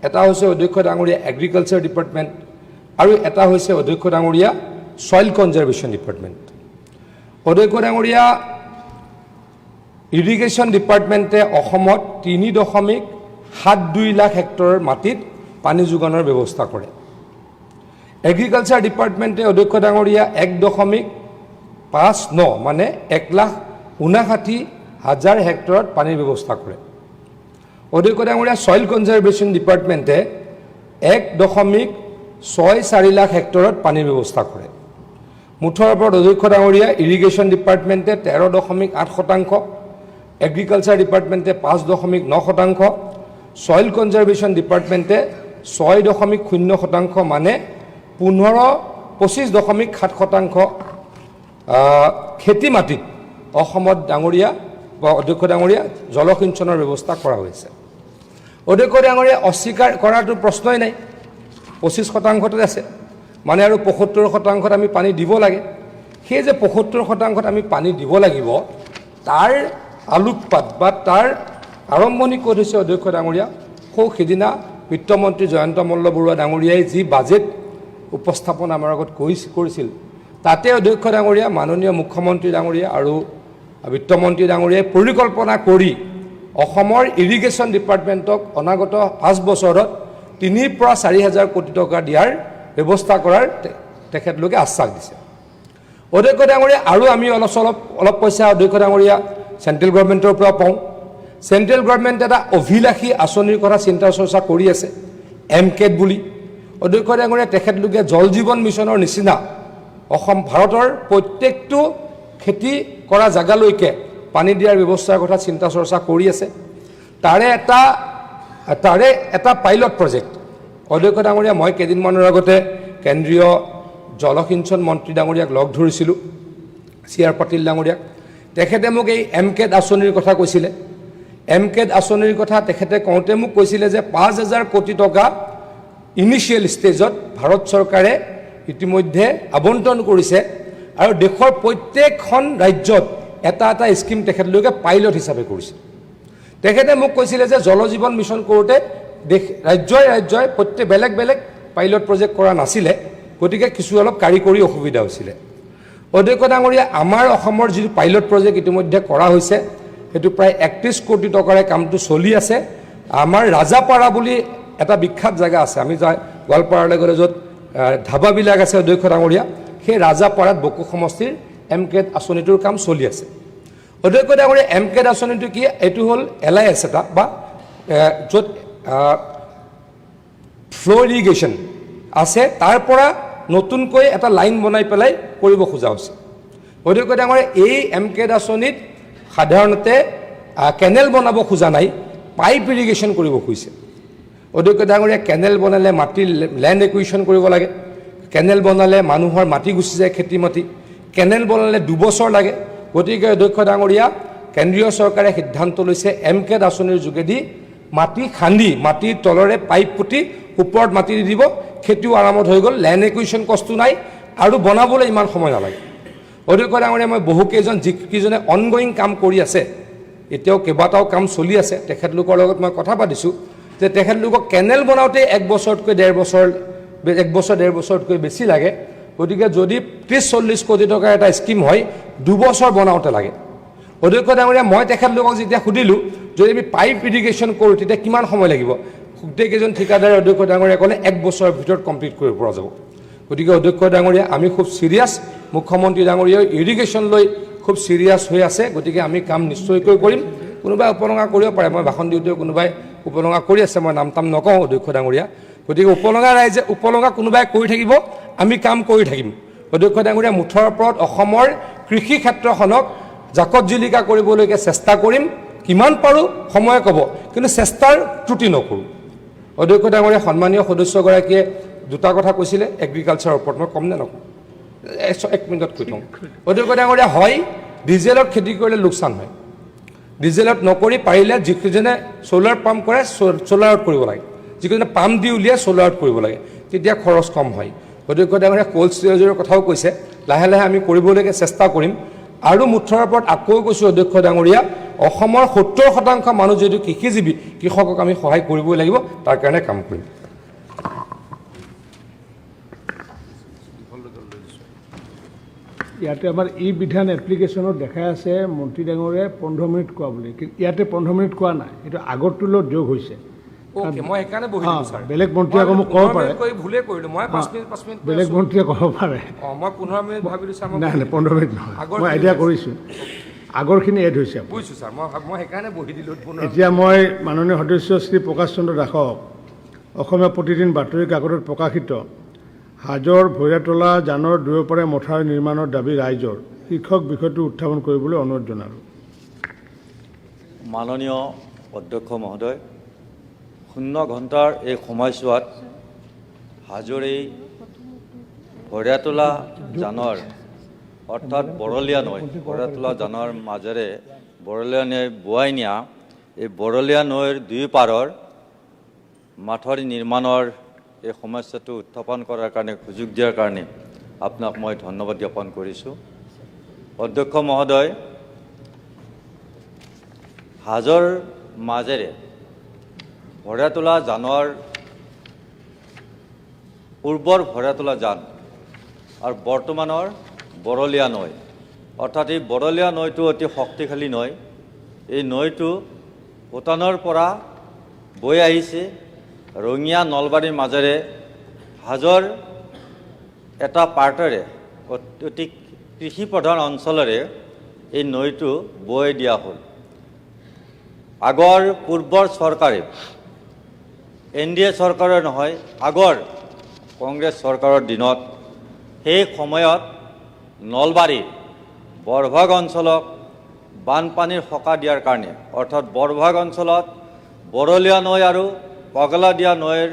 এটা হৈছে অধ্যক্ষ ডাঙৰীয়া এগ্ৰিকালচাৰ ডিপাৰ্টমেণ্ট, আৰু এটা হৈছে অধ্যক্ষ ডাঙৰীয়া ছইল কনজাৰ্ভেশ্যন ডিপাৰ্টমেণ্ট। অধ্যক্ষ ডাঙৰীয়া, ইৰিগেশ্যন ডিপাৰ্টমেণ্টে অসমত 3.72 লাখ হেক্টৰ মাটিত পানী যোগানৰ ব্যৱস্থা কৰে। এগ্ৰিকালচাৰ ডিপাৰ্টমেণ্টে অধ্যক্ষ ডাঙৰীয়া 1.59 মানে 1,59,000 হেক্টৰত পানীৰ ব্যৱস্থা কৰে। অধ্যক্ষ ডাঙৰীয়া, ছইল কনজাৰ্ভেশ্যন ডিপাৰ্টমেণ্টে 1.64 লাখ হেক্টৰত পানীৰ ব্যৱস্থা কৰে। মুঠৰ ওপৰত অধ্যক্ষ ডাঙৰীয়া, ইৰিগেশ্যন ডিপাৰ্টমেণ্টে 13.8%, এগ্ৰিকালচাৰ ডিপাৰ্টমেণ্টে 5.9%, ছইল কনজাৰ্ভেশ্যন ডিপাৰ্টমেণ্টে 6.0% মানে 25.7% খেতি মাটিত অসমত ডাঙৰীয়া বা অধ্যক্ষ ডাঙৰীয়া জলসিঞ্চনৰ ব্যৱস্থা কৰা হৈছে। অধ্যক্ষ ডাঙৰীয়া, অস্বীকাৰ কৰাটো প্ৰশ্নই নাই, 25%তে আছে, মানে আৰু 75%ত আমি পানী দিব লাগে। সেই যে 75%ত আমি পানী দিব লাগিব, তাৰ আলোকপাত বা তাৰ আৰম্ভণি ক'ত হৈছে অধ্যক্ষ ডাঙৰীয়া? সিদিনা বিত্তমন্ত্ৰী জয়ন্ত মল্ল বৰুৱা ডাঙৰীয়াই যি বাজেট উপস্থাপন আমাৰ আগত কৰিছিল, তাতে অধ্যক্ষ ডাঙৰীয়া, মাননীয় মুখ্যমন্ত্ৰী ডাঙৰীয়া আৰু বিত্তমন্ত্ৰী ডাঙৰীয়াই পৰিকল্পনা কৰি অসমৰ ইৰিগেশ্যন ডিপাৰ্টমেণ্টক অনাগত 5 বছৰত 3,000 পৰা 4,000 কোটি টকা দিয়াৰ ব্যৱস্থা কৰাৰ তেখেতলোকে আশ্বাস দিছে। অধ্যক্ষ ডাঙৰীয়া, আৰু আমি অলপ পইচা অধ্যক্ষ ডাঙৰীয়া চেণ্ট্ৰেল গভৰ্ণমেণ্টৰ পৰা পাওঁ। চেণ্ট্ৰেল গভৰ্ণমেণ্টে এটা অভিলাষী আঁচনিৰ কথা চিন্তা চৰ্চা কৰি আছে, MCAT বুলি। অধ্যক্ষ ডাঙৰীয়া, তেখেতলোকে জল জীৱন মিছনৰ নিচিনা অসম ভাৰতৰ প্ৰত্যেকটো খেতি কৰা জেগালৈকে পানী দিয়াৰ ব্যৱস্থাৰ কথা চিন্তা চৰ্চা কৰি আছে। তাৰে এটা পাইলট প্ৰজেক্ট অধ্যক্ষ ডাঙৰীয়া, মই কেইদিনমানৰ আগতে কেন্দ্ৰীয় জলসিঞ্চন মন্ত্ৰী ডাঙৰীয়াক লগ ধৰিছিলোঁ, CR পাটিল ডাঙৰীয়াক। তেখেতে মোক এই MCAT আঁচনিৰ কথা কৈছিলে। MCAT আঁচনিৰ কথা তেখেতে কওঁতে মোক কৈছিলে যে 5,000 কোটি টকা ইনিচিয়েল ষ্টেজত ভাৰত চৰকাৰে ইতিমধ্যে আবণ্টন কৰিছে আৰু দেশৰ প্ৰত্যেকখন ৰাজ্যত এটা এটা স্কিম তেখেতলোকে পাইলট হিচাপে কৰিছে। তেখেতে মোক কৈছিলে যে জল জীৱন মিছন কৰোঁতে ৰাজ্যই প্ৰত্যেক বেলেগ বেলেগ পাইলট প্ৰজেক্ট কৰা নাছিলে, গতিকে কিছু অলপ কাৰিকৰী অসুবিধা হৈছিলে। অধ্যক্ষ ডাঙৰীয়া, আমাৰ অসমৰ যিটো পাইলট প্ৰজেক্ট ইতিমধ্যে কৰা হৈছে সেইটো প্ৰায় 31 কোটি টকাৰে কামটো চলি আছে। আমাৰ ৰাজাপাৰা বুলি এটা বিখ্যাত জেগা আছে, আমি গোৱালপাৰালৈ গ'লে য'ত ধাবাবিলাক আছে অধ্যক্ষ ডাঙৰীয়া, সেই ৰাজাপাৰাত বকো সমষ্টিৰ MCAT আঁচনিটোৰ কাম চলি আছে। অধ্যক্ষ ডাঙৰীয়া, MCAT আঁচনিটো কি? এইটো হ'ল LIS এটা বা য'ত ফ্ল' ইৰিগেশ্যন আছে, তাৰ পৰা নতুনকৈ এটা লাইন বনাই পেলাই কৰিব খোজা হৈছে। অধ্যক্ষ ডাঙৰীয়া, এই MCAT আঁচনিত সাধাৰণতে কেনেল বনাব খোজা নাই, পাইপ ইৰিগেশ্যন কৰিব খুজিছে। অধ্যক্ষ ডাঙৰীয়া, কেনেল বনালে মাটিৰ লেণ্ড একুইশ্যন কৰিব লাগে, কেনেল বনালে মানুহৰ মাটি গুচি যায়, খেতি মাটি। কেনেল বনালে 2 বছৰ লাগে। গতিকে অধ্যক্ষ ডাঙৰীয়া, কেন্দ্ৰীয় চৰকাৰে সিদ্ধান্ত লৈছে MCAT আঁচনিৰ যোগেদি মাটি খান্দি মাটিৰ তলৰে পাইপ পুতি ওপৰত মাটি দি দিব, খেতিও আৰামত হৈ গ'ল, লেণ্ড একুইশ্যন কষ্টও নাই আৰু বনাবলৈ ইমান সময় নালাগে। অধ্যক্ষ ডাঙৰীয়া, মই বহুকেইজন যিকেইজনে অনগয়িং কাম কৰি আছে, এতিয়াও কেইবাটাও কাম চলি আছে, তেখেতলোকৰ লগত মই কথা পাতিছোঁ যে তেখেতলোকক কেনেল বনাওঁতে 1 বছৰতকৈ 1.5 বছৰতকৈ বেছি লাগে। গতিকে যদি 30-40 কোটি টকাৰ এটা স্কিম হয়, 2 বছৰ বনাওঁতে লাগে। অধ্যক্ষ ডাঙৰীয়া, মই তেখেতলোকক যেতিয়া সুধিলোঁ যদি আমি পাইপ ইৰিগেশ্যন কৰোঁ তেতিয়া কিমান সময় লাগিব, গোটেইকেইজন ঠিকাদাৰে অধ্যক্ষ ডাঙৰীয়া ক'লে 1 বছৰৰ ভিতৰত কমপ্লিট কৰিব পৰা যাব। গতিকে অধ্যক্ষ ডাঙৰীয়া, আমি খুব চিৰিয়াছ, মুখ্যমন্ত্ৰী ডাঙৰীয়াই ইৰিগেশ্যন লৈ খুব চিৰিয়াছ হৈ আছে। গতিকে আমি কাম নিশ্চয়কৈ কৰিম। কোনোবাই উপলঙা কৰিব পাৰে, মই ভাষণ দিওঁতেও কোনোবাই উপলঙা কৰি আছে, মই নাম টাম নকওঁ অধ্যক্ষ ডাঙৰীয়া। গতিকে উপলঙা কোনোবাই কৰি থাকিব, আমি কাম কৰি থাকিম। অধ্যক্ষ ডাঙৰীয়া, মুঠৰ ওপৰত অসমৰ কৃষি ক্ষেত্ৰখনক জাকত জিলিকা কৰিবলৈকে চেষ্টা কৰিম, কিমান পাৰোঁ সময়ে ক'ব, কিন্তু চেষ্টাৰ ত্ৰুটি নকৰোঁ। অধ্যক্ষ ডাঙৰীয়া, সন্মানীয় সদস্যগৰাকীয়ে 2টা কথা কৈছিলে এগ্ৰিকালচাৰৰ ওপৰত, মই ক'ম নে নকওঁ? 1 মিনিটত কৈ থওঁ। অধ্যক্ষ ডাঙৰীয়া, হয় ডিজেলত খেতি কৰিলে লোকচান হয়, ডিজেলত নকৰি পাৰিলে যিকেইজনে ছ'লাৰ পাম্প কৰে ছ'লাৰত কৰিব লাগে, যিকেইজনে পাম্প দি উলিয়াই ছ'লাৰত কৰিব লাগে, তেতিয়া খৰচ কম হয়। অধ্যক্ষ ডাঙৰীয়া, ক'ল্ড ষ্টোৰেজৰ কথাও কৈছে, লাহে লাহে আমি কৰিবলৈকে চেষ্টা কৰিম। আৰু মুঠৰ ওপৰত আকৌ কৈছোঁ অধ্যক্ষ ডাঙৰীয়া, অসমৰ 70% মানুহ যিহেতু কৃষিজীৱী, কৃষকক আমি সহায় কৰিবই লাগিব, তাৰ কাৰণে কাম কৰিম। ইয়াতে আমাৰ বিধান এপ্লিকেশ্যনত দেখাই আছে মন্ত্ৰী ডাঙৰীয়াই 15 মিনিট কোৱা বুলি, কিন্তু ইয়াতে 15 মিনিট কোৱা নাই, এইটো আগৰটোৰ লগত যোগ হৈছে। মই সেইকাৰণে বহিলোঁ ছাৰ। বেলেগ মন্ত্ৰীয়ে আকৌ মোক ক'ব পাৰে, ভুলে কৰিলোঁ, মই 5 মিনিট বেলেগ মন্ত্ৰীয়ে ক'ব পাৰে। মই 15 মিনিট ভাবিলোঁ ছাৰ। নাই 15 মিনিট নহয়, মই আইডিয়া কৰিছোঁ, আগৰখিনি এড হৈছে। বুজিছোঁ ছাৰ, মই সেইকাৰণে বহি দিলোঁ। এতিয়া মই মাননীয় সদস্য শ্ৰী প্ৰকাশ চন্দ্ৰ দাসক অসমীয়া প্ৰতিদিন বাতৰি কাকতত প্ৰকাশিত হাজোৰ ভৈৰাতলা জানৰ দুয়োপাৰে মথাউৰি নিৰ্মাণৰ দাবী ৰাইজৰ শীৰ্ষক বিষয়টো উত্থাপন কৰিবলৈ অনুৰোধ জনালোঁ। মাননীয় অধ্যক্ষ মহোদয়, 0 ঘণ্টাৰ এই সময়ছোৱাত হাজোৰ এই ভৈৰাতলা জানৰ অৰ্থাৎ বৰলীয়া নৈ, ভৈৰাতলা জানৰ মাজেৰে বৰলীয়া নৈ বোৱাই নিয়া এই বৰলীয়া নৈৰ 2 পাৰৰ মাথাউৰি নিৰ্মাণৰ এই সমস্যাটো উত্থাপন কৰাৰ কাৰণে সুযোগ দিয়াৰ কাৰণে আপোনাক মই ধন্যবাদ জ্ঞাপন কৰিছোঁ। অধ্যক্ষ মহোদয়, হাজোৰ মাজেৰে ভৈৰাতলা জানৰ পূৰ্বৰ ভৈৰাতলা জান আৰু বৰ্তমানৰ বৰলীয়া নৈ, অৰ্থাৎ এই বৰলীয়া নৈটো অতি শক্তিশালী নৈ। এই নৈটো ভূটানৰ পৰা বৈ আহিছে, ৰঙিয়া নলবাৰীৰ মাজেৰে হাজোৰ এটা পাৰ্টেৰে অতি কৃষি প্ৰধান অঞ্চলেৰে এই নৈটো বৈ দিয়া হ'ল। আগৰ পূৰ্বৰ চৰকাৰে, NDA চৰকাৰৰ নহয়, আগৰ কংগ্ৰেছ চৰকাৰৰ দিনত সেই সময়ত নলবাৰীৰ বৰভাগ অঞ্চলক বানপানীৰ সকাহ দিয়াৰ কাৰণে, অৰ্থাৎ বৰভাগ অঞ্চলত বৰলীয়া নৈ আৰু পগলাদিয়া নৈৰ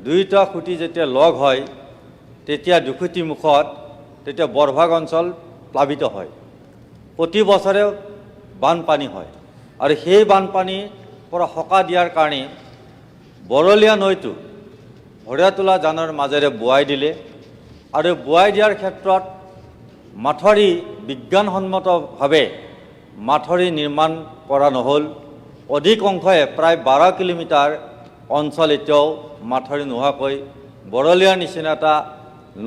2টা খুঁটি যেতিয়া লগ হয় তেতিয়া দুখুটি মুখত তেতিয়া বৰভাগ অঞ্চল প্লাবিত হয়, প্ৰতি বছৰে বানপানী হয়। আৰু সেই বানপানীৰ পৰা সকাহ দিয়াৰ কাৰণে বৰলীয়া নৈটো ভৈৰাতলা জানৰ মাজেৰে বোৱাই দিলে। আৰু বোৱাই দিয়াৰ ক্ষেত্ৰত মাথৰি বিজ্ঞানসন্মতভাৱে মাথৰি নিৰ্মাণ কৰা নহ'ল। অধিক অংশই প্ৰায় 12 কিলোমিটাৰ অঞ্চল এতিয়াও মাথৰি নোহোৱাকৈ বৰলীয়াৰ নিচিনা এটা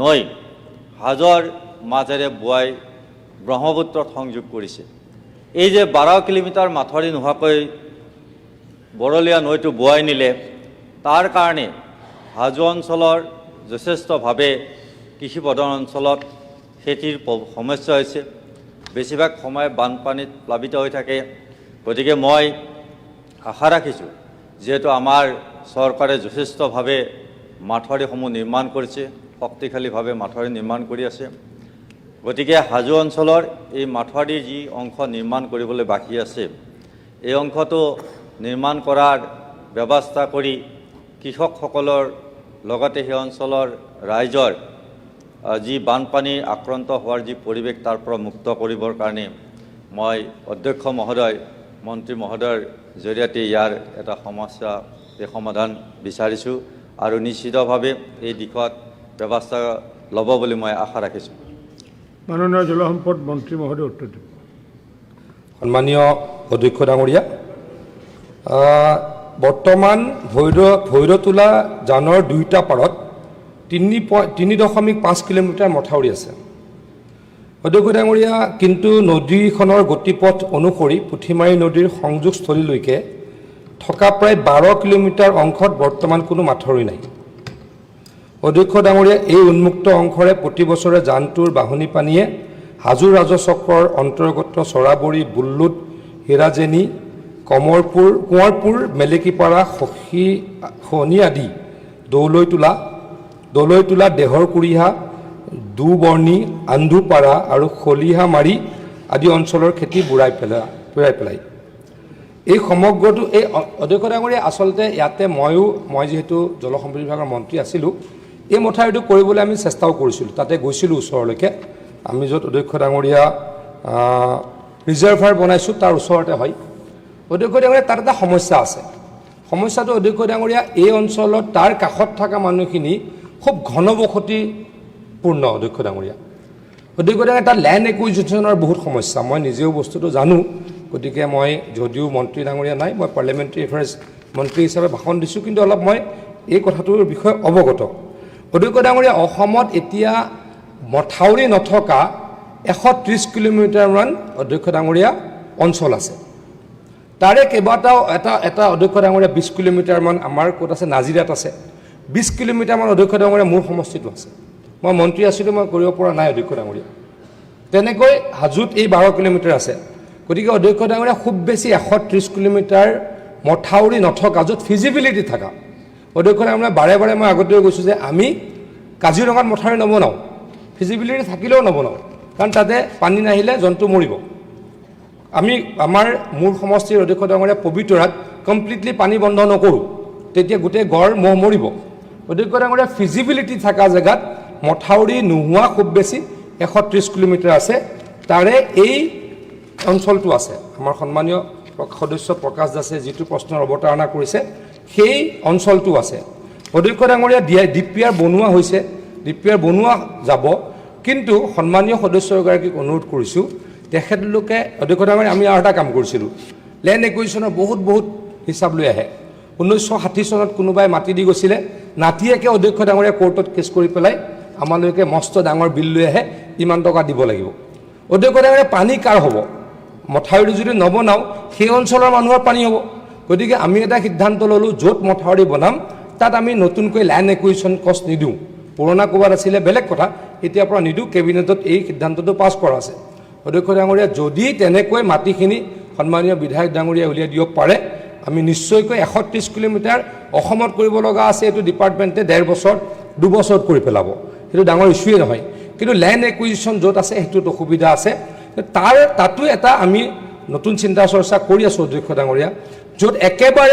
নৈ হাজৰ মাজেৰে বোৱাই ব্ৰহ্মপুত্ৰত সংযোগ কৰিছে। এই যে 12 কিলোমিটাৰ মাথৰি নোহোৱাকৈ বৰলীয়া নৈটো বোৱাই নিলে, তাৰ কাৰণে হাজো অঞ্চলৰ যথেষ্টভাৱে কৃষিপ্ৰধান অঞ্চলত খেতিৰ সমস্যা হৈছে। বেছিভাগ সময় বানপানীত প্লাবিত হৈ থাকে। গতিকে মই আশা ৰাখিছোঁ, যিহেতু আমাৰ চৰকাৰে যথেষ্টভাৱে মাথৰিসমূহ নিৰ্মাণ কৰিছে, শক্তিশালীভাৱে মাথৰি নিৰ্মাণ কৰি আছে, গতিকে হাজো অঞ্চলৰ এই মাথৰিৰ যি অংশ নিৰ্মাণ কৰিবলৈ বাকী আছে, এই অংশটো নিৰ্মাণ কৰাৰ ব্যৱস্থা কৰি কৃষকসকলৰ লগতে সেই অঞ্চলৰ ৰাইজৰ যি বানপানী আক্ৰান্ত হোৱাৰ যি পৰিৱেশ, তাৰ পৰা মুক্ত কৰিবৰ কাৰণে মই অধ্যক্ষ মহোদয়, মন্ত্ৰী মহোদয়ৰ জৰিয়তে ইয়াৰ এটা সমস্যা সমাধান বিচাৰিছোঁ আৰু নিশ্চিতভাৱে এই দিশত ব্যৱস্থা ল'ব বুলি মই আশা ৰাখিছোঁ। মাননীয় জলসম্পদ মন্ত্ৰী মহোদয় উত্তৰ দিব। সন্মানীয় অধ্যক্ষ ডাঙৰীয়া, বৰ্তমান ভৈৰতোলা জানৰ দুয়োটা পাৰত 3.5 কিলোমিটাৰ মথাউৰি আছে। অধ্যক্ষ ডাঙৰীয়া, কিন্তু নদীখনৰ গতিপথ অনুসৰি পুথিমাৰী নদীৰ সংযোগস্থলীলৈকে থকা প্ৰায় 12 কিলোমিটাৰ অংশত বৰ্তমান কোনো মাথৰি নাই। অধ্যক্ষ ডাঙৰীয়া, এই উন্মুক্ত অংশৰে প্ৰতি বছৰে জানটোৰ বাঢ়নী পানীয়ে হাজো ৰাজচক্ৰৰ অন্তৰ্গত চৰাবৰী, বুল্লুদ, হিৰাজেনী, কোঁৱৰপুৰ, মেলেকিপাৰা, খনি আদি দলৈতোলা, দেহৰকুৰিহা, দুবৰ্ণী, আন্ধুপাৰা আৰু খলিহামাৰী আদি অঞ্চলৰ খেতি বুৰাই পেলায়। এই সমগ্ৰটো এই অধ্যক্ষ ডাঙৰীয়া, আচলতে ইয়াতে মই যিহেতু জলসম্পদ বিভাগৰ মন্ত্ৰী আছিলোঁ, এই মথাউৰিটো কৰিবলৈ আমি চেষ্টাও কৰিছিলোঁ, তাতে গৈছিলোঁ ওচৰলৈকে। আমি য'ত অধ্যক্ষ ডাঙৰীয়া ৰিজাৰ্ভাৰ বনাইছোঁ তাৰ ওচৰতে হয়। অধ্যক্ষ ডাঙৰীয়া, তাত এটা সমস্যা আছে। সমস্যাটো অধ্যক্ষ ডাঙৰীয়া, এই অঞ্চলত তাৰ কাষত থকা মানুহখিনি খুব ঘনবসতিপূৰ্ণ। অধ্যক্ষ ডাঙৰীয়া, তাত লেণ্ড একুইজিশ্যনৰ বহুত সমস্যা, মই নিজেও বস্তুটো জানো। গতিকে মই যদিও মন্ত্ৰী ডাঙৰীয়া নাই, মই পাৰ্লিয়ামেণ্টাৰী এফেয়াৰ্ছ মন্ত্ৰী হিচাপে ভাষণ দিছোঁ, কিন্তু অলপ মই এই কথাটোৰ বিষয়ে অৱগত। অধ্যক্ষ ডাঙৰীয়া, অসমত এতিয়া মথাউৰি নথকা 130 কিলোমিটাৰমান অধ্যক্ষ ডাঙৰীয়া অঞ্চল আছে। তাৰে কেইবাটাও এটা অধ্যক্ষ ডাঙৰীয়া 20 কিলোমিটাৰমান আমাৰ ক'ত আছে, নাজিৰাত আছে। 20 কিলোমিটাৰমান অধ্যক্ষ ডাঙৰীয়া মোৰ সমষ্টিটো আছে। মই মন্ত্ৰী আছিলোঁ, মই কৰিব পৰা নাই অধ্যক্ষ ডাঙৰীয়া। তেনেকৈ হাজোত এই 12 কিলোমিটাৰ আছে। গতিকে অধ্যক্ষ ডাঙৰীয়া, খুব বেছি 130 কিলোমিটাৰ মথাউৰি নথকা, য'ত ফিজিবিলিটি থকা। অধ্যক্ষ ডাঙৰীয়া, বাৰে বাৰে মই আগতেও কৈছোঁ যে আমি কাজিৰঙাত মথাউৰি নবনাওঁ, ফিজিবিলিটি থাকিলেও নবনাওঁ, কাৰণ তাতে পানী নাহিলে জন্তু মৰিব। মোৰ সমষ্টিৰ অধ্যক্ষ ডাঙৰীয়া পবিতৰাত কমপ্লিটলি পানী বন্ধ নকৰোঁ, তেতিয়া গোটেই গড় মহ মৰিব। অধ্যক্ষ ডাঙৰীয়া, ফিজিবিলিটি থকা জেগাত মথাউৰি নোহোৱা খুব বেছি 130 কিলোমিটাৰ আছে। তাৰে এই অঞ্চলটো আছে। আমাৰ সন্মানীয় সদস্য প্ৰকাশ দাসে যিটো প্ৰশ্নৰ অৱতাৰণা কৰিছে, সেই অঞ্চলটো আছে। অধ্যক্ষ ডাঙৰীয়া, ডিপিআৰ বনোৱা হৈছে, ডিপিআৰ বনোৱা যাব, কিন্তু সন্মানীয় সদস্যগৰাকীক অনুৰোধ কৰিছোঁ, তেখেতলোকে অধ্যক্ষ ডাঙৰীয়া, আমি আৰু এটা কাম কৰিছিলোঁ, লেণ্ড একুইজিশ্যনৰ বহুত হিচাপ লৈ আহে। 1960 চনত কোনোবাই মাটি দি গৈছিলে, নাতিয়েকে অধ্যক্ষ ডাঙৰীয়া কোৰ্টত কেছ কৰি পেলাই আমালৈকে মস্ত ডাঙৰ বিল লৈ আহে, ইমান টকা দিব লাগিব। অধ্যক্ষ ডাঙৰীয়া, পানী কাৰ হ'ব? মথাউৰি যদি নবনাওঁ সেই অঞ্চলৰ মানুহৰ পানী হ'ব। গতিকে আমি এটা সিদ্ধান্ত ল'লোঁ, য'ত মথাউৰি বনাম তাত আমি নতুনকৈ লেণ্ড একুইজিশ্যন কষ্ট নিদিওঁ। পুৰণা ক'ৰবাত আছিলে বেলেগ কথা, এতিয়াৰ পৰা নিদিওঁ। কেবিনেটত এই সিদ্ধান্তটো পাছ কৰা আছে। অধ্যক্ষ ডাঙৰীয়া, যদি তেনেকৈ মাটিখিনি সন্মানীয় বিধায়ক ডাঙৰীয়াই উলিয়াই দিব পাৰে, আমি নিশ্চয়কৈ 130 কিলোমিটাৰ অসমত কৰিব লগা আছে। এইটো ডিপাৰ্টমেণ্টে 1.5 বছৰ 2 বছৰত কৰি পেলাব, সেইটো ডাঙৰ ইছ্যুৱে নহয়। কিন্তু লেণ্ড একুইজিশ্যন য'ত আছে সেইটোত অসুবিধা আছে। তাতো এটা আমি নতুন চিন্তা চৰ্চা কৰি আছোঁ অধ্যক্ষ ডাঙৰীয়া, য'ত একেবাৰে